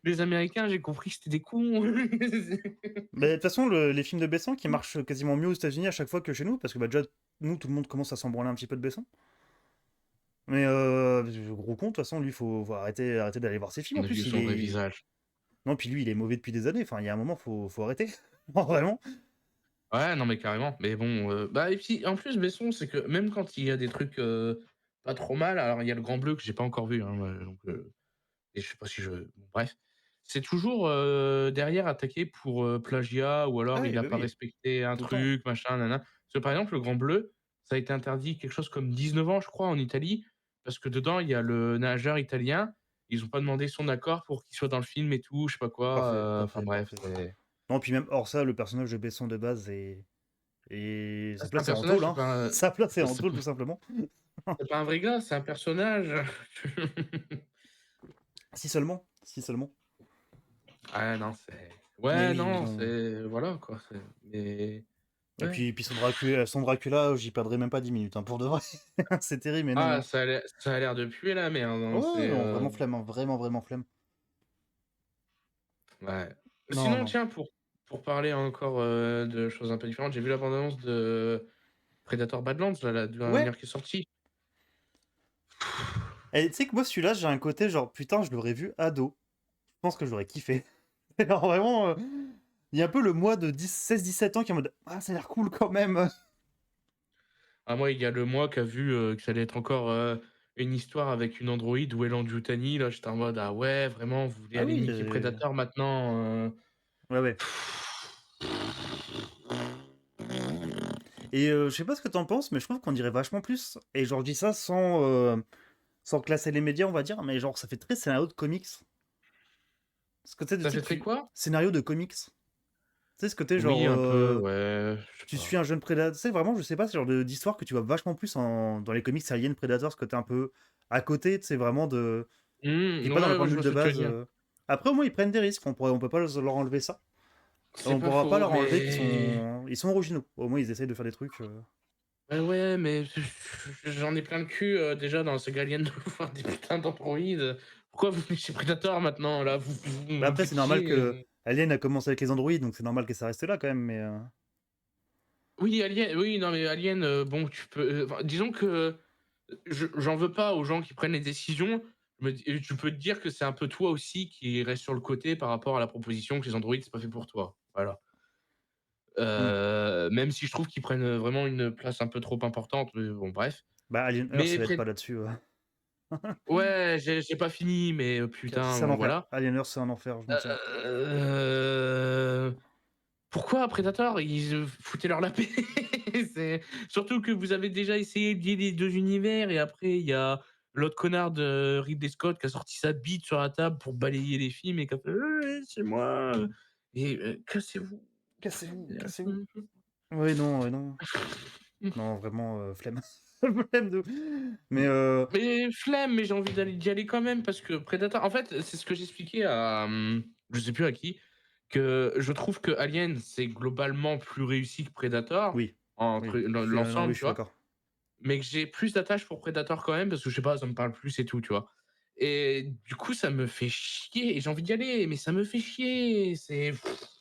les Américains, j'ai compris que c'était des cons». bah, de toute façon, les films de Besson qui marchent quasiment mieux aux États-Unis à chaque fois que chez nous, parce que bah, déjà, nous, tout le monde commence à s'en branler un petit peu de Besson. Mais gros con, de toute façon, lui, faut arrêter d'aller voir ses films. On En a vu plus, il son vrai est. visage. Non, puis lui, il est mauvais depuis des années. Enfin, il y a un moment, faut arrêter. Non, vraiment. Ouais, non, mais carrément. Mais bon, bah et puis, en plus, Besson, c'est que même quand il y a des trucs, pas trop mal. Alors il y a Le Grand Bleu que j'ai pas encore vu, hein, donc et je sais pas si je bon bref. C'est toujours, derrière attaqué pour, plagiat ou Ah alors oui, il a bah pas oui, respecté un tout le temps. truc, machin, nin nin. Parce que par exemple, Le Grand Bleu, ça a été interdit quelque chose comme 19 ans, je crois, en Italie, parce que dedans, il y a le nageur italien. Ils ont pas demandé son accord pour qu'il soit dans le film et tout, je sais pas quoi, Parfait, enfin parfait, bref, parfait. c'est Non, puis même hors ça, le personnage de Besson de base ah sa c'est un place est en personnage, tôle, hein. Sa place est en tôle, tout simplement. c'est pas un vrai gars, c'est un personnage. Si seulement, si seulement. Ah non, c'est Mais ouais, oui, non, non. c'est voilà quoi, c'est mais Et ouais. puis son Dracula, j'y perdrai même pas 10 minutes, hein, pour de vrai. C'est terrible, mais non, Ah, non. ça a l'air de puer la merde, Ouais, hein, ouais, c'est, non, vraiment flemme, hein, vraiment, vraiment flemme. ouais. Non, Sinon, non. tiens, pour parler encore, de choses un peu différentes, j'ai vu la bande annonce de Predator Badlands, là, la Ouais! dernière qui est sortie. Et tu sais que moi, celui-là, j'ai un côté genre, putain, je l'aurais vu ado. Je pense que je l'aurais kiffé. Alors vraiment, il y a un peu le moi de 16-17 ans qui est en mode: «Ah, ça a l'air cool quand même!» Ah moi, il y a le mois qui a vu, que ça allait être encore, une histoire avec une androïde où elle en Yutani, là, j'étais en mode: «Ah ouais, vraiment, vous voulez Ah aller oui, niquer Predator maintenant, ouais, ouais. Et je sais pas ce que t'en penses, mais je trouve qu'on dirait vachement plus. Et genre, je dis ça sans classer les médias, on va dire, mais genre, ça fait très scénario de comics. Ce côté de, tu Ça sais, fait très quoi? scénario de comics. Tu sais, ce côté Oui, genre, un peu, ouais, je sais tu pas. suis un jeune prédateur. Tu sais, vraiment, je sais pas, ce genre d'histoire que tu vois vachement plus dans les comics Alien Predator, ce côté un peu à côté, tu sais, vraiment de. Qui est pas dans la Ouais, ouais, je formule vois de ce que tu veux base. dire. Après, au moins, ils prennent des risques. On peut pas leur enlever ça. C'est On pas pourra pas faux, leur enlever mais ils sont originaux. Au moins, ils essayent de faire des trucs. ouais, ouais, mais j'en ai plein le cul, déjà dans ce Alien de voir des putains d'androïdes. Pourquoi vous venez chez Predator maintenant là? Vous Bah me après, faites c'est normal chier, que Alien a commencé avec les androïdes, donc c'est normal que ça reste là quand même. Mais Oui, Alien, oui, non, mais Alien, bon, tu peux, enfin, disons que j'en veux pas aux gens qui prennent les décisions. Je me dis tu peux te dire que c'est un peu toi aussi qui reste sur le côté par rapport à la proposition que les androïdes, c'est pas fait pour toi. Voilà. hmm. Même si je trouve qu'ils prennent, vraiment une place un peu trop importante, mais bon bref. Bah, Alien Earth, Mais ça va être Pred pas là-dessus. Ouais, j'ai pas fini, mais putain, C'est un bon enfer. voilà. Alien Earth, c'est un enfer, je maintiens. Pourquoi Predator? Ils, foutez leur la paix. C'est surtout que vous avez déjà essayé de lier les 2 univers et après il y a l'autre connard de Ridley Scott qui a sorti sa bite sur la table pour balayer les films et qui a fait: c'est moi, et cassez-vous». Cassez-vous, cassez-vous. Oui, non, non. Non, vraiment, flemme. Flemme de. Mais Mais flemme, mais j'ai envie d'y aller quand même parce que Predator en fait, c'est ce que j'expliquais à, je sais plus à qui, que je trouve que Alien, c'est globalement plus réussi que Predator, oui, entre oui, non, oui, l'ensemble, je tu suis vois? d'accord. Mais que j'ai plus d'attache pour Predator quand même parce que je sais pas, ça me parle plus et tout, tu vois? Et du coup, ça me fait chier et j'ai envie d'y aller, mais ça me fait chier, c'est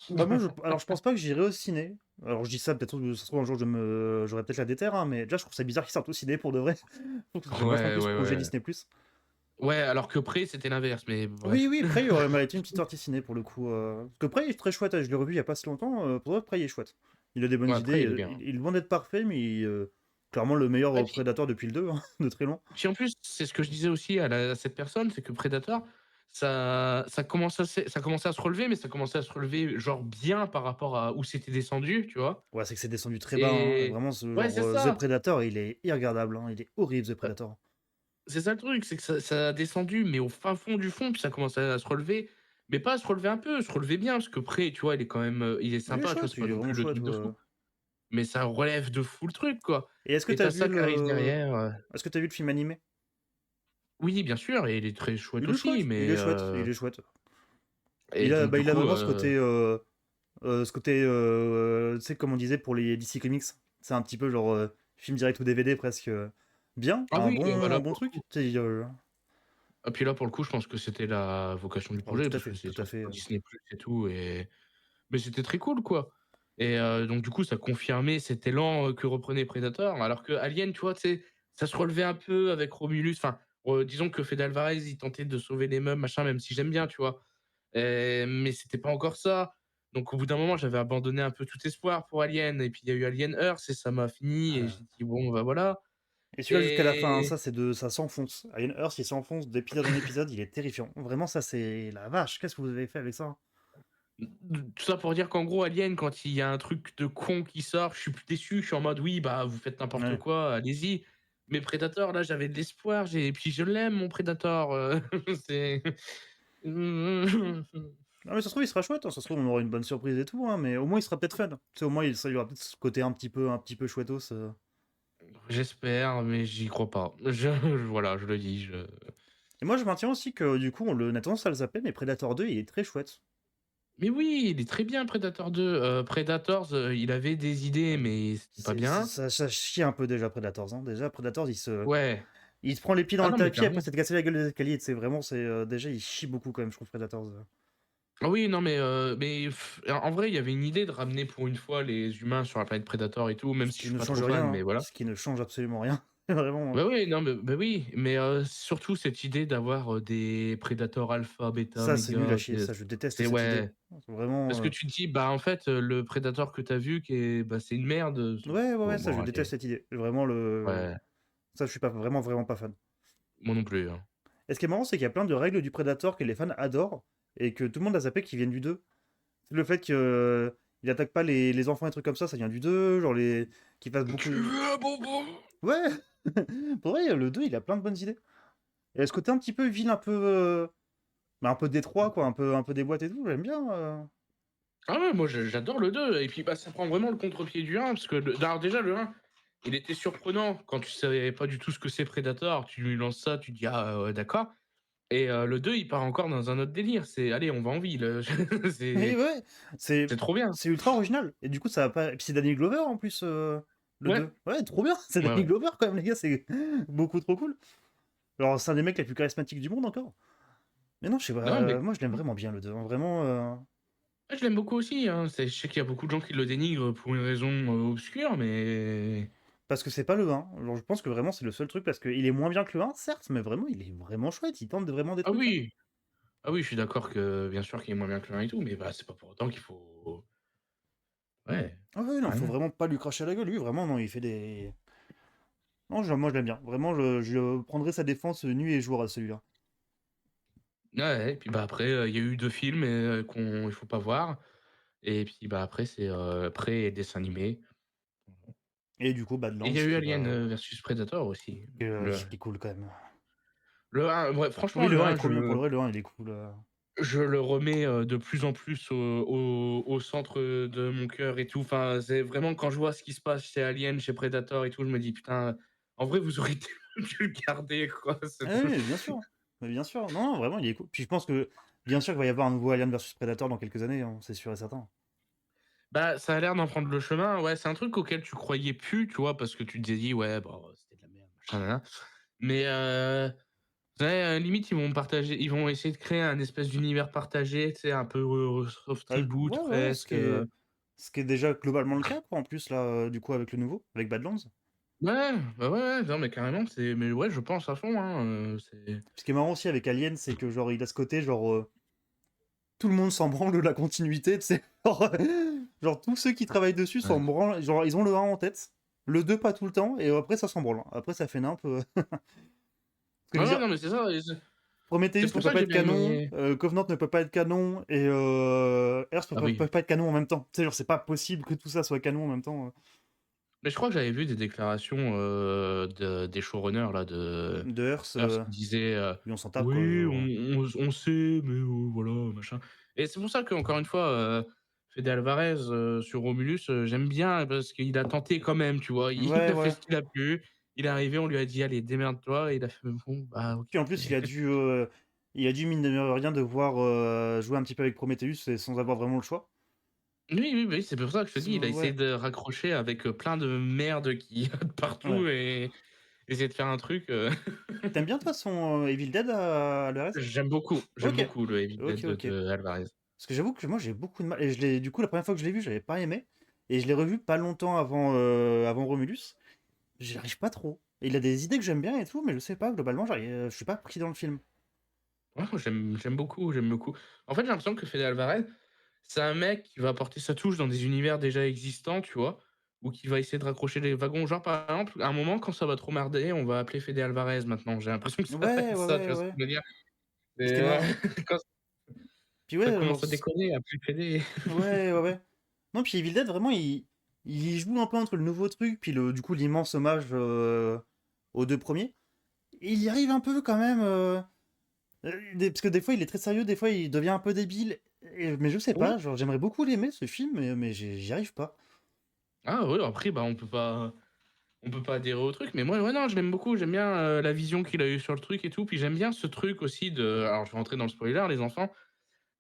Bah, moi, alors, je pense pas que j'irai au ciné. Alors, je dis ça, peut-être, ça se trouve, un jour, j'aurais peut-être la déterre, hein, mais déjà, je trouve ça bizarre qu'ils sortent au ciné pour de vrai. Je trouve que ça serait vachement ouais, plus ouais, projet ouais. Disney+. Ouais, alors que Prey, c'était l'inverse, mais Oui, bref. oui, Prey aurait mérité une petite sortie ciné pour le coup. Parce que Prey est très chouette, je l'ai revu il y a pas si longtemps. Pour vrai, Prey est chouette. Il a des bonnes Ouais, idées. Prey, il est bien. Il est loin d'être parfait, mais clairement le meilleur Ouais, puis Predator depuis le 2, hein, de très loin. puis en plus, c'est ce que je disais aussi à cette personne, c'est que Predator, ça commençait à se relever, mais ça commençait à se relever, genre, bien par rapport à où c'était descendu, tu vois? Ouais, c'est que c'est descendu très bas, hein. Et Vraiment, ce ouais, genre c'est The ça! Predator, il est irregardable, hein. Il est horrible, The Heu, Predator. c'est ça le truc, c'est que ça a descendu, mais au fin fond du fond, puis ça commençait à se relever, mais pas à se relever un peu, se relever bien, parce que Prey, tu vois, il est quand même, il est Il est sympa, tu vois? chouette, C'est pas il est non vraiment plus le chouette. truc de Ouais. fou, mais ça relève de fou le truc, quoi. Et est-ce que Et t'as tu vu ça qui arrive derrière, est-ce que t'as vu le film animé? oui, bien sûr, et il est très chouette Il est aussi, chouette, il mais est chouette, il est chouette. et donc du Il a coup, vraiment ce côté, tu sais, comme on disait pour les DC Comics, c'est un petit peu genre film direct ou DVD presque bien, ah oui, bah, un là, bon pour le truc. coup. Tu sais, Ah puis là, pour le coup, je pense que c'était la vocation du oh, projet parce que c'est tout à sorti fait. sur Disney+ et tout, et mais c'était très cool, quoi, et donc du coup, ça confirmait cet élan, que reprenait Predator. Alors que Alien, tu vois, tu sais, ça se relevait un peu avec Romulus, enfin, disons que Fede Alvarez, il tentait de sauver les meubles, machin, même si j'aime bien, tu vois? Mais c'était pas encore ça. Donc au bout d'un moment, j'avais abandonné un peu tout espoir pour Alien et puis il y a eu Alien Earth et ça m'a fini et j'ai dit: «Bon, bah, voilà». Et celui-là jusqu'à la fin, hein, Et ça s'enfonce. Alien Earth, il s'enfonce d'épisode en épisode, il est terrifiant. Vraiment, ça, c'est la vache, qu'est-ce que vous avez fait avec ça? tout ça pour dire qu'en gros, Alien, quand il y a un truc de con qui sort, je suis plus déçu, je suis en mode: «Oui, bah, vous faites n'importe Ouais. quoi, allez-y». Mais Predator, là, j'avais de l'espoir, j'ai et puis je l'aime mon Predator, c'est Non, mais ça se trouve, il sera chouette, hein, ça se trouve, on aura une bonne surprise et tout, hein, mais au moins, il sera peut-être fun. Tu sais, au moins, il y aura peut-être ce côté un petit peu chouettos. J'espère, mais j'y crois pas. Voilà, je le dis, je Et moi, je maintiens aussi que, du coup, on a tendance à le zapper, mais Predator 2, il est très chouette. mais oui, il est très bien Predator 2, Predators, il avait des idées, mais c'était pas bien. Ça chie un peu déjà, Predators, hein. Déjà, Predators, Ouais. il se prend les pieds dans Ah le non, mais tapis, après clairement. s'être cassé la gueule des escaliers, c'est vraiment, déjà, il chie beaucoup quand même, je trouve, Predators. Ah oui, non, mais en vrai, il y avait une idée de ramener pour une fois les humains sur la planète Predator et tout, même Ce si je qui suis ne pas change trop rien, fan, mais hein. voilà. Ce qui ne change absolument rien. Vraiment. Bah oui, non, mais bah oui, mais surtout cette idée d'avoir, des Predators alpha, bêta, Ça, c'est nul à méga, chier, ça, je déteste c'est cette idée. ouais. Vraiment. Parce que tu te dis, bah, en fait, le Predator que tu as vu qui est bah, c'est une merde, Ouais, ouais, bon ouais, ça, bon je allez, déteste cette idée. Vraiment, ouais, ça, je suis pas vraiment, vraiment pas fan. moi non plus, hein. Et ce qui est marrant, c'est qu'il y a plein de règles du Predator que les fans adorent et que tout le monde a zappé qui viennent du 2. Le fait qu'il attaque pas les enfants et trucs comme ça vient du 2. Genre, qu'il fasse beaucoup. Tu veux un bonbon? Ouais! Pour vrai, le 2, il a plein de bonnes idées. Et ce côté un petit peu ville, bah, un peu Détroit, quoi, un peu des boîtes et tout, j'aime bien. Ah ouais, moi j'adore le 2 et puis, bah, ça prend vraiment le contre-pied du 1 parce que le alors déjà le 1, il était surprenant quand tu savais pas du tout ce que c'est Predator, tu lui lances ça, tu te dis: «Ah, ouais d'accord» et le 2 il part encore dans un autre délire, c'est: «Allez, on va en ville», Mais c'est ouais, c'est c'est trop bien. c'est ultra original. Et du coup, ça va pas. Et puis c'est Danny Glover en plus, le Ouais, 2. Ouais, trop bien, c'est ouais, Danny ouais. Glover quand même, les gars, c'est beaucoup trop cool. Alors, c'est un des mecs les plus charismatiques du monde encore. Mais non, je sais pas, Non mais moi je l'aime vraiment bien le 2, hein, vraiment. ouais, je l'aime beaucoup aussi, hein, c'est je sais qu'il y a beaucoup de gens qui le dénigrent pour une raison, obscure mais Parce que c'est pas le 1. Genre, je pense que vraiment c'est le seul truc parce qu'il est moins bien que le 1, certes, mais vraiment, il est vraiment chouette. Il tente vraiment des ah trucs, hein. oui! Ah oui, je suis d'accord que bien sûr qu'il est moins bien que le 1 et tout, mais bah, c'est pas pour autant qu'il faut ouais, Ah ouais, non, faut carrément. vraiment pas lui cracher à la gueule. Lui, vraiment, non, il fait des. Non, moi je l'aime bien. Vraiment, je prendrai sa défense nuit et jour à celui-là. Ouais, ouais, et puis, bah, après, il y a eu 2 films, qu'on il faut pas voir et puis, bah, après c'est, après dessin animé Et du coup, et il Badlands y a eu Alien, versus Predator aussi. Le qui est cool quand même. le 1, ouais, franchement Oui, le le 1 est 1 trop bien pour le vrai, le 1 il est cool. je le remets, de plus en plus au centre, de mon cœur et tout. Enfin, c'est vraiment quand je vois ce qui se passe chez Alien, chez Predator et tout, je me dis: «Putain, en vrai vous auriez tellement dû le garder quoi, ce Ah oui, bien sûr. Mais bien sûr. Non, non, vraiment, il est cool. Puis je pense que, bien sûr, qu'il va y avoir un nouveau Alien versus Predator dans quelques années, hein, c'est sûr et certain. Bah, ça a l'air d'en prendre le chemin. Ouais, c'est un truc auquel tu croyais plus, tu vois? Parce que tu te dit: «Ouais, bon, c'était de la merde, machin, nin nin». Mais ouais, limite, ils vont essayer de créer un espèce d'univers partagé, tu sais, un peu, soft reboot Ouais, ouais, presque, ce qui est déjà globalement le cas, quoi, en plus, là, du coup, avec le nouveau, avec Badlands. ouais, bah, ouais, ouais, non, mais carrément, c'est mais ouais, je pense à fond, hein, c'est Ce qui est marrant aussi avec Alien, c'est que, genre, il a ce côté, genre, tout le monde s'en branle de la continuité, tu sais. Genre, tous ceux qui travaillent dessus s'en ouais. branlent. Genre, ils ont le 1 en tête, le 2 pas tout le temps, et après, ça s'en branle. Après, ça fait nimp. Parce que je Ouais, veux ouais, dire, non, mais c'est ça et c'est Prometheus ne pour peut ça que pas j'ai être bien canon, aimé Covenant ne peut pas être canon, et Earth ah peut oui, pas être canon en même temps. Tu sais, genre, c'est pas possible que tout ça soit canon en même temps. mais je crois que j'avais vu des déclarations, des showrunners là de De Earth, Earth qui disaient, lui, on s'en tape, quoi. «Oui, on sait, mais voilà, machin» et c'est pour ça qu'encore une fois, Fede Alvarez, sur Romulus, j'aime bien parce qu'il a tenté quand même, tu vois? Il Ouais, a fait ouais. ce qu'il a pu. Il est arrivé, on lui a dit: «Allez, démerde-toi» et il a fait: «Bon, bah, OK». Puis en plus, mine de rien, devoir jouer un petit peu avec Prometheus et sans avoir vraiment le choix. Oui, oui, oui, c'est pour ça que je te dis, il a essayé Ouais, de raccrocher avec, plein de merde qui de ouais. partout et essayer de faire un truc, T'aimes bien, toi, son Evil Dead à le reste? j'aime Ok, beaucoup le Evil Dead ok, ok. de Alvarez. Parce que j'avoue que moi, j'ai beaucoup de mal. Et du coup, la première fois que je l'ai vu, j'avais pas aimé. Et je l'ai revu pas longtemps avant Romulus. J'y arrive pas trop. Et il a des idées que j'aime bien et tout, mais je sais pas, globalement, je suis pas pris dans le film. Ouais, moi j'aime beaucoup, j'aime beaucoup. En fait, j'ai l'impression que Fede Alvarez, c'est un mec qui va apporter sa touche dans des univers déjà existants, tu vois? ou qui va essayer de raccrocher les wagons. Genre, par exemple, à un moment, quand ça va trop merder, on va appeler Fede Alvarez maintenant. J'ai l'impression que ça va Ouais, être ouais, ça, tu ouais, vois ce ouais. que je veux dire? Ce qui est Et marrant. quand Puis ça ouais, genre, commence à déconner, appeler Fede. ouais, ouais, ouais. Non, puis Evil Dead, vraiment, il joue un peu entre le nouveau truc, puis du coup, l'immense hommage aux deux premiers. Et il y arrive un peu quand même. Parce que des fois, il est très sérieux, des fois, il devient un peu débile. Mais je sais Oui. pas, genre, j'aimerais beaucoup l'aimer, ce film, mais j'y arrive pas. Ah oui, après, bah, on peut pas adhérer au truc, mais moi, ouais, non, je l'aime beaucoup. J'aime bien la vision qu'il a eue sur le truc et tout. Puis j'aime bien ce truc aussi de. Alors, je vais rentrer dans le spoiler, les enfants.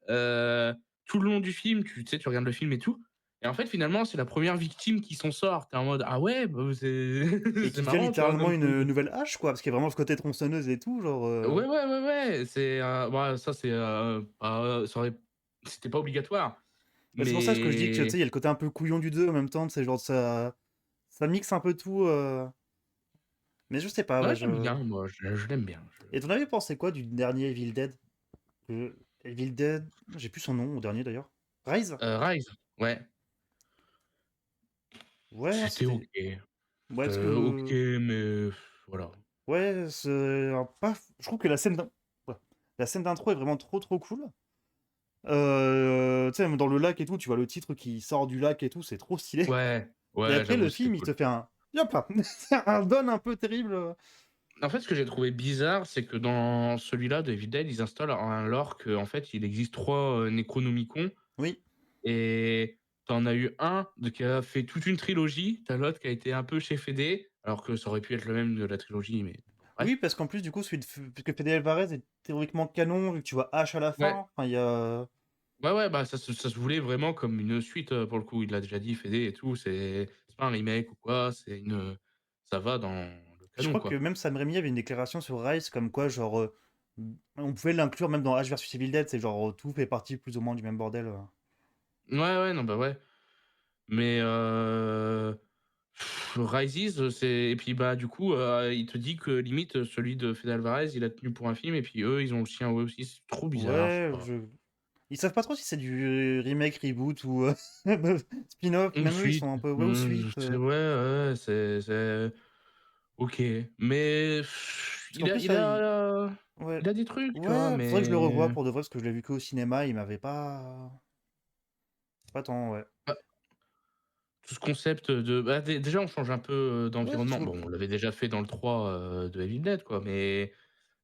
Euh, Tout le long du film, tu sais, tu regardes le film et tout. Et en fait, finalement, c'est la première victime qui s'en sort. T'es en mode, ah ouais, bah, c'est Et c'est qui devient marrant, tu vois, littéralement comme truc. une nouvelle hache, quoi, parce qu'il y a vraiment ce côté tronçonneuse et tout, genre. Ouais, ouais, ouais, ouais. Bah, ça, c'est. C'était pas obligatoire. Bah, c'est pour ça que je dis que, tu Mais. sais, il y a le côté un peu couillon du 2 en même temps, c'est genre, ça mixe un peu tout. Mais je sais pas, Ouais, ouais, j'aime bien, moi, je l'aime bien. Et t'en avais pensé quoi du dernier Evil Dead? Evil Dead, j'ai plus son nom au dernier d'ailleurs. Rise? Rise, ouais. Ouais, non, C'était c'était. ok. Ouais, parce C'était ok, que. mais voilà. Ouais, pas. Je trouve que ouais. La scène d'intro est vraiment trop trop cool. Tu sais, même dans le lac et tout, tu vois le titre qui sort du lac et tout, c'est trop stylé. Ouais, Et ouais, après, j'avoue, le c'était film, il cool. te fait un. Yop là. Un don un peu terrible. En fait, ce que j'ai trouvé bizarre, c'est que dans celui-là de Evil Dead, ils installent un lore que, en fait, il existe 3 Necronomicon Oui. et t'en as eu un qui a fait toute une trilogie, t'as l'autre qui a été un peu chez Fede, alors que ça aurait pu être le même de la trilogie, mais Oui, bref. parce qu'en plus, du coup, parce que Fede Alvarez est théoriquement canon, vu que tu vois H à la fin. Ouais, Enfin, il y a. ouais, ouais, bah ça se voulait vraiment comme une suite pour le coup. Il l'a déjà dit, Fede et tout. C'est pas un remake ou quoi, ça va dans le Puis je canon, crois que quoi. même Sam Raimi avait une déclaration sur Rise comme quoi, genre, on pouvait l'inclure même dans H versus Evil Dead, c'est genre, tout fait partie plus ou moins du même bordel. Ouais, ouais, non, bah ouais. Mais Rises, c'est et puis, bah, du coup, il te dit que limite, celui de Fede Alvarez, il a tenu pour un film et puis eux, ils ont le sien eux aussi. C'est trop bizarre, je sais Ouais, pas. ils savent pas trop si c'est du remake, reboot ou spin-off, Une même eux, ils suite, sont un peu, ouais, ou suite. c'est ouais, ouais, c'est OK, mais Parce qu'en plus, ça, il ouais, a des trucs, tu vois? ouais, faudrait que je le revoie Mais pour de vrai, parce que je l'ai vu que au cinéma, il m'avait pas tant, ouais. bah, tout ce concept de bah, déjà, on change un peu, Ouais, d'environnement. surtout. Bon, on l'avait déjà fait dans le 3 de Evil Dead, quoi, mais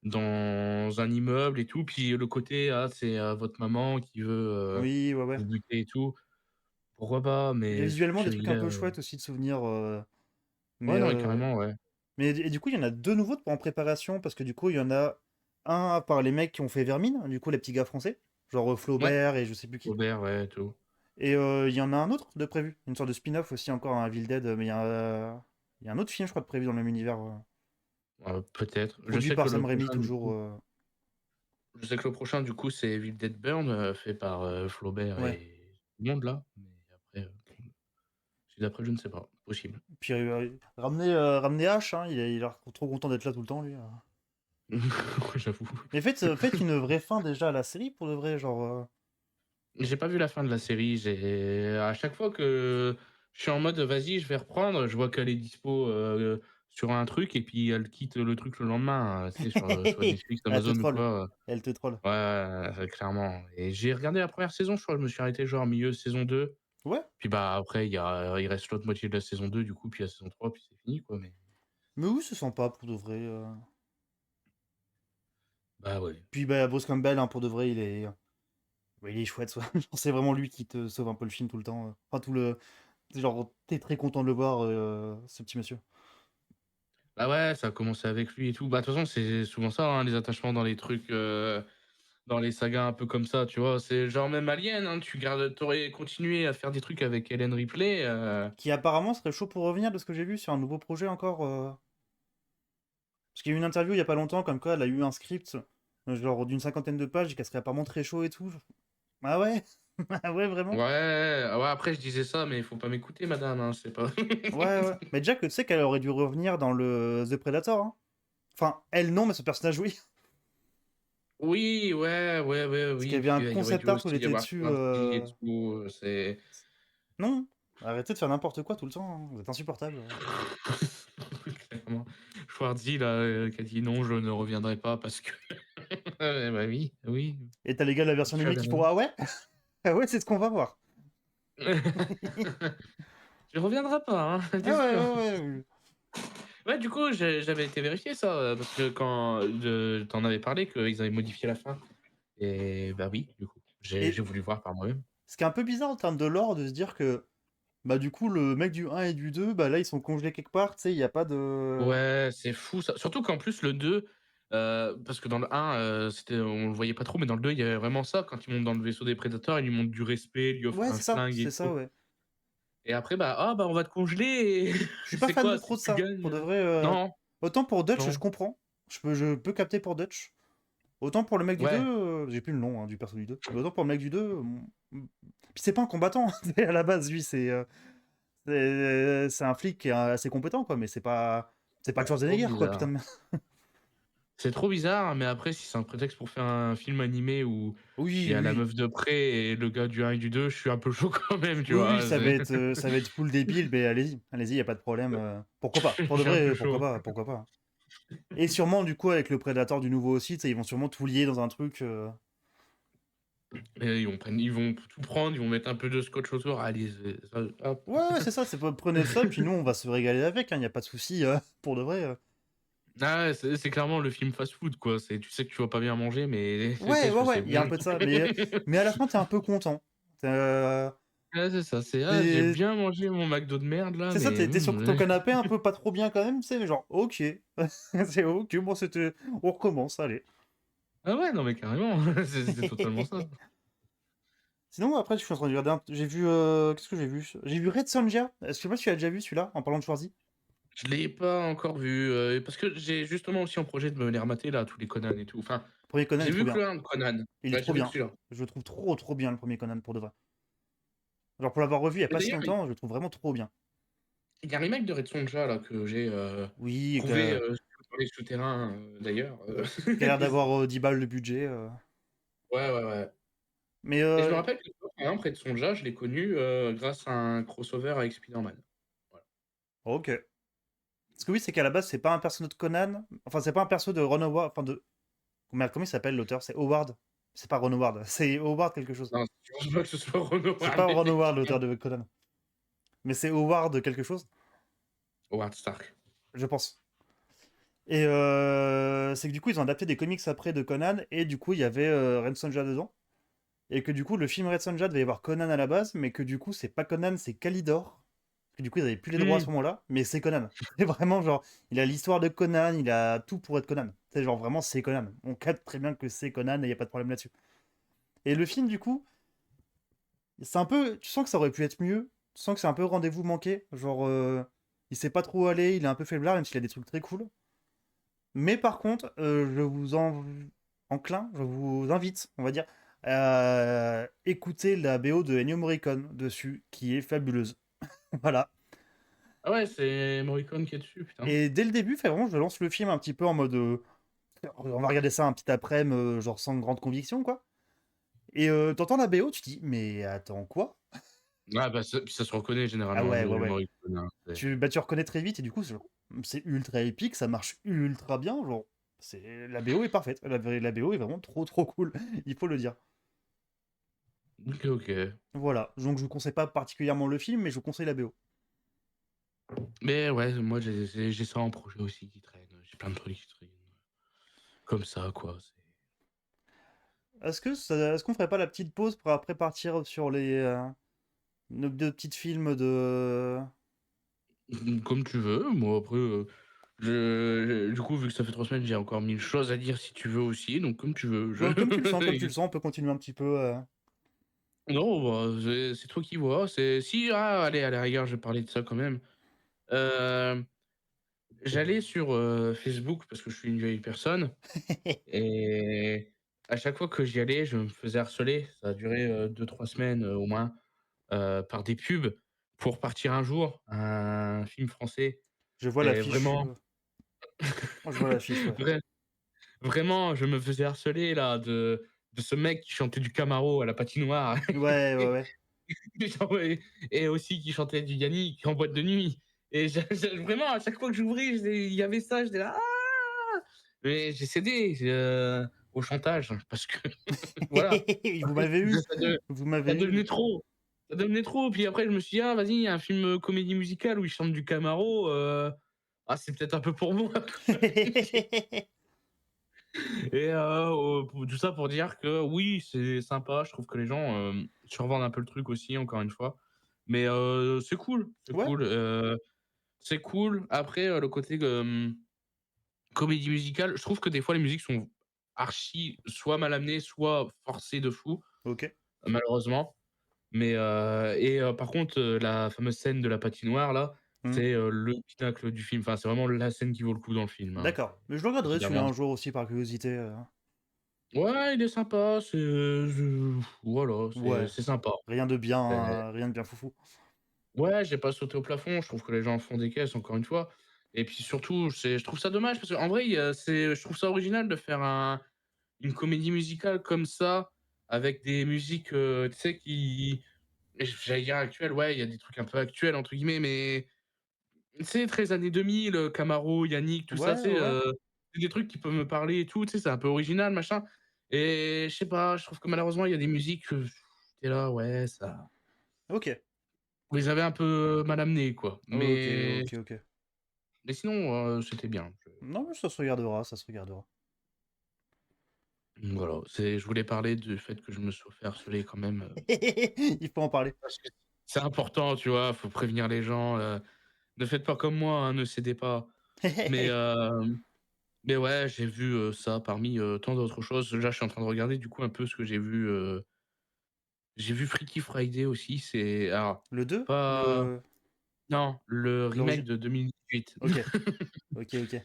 dans un immeuble et tout, puis le côté, ah, c'est, votre maman qui veut, Oui, ouais, ouais. vous buter et tout. Pourquoi pas? Il y a Mais visuellement des trucs il un a peu chouettes aussi de souvenirs, mais ouais, non, mais carrément, ouais. Et du coup, il y en a deux nouveaux en préparation, parce que du coup, il y en a un par les mecs qui ont fait Vermine, du coup, les petits gars français, genre Ouais, Flaubert et je sais plus qui. Robert, ouais, et tout. Et il y en a un autre de prévu, une sorte de spin-off aussi, encore un Evil Dead, mais il y a un autre film, je crois, de prévu dans le même univers, Peut-être. produit par Sam Raimi, toujours. Je sais que le prochain, du coup, c'est Evil Dead Burn, fait par, Flaubert Ouais. et tout le monde là, mais après, celui d'après, je ne sais pas. Possible. Puis ramener H, hein, il a l'air trop content d'être là tout le temps, lui. Ouais, j'avoue. Mais faites une vraie fin déjà à la série, pour de vrai, genre. J'ai pas vu la fin de la série. À chaque fois que je suis en mode vas-y, je vais reprendre, je vois qu'elle est dispo sur un truc et puis elle quitte le truc le lendemain, tu sais, sur Netflix, Elle te Amazon ou troll. quoi. Elle te troll. Ouais, clairement. Et j'ai regardé la première saison, je crois, je me suis arrêté genre milieu saison 2. Ouais. Puis bah après, il reste l'autre moitié de la saison 2, du coup, puis la saison 3, puis c'est fini, quoi. Mais Mais oui, c'est sympa, pour de vrai. bah ouais. Puis bah, Bruce Campbell, hein, pour de vrai, il est chouette, soit. Genre, c'est vraiment lui qui te sauve un peu le film tout le temps. Enfin, tout le. Genre, t'es très content de le voir, ce petit monsieur. Bah ouais, ça a commencé avec lui et tout. Bah de toute façon, c'est souvent ça, hein, les attachements dans les trucs. Dans les sagas un peu comme ça, tu vois? C'est genre même Alien, hein, tu aurais continué à faire des trucs avec Ellen Ripley, Qui apparemment serait chaud pour revenir, de ce que j'ai vu, sur un nouveau projet encore. Parce qu'il y a eu une interview il y a pas longtemps, comme quoi elle a eu un script, genre d'une cinquantaine de pages, et qu'elle serait apparemment très chaud et tout. Ah ouais? Ah ouais, vraiment? ouais, ouais, après je disais ça, mais il faut pas m'écouter madame, hein, c'est pas Ouais, ouais. Mais déjà que tu sais qu'elle aurait dû revenir dans le The Predator, hein. Enfin, elle non, mais ce personnage oui. Oui, ouais, ouais, ouais, Parce qu'il y oui, avait puis un il y aurait dû concept art où aussi elle y était avoir dessus. plein de filles et tout, c'est Non? Arrêtez de faire n'importe quoi tout le temps, hein, vous êtes insupportable. Clairement. Schwarzy là, qui a dit: «Non, je ne reviendrai pas parce que» bah oui, oui, Et tu as les gars de la version tu numérique avais qui font: raison. «Ah ouais? Ah ouais, c'est ce qu'on va voir». Tu reviendras pas, hein, tu Ah ouais, sûr. ouais, ouais, Ouais, du coup, j'avais été vérifier ça, parce que quand, tu en avais parlé qu'ils avaient modifié la fin et bah oui, du coup, j'ai et voulu voir par moi-même. ce qui est un peu bizarre en termes de lore de se dire que, bah, du coup, le mec du 1 et du 2, bah, là, ils sont congelés quelque part, tu sais, il y a pas de Ouais, c'est fou ça. Surtout qu'en plus le 2, parce que dans le 1, c'était on le voyait pas trop, mais dans le 2, il y avait vraiment ça. Quand il monte dans le vaisseau des prédateurs, il lui montre du respect, il lui offre ouais, un flingue et c'est ça, tout. ouais. Et après, bah: «Ah bah, on va te congeler Je suis et pas c'est fan de quoi trop si de tu ça, gagnes?» pour de vrai, Non, autant pour Dutch, je non. comprends. Je peux capter pour Dutch. Autant pour le mec du 2, Ouais, j'ai plus le nom, hein, du perso du 2, mais autant pour le mec du 2, puis c'est pas un combattant, à la base, lui, c'est un flic qui est assez compétent, quoi, mais c'est pas trop Schwarzenegger, quoi, putain bizarre. de merde. C'est trop bizarre, mais après si c'est un prétexte pour faire un film animé où il y Oui, a la oui. meuf de près et le gars du 1 et du 2, je suis un peu chaud quand même, tu Oui, oui, vois? C'est ça va être full débile, mais allez-y, y a pas de problème, pourquoi pas? Pour je de suis un peu vrai, chaud. pourquoi pas? Et sûrement, du coup, avec le Predator du nouveau aussi, tu sais, ils vont sûrement tout lier dans un truc, Et ils vont tout prendre, ils vont mettre un peu de scotch autour. Allez, ça hop. Ouais, ouais, c'est ça, c'est pas prenez ça, puis nous, on va se régaler avec, hein, y a pas de souci, pour de vrai, Ah ouais, c'est clairement le film fast-food, quoi. C'est tu sais que tu vas pas bien manger, mais Ouais, qu'est-ce ouais, que c'est ouais, il y a un bon. peu de ça, mais à la fin, t'es un peu content. Tu Ouais, c'est ça, c'est: «Ah, j'ai es bien mangé mon McDo de merde là, c'est ça, mais tu sur ton canapé un peu pas trop bien quand même, tu sais, mais genre: «OK». C'est OK, bon, on recommence, allez. ah ouais, non mais carrément, c'est totalement ça. Sinon, après, je suis en train de regarder j'ai vu, qu'est-ce que j'ai vu? J'ai vu Red Sonja. Je sais pas si tu l'as déjà vu celui-là, en parlant de Schwarzy? Je l'ai pas encore vu, parce que j'ai justement aussi en projet de me les remater là, tous les Conan et tout. Enfin, Le 1er Conan est j'ai trop vu que bien. le 1 de Conan. Il est Ouais, trop j'ai vu que bien. celui-là. Je le trouve trop, trop bien, le 1er Conan, pour de vrai. Genre, pour l'avoir revu il y a Et pas si d'ailleurs, longtemps, je le trouve vraiment trop bien. il y a un remake de Red Sonja là que j'ai, Oui, trouvé, dans les souterrains, d'ailleurs, qui a l'air d'avoir, 10 balles de budget, Ouais, ouais, ouais. mais Et je me rappelle que par exemple Red Sonja, je l'ai connu, grâce à un crossover avec Spider-Man. Voilà. OK. Ce que oui, c'est qu'à la base, c'est pas un perso de Conan, enfin, c'est pas un perso de Ron Howard, enfin de merde, comment il s'appelle l'auteur? C'est Howard? C'est pas Ron Howard, c'est Howard quelque chose. Non, je pense pas que ce soit Ron C'est Howard pas Ron Howard effectivement. l'auteur de Conan, mais c'est Howard quelque chose, Howard Stark. je pense. Et c'est que du coup, ils ont adapté des comics après de Conan, et du coup, il y avait Red Sonja dedans. Et que du coup, le film Red Sonja devait y avoir Conan à la base, mais que du coup, c'est pas Conan, c'est Kalidor. Que du coup, ils avaient plus les droits à ce Mmh. moment-là, mais c'est Conan. C'est vraiment genre, il a l'histoire de Conan, il a tout pour être Conan. C'est genre vraiment, c'est Conan. On capte très bien que c'est Conan et y a pas de problème là-dessus. Et le film, du coup, c'est un peu. Tu sens que ça aurait pu être mieux. Tu sens que c'est un peu rendez-vous manqué. Genre, il sait pas trop aller, il est un peu faiblard, même s'il a des trucs très cool. Mais par contre, je vous invite, on va dire, à écouter la BO de Ennio Morricone dessus, qui est fabuleuse. Voilà. Ah ouais, c'est Morricone qui est dessus, putain. Et dès le début, fait vraiment, je lance le film un petit peu en mode, on va regarder ça un petit après-midi, genre sans grande conviction, quoi. Et t'entends la BO, tu te dis, mais attends, quoi? Ah bah, ça puis ça se reconnaît Ah généralement ouais, ouais, le ouais. Morricone, hein, c'est Tu reconnais très vite, et du coup, c'est ultra épique, ça marche ultra bien, genre, la BO est parfaite. La BO est vraiment trop, trop cool, il faut le dire. OK, OK. Voilà, donc je vous conseille pas particulièrement le film, mais je vous conseille la BO. Mais ouais, moi j'ai ça en projet aussi qui traîne, j'ai plein de trucs qui traînent, comme ça quoi, c'est Est-ce qu'on ferait pas la petite pause pour après partir sur nos deux petites films de... comme tu veux. Moi après, je du coup, vu que ça fait 3 semaines, j'ai encore 1000 choses à dire si tu veux aussi, donc comme tu veux, je Ouais, comme tu le sens, on peut continuer un petit peu. non, bah, c'est toi qui vois, c'est si, ah, allez, à la rigueur, je vais parler de ça quand même. Hem, J'allais sur, Facebook parce que je suis une vieille personne et à chaque fois que j'y allais, je me faisais harceler. Ça a duré, 2-3 semaines, au moins, par des pubs pour Partir un jour, un film français Je vois et l'affiche. vraiment Moi, je vois l'affiche, ouais. vrai vraiment, je me faisais harceler là de ce mec qui chantait du Camaro à la patinoire. Ouais, ouais, ouais. Genre, ouais, et aussi qui chantait du Yannick en boîte de nuit. Et vraiment, à chaque fois que j'ouvrais, il y avait ça, j'étais là, ah! Mais j'ai cédé au chantage parce que voilà, Vous m'avez eu, ça, de- vous ça m'avez eu. devenait trop. Ça devenait trop. Puis après, je me suis dit, ah, vas-y, il y a un film comédie musicale où il chante du Camaro. C'est peut-être un peu pour moi. Et tout ça pour dire que oui, c'est sympa. Je trouve que les gens survendent un peu le truc aussi, encore une fois. Mais c'est cool, c'est Ouais, cool. C'est cool. Après, le côté comédie musicale, je trouve que des fois les musiques sont archi soit mal amenées, soit forcées de fou, ok. malheureusement. Mais par contre, la fameuse scène de la patinoire là, Hmm. c'est le pinacle du film. Enfin, c'est vraiment la scène qui vaut le coup dans le film, hein, D'accord. Mais je le regarderai celui-là évidemment. un jour aussi par curiosité. Ouais, il est sympa, voilà, Ouais, c'est sympa. Heu, rien de bien foufou. ouais, j'ai pas sauté au plafond, je trouve que les gens font des caisses, encore une fois. Et puis surtout, je trouve ça dommage parce qu'en vrai, je trouve ça original de faire une comédie musicale comme ça, avec des musiques, tu sais, j'allais dire actuelles, ouais, il y a des trucs un peu «actuels» entre guillemets, mais tu sais, très années 2000, Camaro, Yannick, tout ça, tu Ouais, sais, ouais. c'est des trucs qui peuvent me parler et tout, tu sais, c'est un peu original, machin. Et je sais pas, je trouve que malheureusement, il y a des musiques que tu là, ouais, ça Ok. vous les avez un peu mal amenées, quoi. Ok, Mais ok, ok. sinon, c'était bien. Non, mais ça se regardera, ça se regardera. Voilà, je voulais parler du fait que je me sois fait harceler quand même, Il faut en parler. parce que c'est important, tu vois? Faut prévenir les gens, ne faites pas comme moi, hein, ne cédez pas. Mais mais ouais, j'ai vu, ça parmi, tant d'autres choses. Là, je suis en train de regarder du coup un peu ce que j'ai vu Freaky Friday aussi, c'est alors Le 2, pas non, le remake l'origine. de 2018. Ok, ok, ok.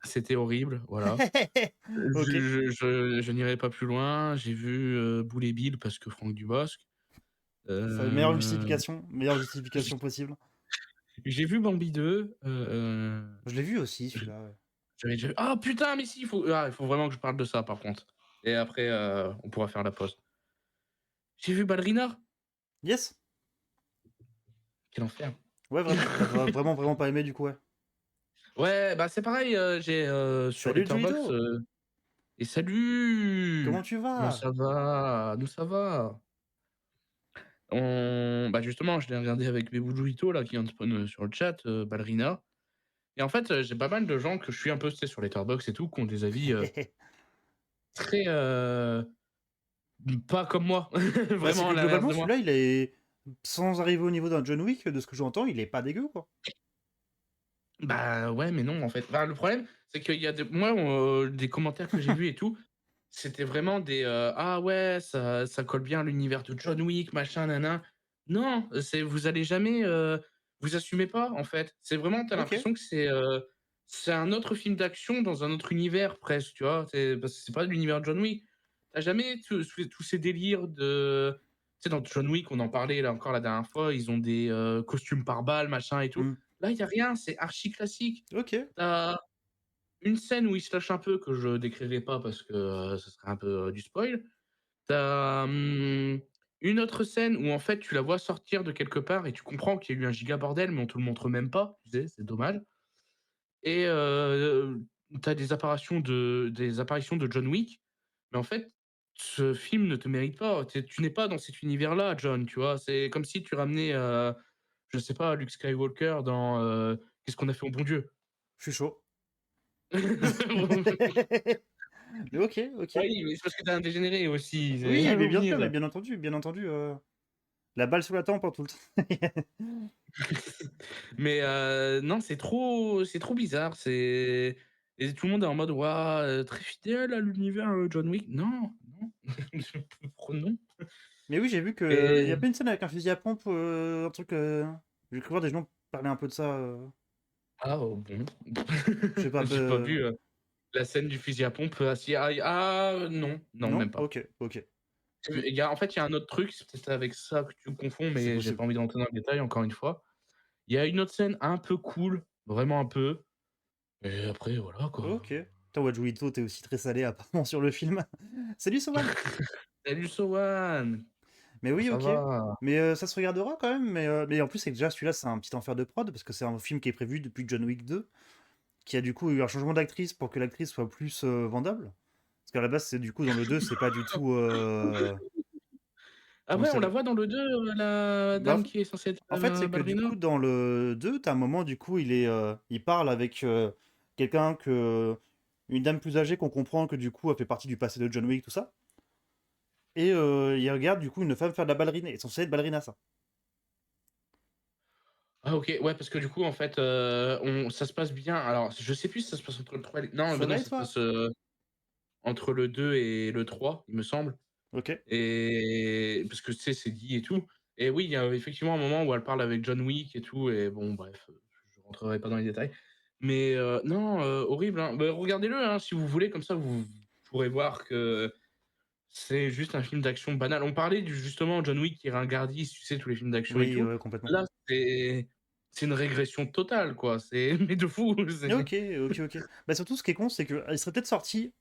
C'était horrible, voilà. Ok. Je n'irai pas plus loin. J'ai vu, Boule et Bill parce que Franck Dubosc. Heu, Meilleure justification possible. j'ai vu Bambi 2, Je l'ai vu aussi, j celui-là, ouais. j'avais déjà vu ah putain, mais si, il faut vraiment que je parle de ça par contre. Et après, on pourra faire la pause. J'ai vu Ballerina. Yes! Quel enfer. Ouais, vraiment. T'as vraiment, vraiment pas aimé, du coup, ouais. Ouais, bah, c'est pareil, j'ai, sur Salut, Letterboxd, Juito! et salut! Comment tu Comment vas? ça va? Nous, ça va. Justement, je l'ai regardé avec mes Ito là, qui vient de spawn, sur le chat, Ballerina. Et en fait, j'ai pas mal de gens que je suis un peu, tu sais, sur Letterboxd et tout, qui ont des avis, très, pas comme moi. Bah, c'est Vraiment que à l'inverse globalement, de moi. celui-là, il est sans arriver au niveau d'un John Wick, de ce que j'entends, il est pas dégueu, quoi. Bah, ouais, mais non, en fait. Bah, le problème, c'est qu'il y a moi, des commentaires que j'ai vus et tout, c'était vraiment des, «Ah ouais, ça colle bien à l'univers de John Wick, machin, nin Non, vous allez jamais, vous assumez pas, en fait. C'est vraiment tu as OK. l'impression que c'est un autre film d'action dans un autre univers presque, tu vois? Parce que c'est pas l'univers de John Wick. Tu as jamais tous ces délires de tu sais, dans John Wick, on en parlait là encore la dernière fois, ils ont des, costumes par balles, machin et tout. Mmh. Là, il y a rien, c'est archi classique. OK. Tu as une scène où il se lâche un peu que je décrirai pas parce que, ce serait un peu, du spoil. Tu as, une autre scène où en fait tu la vois sortir de quelque part et tu comprends qu'il y a eu un giga bordel, mais on te le montre même pas, tu sais, c'est dommage. Et tu as des apparitions de John Wick, mais en fait, ce film ne te mérite pas. Tu n'es pas dans cet univers-là, John, tu vois? C'est comme si tu ramenais, je sais pas, Luke Skywalker dans, Qu'est-ce qu'on a fait au bon Dieu? Je suis chaud. Mais OK, OK. Oui, mais c'est parce que tu es un dégénéré aussi, Oui, j'allais mais bien sûr, oublier mais ça. bien entendu, la balle sous la tempe en tout le temps. Mais non, c'est trop bizarre, et tout le monde est en mode: «Waouh, très fidèle à l'univers, John Wick». Non, non, non. Mais oui, j'ai vu qu'il y a Et pas une scène avec un fusil à pompe, un truc, j'ai cru voir des gens parler un peu de ça, ah, bon, je sais pas, j'ai pas vu, la scène du fusil à pompe, si non, non, non? même pas. OK, OK. En fait, il y a un autre truc, c'est peut-être avec ça que tu confonds, C'est mais j'ai possible. pas envie d'entrer dans le détail encore une fois. Il y a une autre scène un peu cool, vraiment un peu, et après voilà quoi. OK. Putain, ouais, Juito, tu aussi très salé apparemment sur le film. Salut Soman! Salut Sowan! Mais oui, Ça ok. va. Mais ça se regardera quand même. Mais en plus, c'est que déjà celui-là, c'est un petit enfer de prod parce que c'est un film qui est prévu depuis John Wick 2, qui a du coup eu un changement d'actrice pour que l'actrice soit plus vendable. Parce qu'à la base, c'est du coup dans le 2, c'est pas du tout. Ah Comment ouais, ça on la s'appelle? voit dans le 2, la Bah, dame qui est censée être en fait, c'est que du ballerina? coup, dans le 2, t'as un moment, du coup, il parle avec quelqu'un une dame plus âgée qu'on comprend que du coup, elle fait partie du passé de John Wick, tout ça. Et il regarde du coup une femme faire de la ballerine. Et c'est censé être ballerina, ça. Ah OK, ouais, parce que du coup, en fait, ça se passe bien. Alors, je sais plus si ça se passe entre le 3 et le non, Ça bah, non, va et ça se toi? passe, entre le 2 et le 3, il me semble. Ok. Et parce que, tu sais, c'est dit et tout. Et oui, il y a effectivement un moment où elle parle avec John Wick et tout et bon, bref, je rentrerai pas dans les détails. Mais non, horrible, hein. Bah, regardez-le, hein, si vous voulez, comme ça, vous pourrez voir que c'est juste un film d'action banal. On parlait du justement John Wick qui ringardise, tu sais, tous les films d'action et Oui, tout. ouais, complètement. Là, c'est une régression totale, quoi. C'est mais de fou, Et c'est ok, ok, ok. Bah, surtout, ce qui est con, c'est qu'il serait peut-être sorti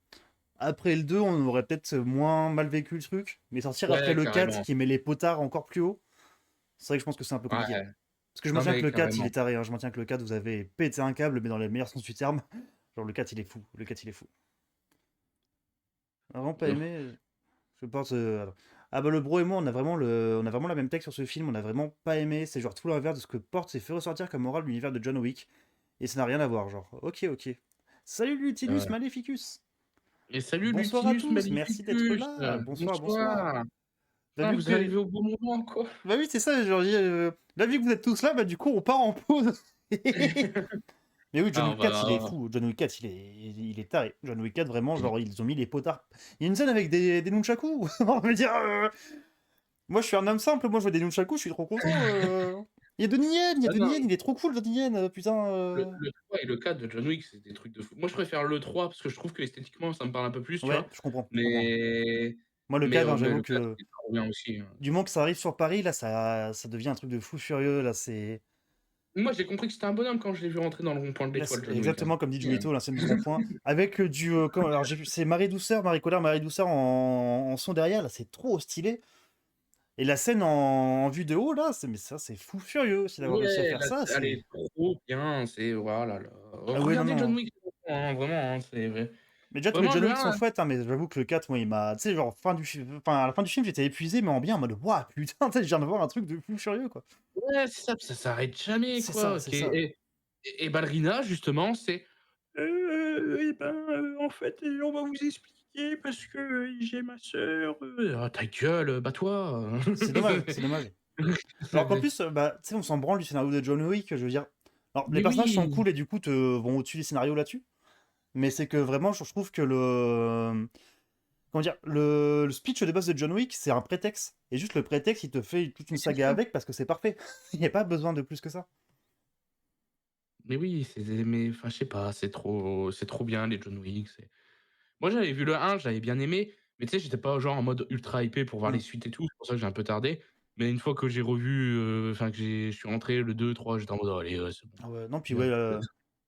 après le 2, on aurait peut-être moins mal vécu le truc. Mais sortir après ouais, le 4 carrément. qui met les potards encore plus haut, c'est vrai que je pense que c'est un peu compliqué. Ouais, Parce que je non, maintiens mais que le 4, il carrément. est taré, hein. Je maintiens que le 4, vous avez pété un câble, mais dans les meilleurs sens du terme. Genre, le 4, il est fou. Le 4, il est fou. Vraiment pas De aimé. Je pense. Ah bah, le bro et moi, on a vraiment la même tech sur ce film. On a vraiment pas aimé. C'est genre tout l'inverse de ce que porte et fait ressortir comme morale l'univers de John Wick. Et ça n'a rien à voir. Genre, ok, ok. Salut Lutinus ouais. Maleficus. Et salut Bonsoir à Lutinus tous. Merci d'être Magnificus! là. Bonsoir, bonsoir. Bonsoir! T'as Ah, vu vous que. arrivez au bon moment, quoi. Bah oui, c'est ça. Genre, là, vu que vous êtes tous là, bah du coup, on part en pause. Mais oui, John Ah, on Wick 4, il est va fou. John Wick 4, il est taré. John Wick 4, vraiment, genre, ils ont mis les potards. Il y a une scène avec des nunchakus. On va me dire. Moi, je suis un homme simple. Moi, je vois des nunchakus, je suis trop content. Il y a Donnie Yen, il y a ah Donnie non, Yen, il est trop cool, Donnie Yen. Putain. le 3 et le 4 de John Wick, c'est des trucs de fou. Moi, je préfère le 3 parce que je trouve que esthétiquement, ça me parle un peu plus, tu Ouais, vois? je comprends. Je comprends. Mais Moi, le 4, hein, mais j'avoue le 4, que il est trop bien aussi, hein. du moment que ça arrive sur Paris, là, ça devient un truc de fou furieux. Là, c'est. Moi, j'ai compris que c'était un bonhomme quand je l'ai vu rentrer dans le rond-point de Là, l'étoile, c'est John Wick, hein. exactement comme dit Ouais. Juito, la scène du rond-point. Avec alors, c'est Marie Douceur, Marie Collard, Marie Douceur en son derrière. Là, c'est trop stylé. Et la scène en vue de haut, là, mais ça, c'est fou furieux aussi d'avoir réussi à Ouais, faire là, ça. elle C'est. est trop bien, c'est oh là là. Ah ouais, non, Regardez John non. Wick, hein, vraiment, hein, c'est Mais déjà, tous les vraiment John le Wick sont 1. chouettes, hein, mais j'avoue que le 4, moi, il m'a. Tu sais, genre, enfin, à la fin du film, j'étais épuisé, mais en bien, en mode, waouh, putain, tu sais, je viens de voir un truc de fou furieux, quoi. Ouais, c'est ça, puis ça s'arrête jamais, C'est ça, quoi. c'est OK ça. et Ballerina, justement, c'est: et ben, en fait, on va vous expliquer parce que, j'ai ma sœur, «Ah ta gueule, bats-toi!» C'est dommage, c'est dommage. Alors qu'en plus, bah, tu sais, on s'en branle du scénario de John Wick, je veux dire. Alors, les Mais personnages sont oui! cool et du coup, vont au-dessus des scénarios là-dessus. Mais c'est que vraiment, je trouve que comment dire, le speech de base de John Wick, c'est un prétexte. Et juste le prétexte, il te fait toute une Mais c'est saga ça! avec parce que c'est parfait. Il n'y a pas besoin de plus que ça. Mais oui, mais enfin, je sais pas, c'est trop bien les John Wick, moi, j'avais vu le 1, j'avais bien aimé, mais tu sais, j'étais pas genre en mode ultra hypé pour voir les Hmm. suites et tout, c'est pour ça que j'ai un peu tardé. Mais une fois que j'ai revu, enfin que je suis rentré le 2, 3, j'étais en mode: «Oh allez, c'est bon». Ah ouais, non, puis ouais, Bien.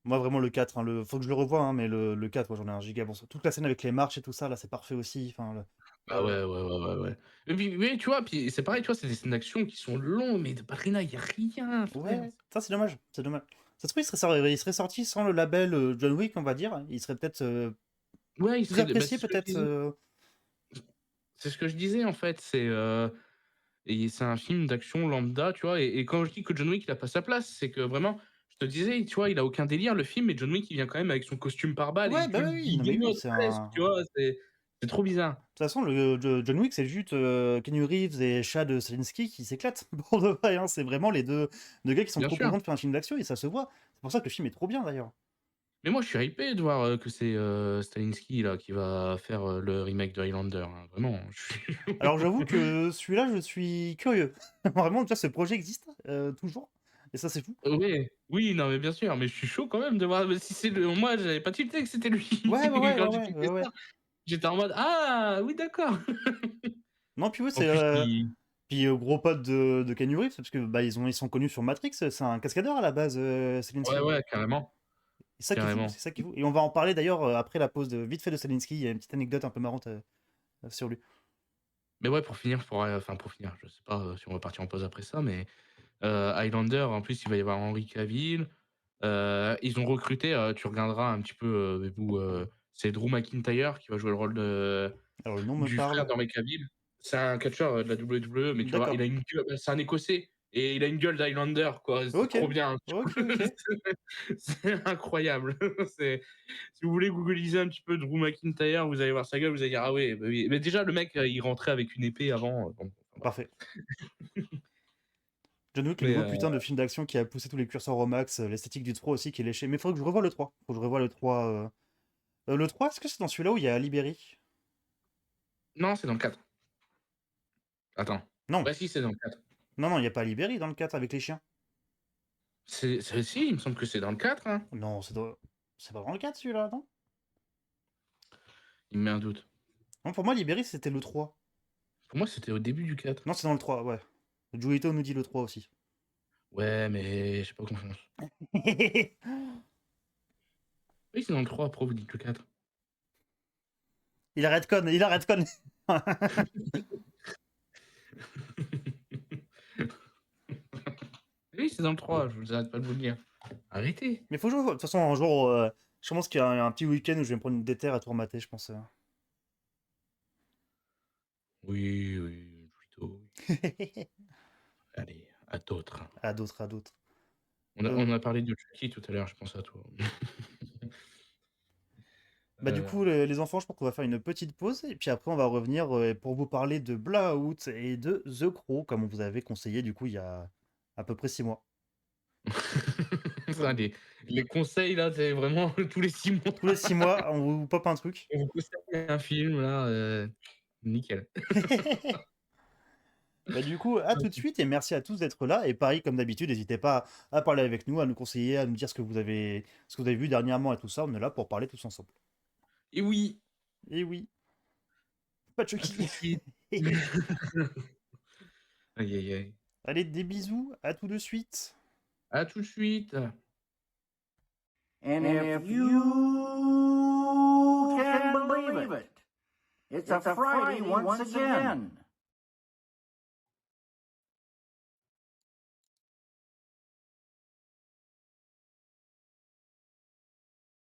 moi vraiment le 4, hein, faut que je le revoie, hein, mais le 4, moi j'en ai un giga bon. Toute la scène avec les marches et tout ça, là, c'est parfait aussi. Enfin, Bah le- ouais, ouais, ouais, ouais, ouais. Et puis oui, tu vois, puis c'est pareil, tu vois, c'est des scènes d'action qui sont longues, mais de Ballerina, il y a rien, frère. Ouais, ça c'est dommage, c'est dommage. Ça se trouve, il serait sorti sans le label John Wick, on va dire. Il serait peut-être Ouais, il plus serait bah, apprécié, peut-être. c'est ce que je disais, en fait, et c'est un film d'action lambda, tu vois? Et quand je dis que John Wick, il a pas sa place, c'est que vraiment, je te disais, tu vois, il a aucun délire le film, mais John Wick, il vient quand même avec son costume par balle et Ouais, il bah tue le oui, non mais oui, bidon c'est presque, un. tu vois? C'est trop bizarre. De toute façon, John Wick, c'est juste Keanu Reeves et Chad Stahelski qui s'éclatent. Pour de vrai, hein, c'est vraiment les deux gars qui sont Bien trop sûr. contents de faire un film d'action et ça se voit. C'est pour ça que le film est trop bien d'ailleurs. Mais moi, je suis hypé de voir, que c'est, Stalinski là qui va faire, le remake de Highlander, hein. Vraiment, je suis Alors j'avoue que celui-là, je suis curieux. Vraiment, déjà, ce projet existe toujours. Et ça, c'est fou. oui, oui, non, mais bien sûr, mais je suis chaud quand même de voir si c'est le moi, j'avais pas tilté que c'était lui. Ouais, ouais, ouais, ouais, Quand j'ai ouais, ouais, tilté ouais. ça, j'étais en mode: «Ah oui, d'accord». Non, puis ouais, En c'est. plus, il Puis gros pote de Keanu Reeves, parce que bah, ils sont connus sur Matrix. C'est un cascadeur à la base, ouais, Stahelski. ouais, carrément, C'est ça qui est fou, carrément. c'est ça qui est fou. Et on va en parler d'ailleurs après la pause de vite fait de Stahelski. Il y a une petite anecdote un peu marrante sur lui. Mais ouais, pour finir, je sais pas si on va partir en pause après ça, mais Highlander, en plus, il va y avoir Henry Cavill. Ils ont recruté, tu regarderas un petit peu, c'est Drew McIntyre qui va jouer le rôle Alors, le nom me du frère parle. d'Henry Cavill. C'est un catcheur, de la WWE, mais tu vas voir, il D'accord. a une gueule, c'est un Écossais et il a une gueule d'Highlander, quoi. C'est Ok. trop bien. Ok, ok. C'est incroyable. C'est Si vous voulez googliser un petit peu Drew McIntyre, vous allez voir sa gueule, vous allez dire: «Ah ouais, bah oui». Mais déjà le mec, il rentrait avec une épée avant, bon, enfin bref. Parfait. John Wick, le Mais nouveau putain de film d'action qui a poussé tous les curseurs au max, l'esthétique du 3 aussi qui est léché. Mais faudrait que je revoie le 3. Faut que je revoie le 3. Le 3, est-ce que c'est dans celui-là où il y a Libéry? non, c'est dans le 4. Attends. Non. Ouais, si, c'est dans le 4. Non, non, il n'y a pas Libéry dans le 4 avec les chiens. C'est si, il me semble que c'est dans le 4, hein. Non, c'est pas dans le 4 celui-là, non? Il me met un doute. Non, pour moi, Libéry, c'était le 3. Pour moi, c'était au début du 4. Non, c'est dans le 3, ouais. Juito nous dit le 3 aussi. Ouais, mais j'ai pas confiance. Oui, c'est dans le 3, après vous dites le 4. Il arrête con, il arrête con. Oui, c'est dans le 3, je vous arrête pas de vous le dire. Arrêtez. Mais faut jouer. De toute façon, un jour, je pense qu'il y a un petit week-end où je vais me prendre une déterre à tout remater, je pense. Oui, oui, plutôt. Allez, à d'autres. À d'autres, à d'autres. On a parlé de Chucky tout à l'heure, je pense à toi. Bah du coup, les enfants, je pense qu'on va faire une petite pause et puis après on va revenir pour vous parler de Blowout et de The Crow, comme on vous avait conseillé du coup il y a à peu près 6 mois. Ça, les conseils là, c'est vraiment tous les 6 mois. Tous les 6 mois, on vous pop un truc. On vous conseille un film là, nickel. Bah du coup, à tout de suite et merci à tous d'être là. Et pareil, comme d'habitude, n'hésitez pas à parler avec nous, à nous conseiller, à nous dire ce que vous avez vu dernièrement et tout ça. On est là pour parler tous ensemble. Et oui, Et oui, pas de à tout de Chucky. suite. Aïe, aïe, aïe. Allez, des bisous, à tout de suite. À tout de suite. And if you can believe it, it's a Friday once again.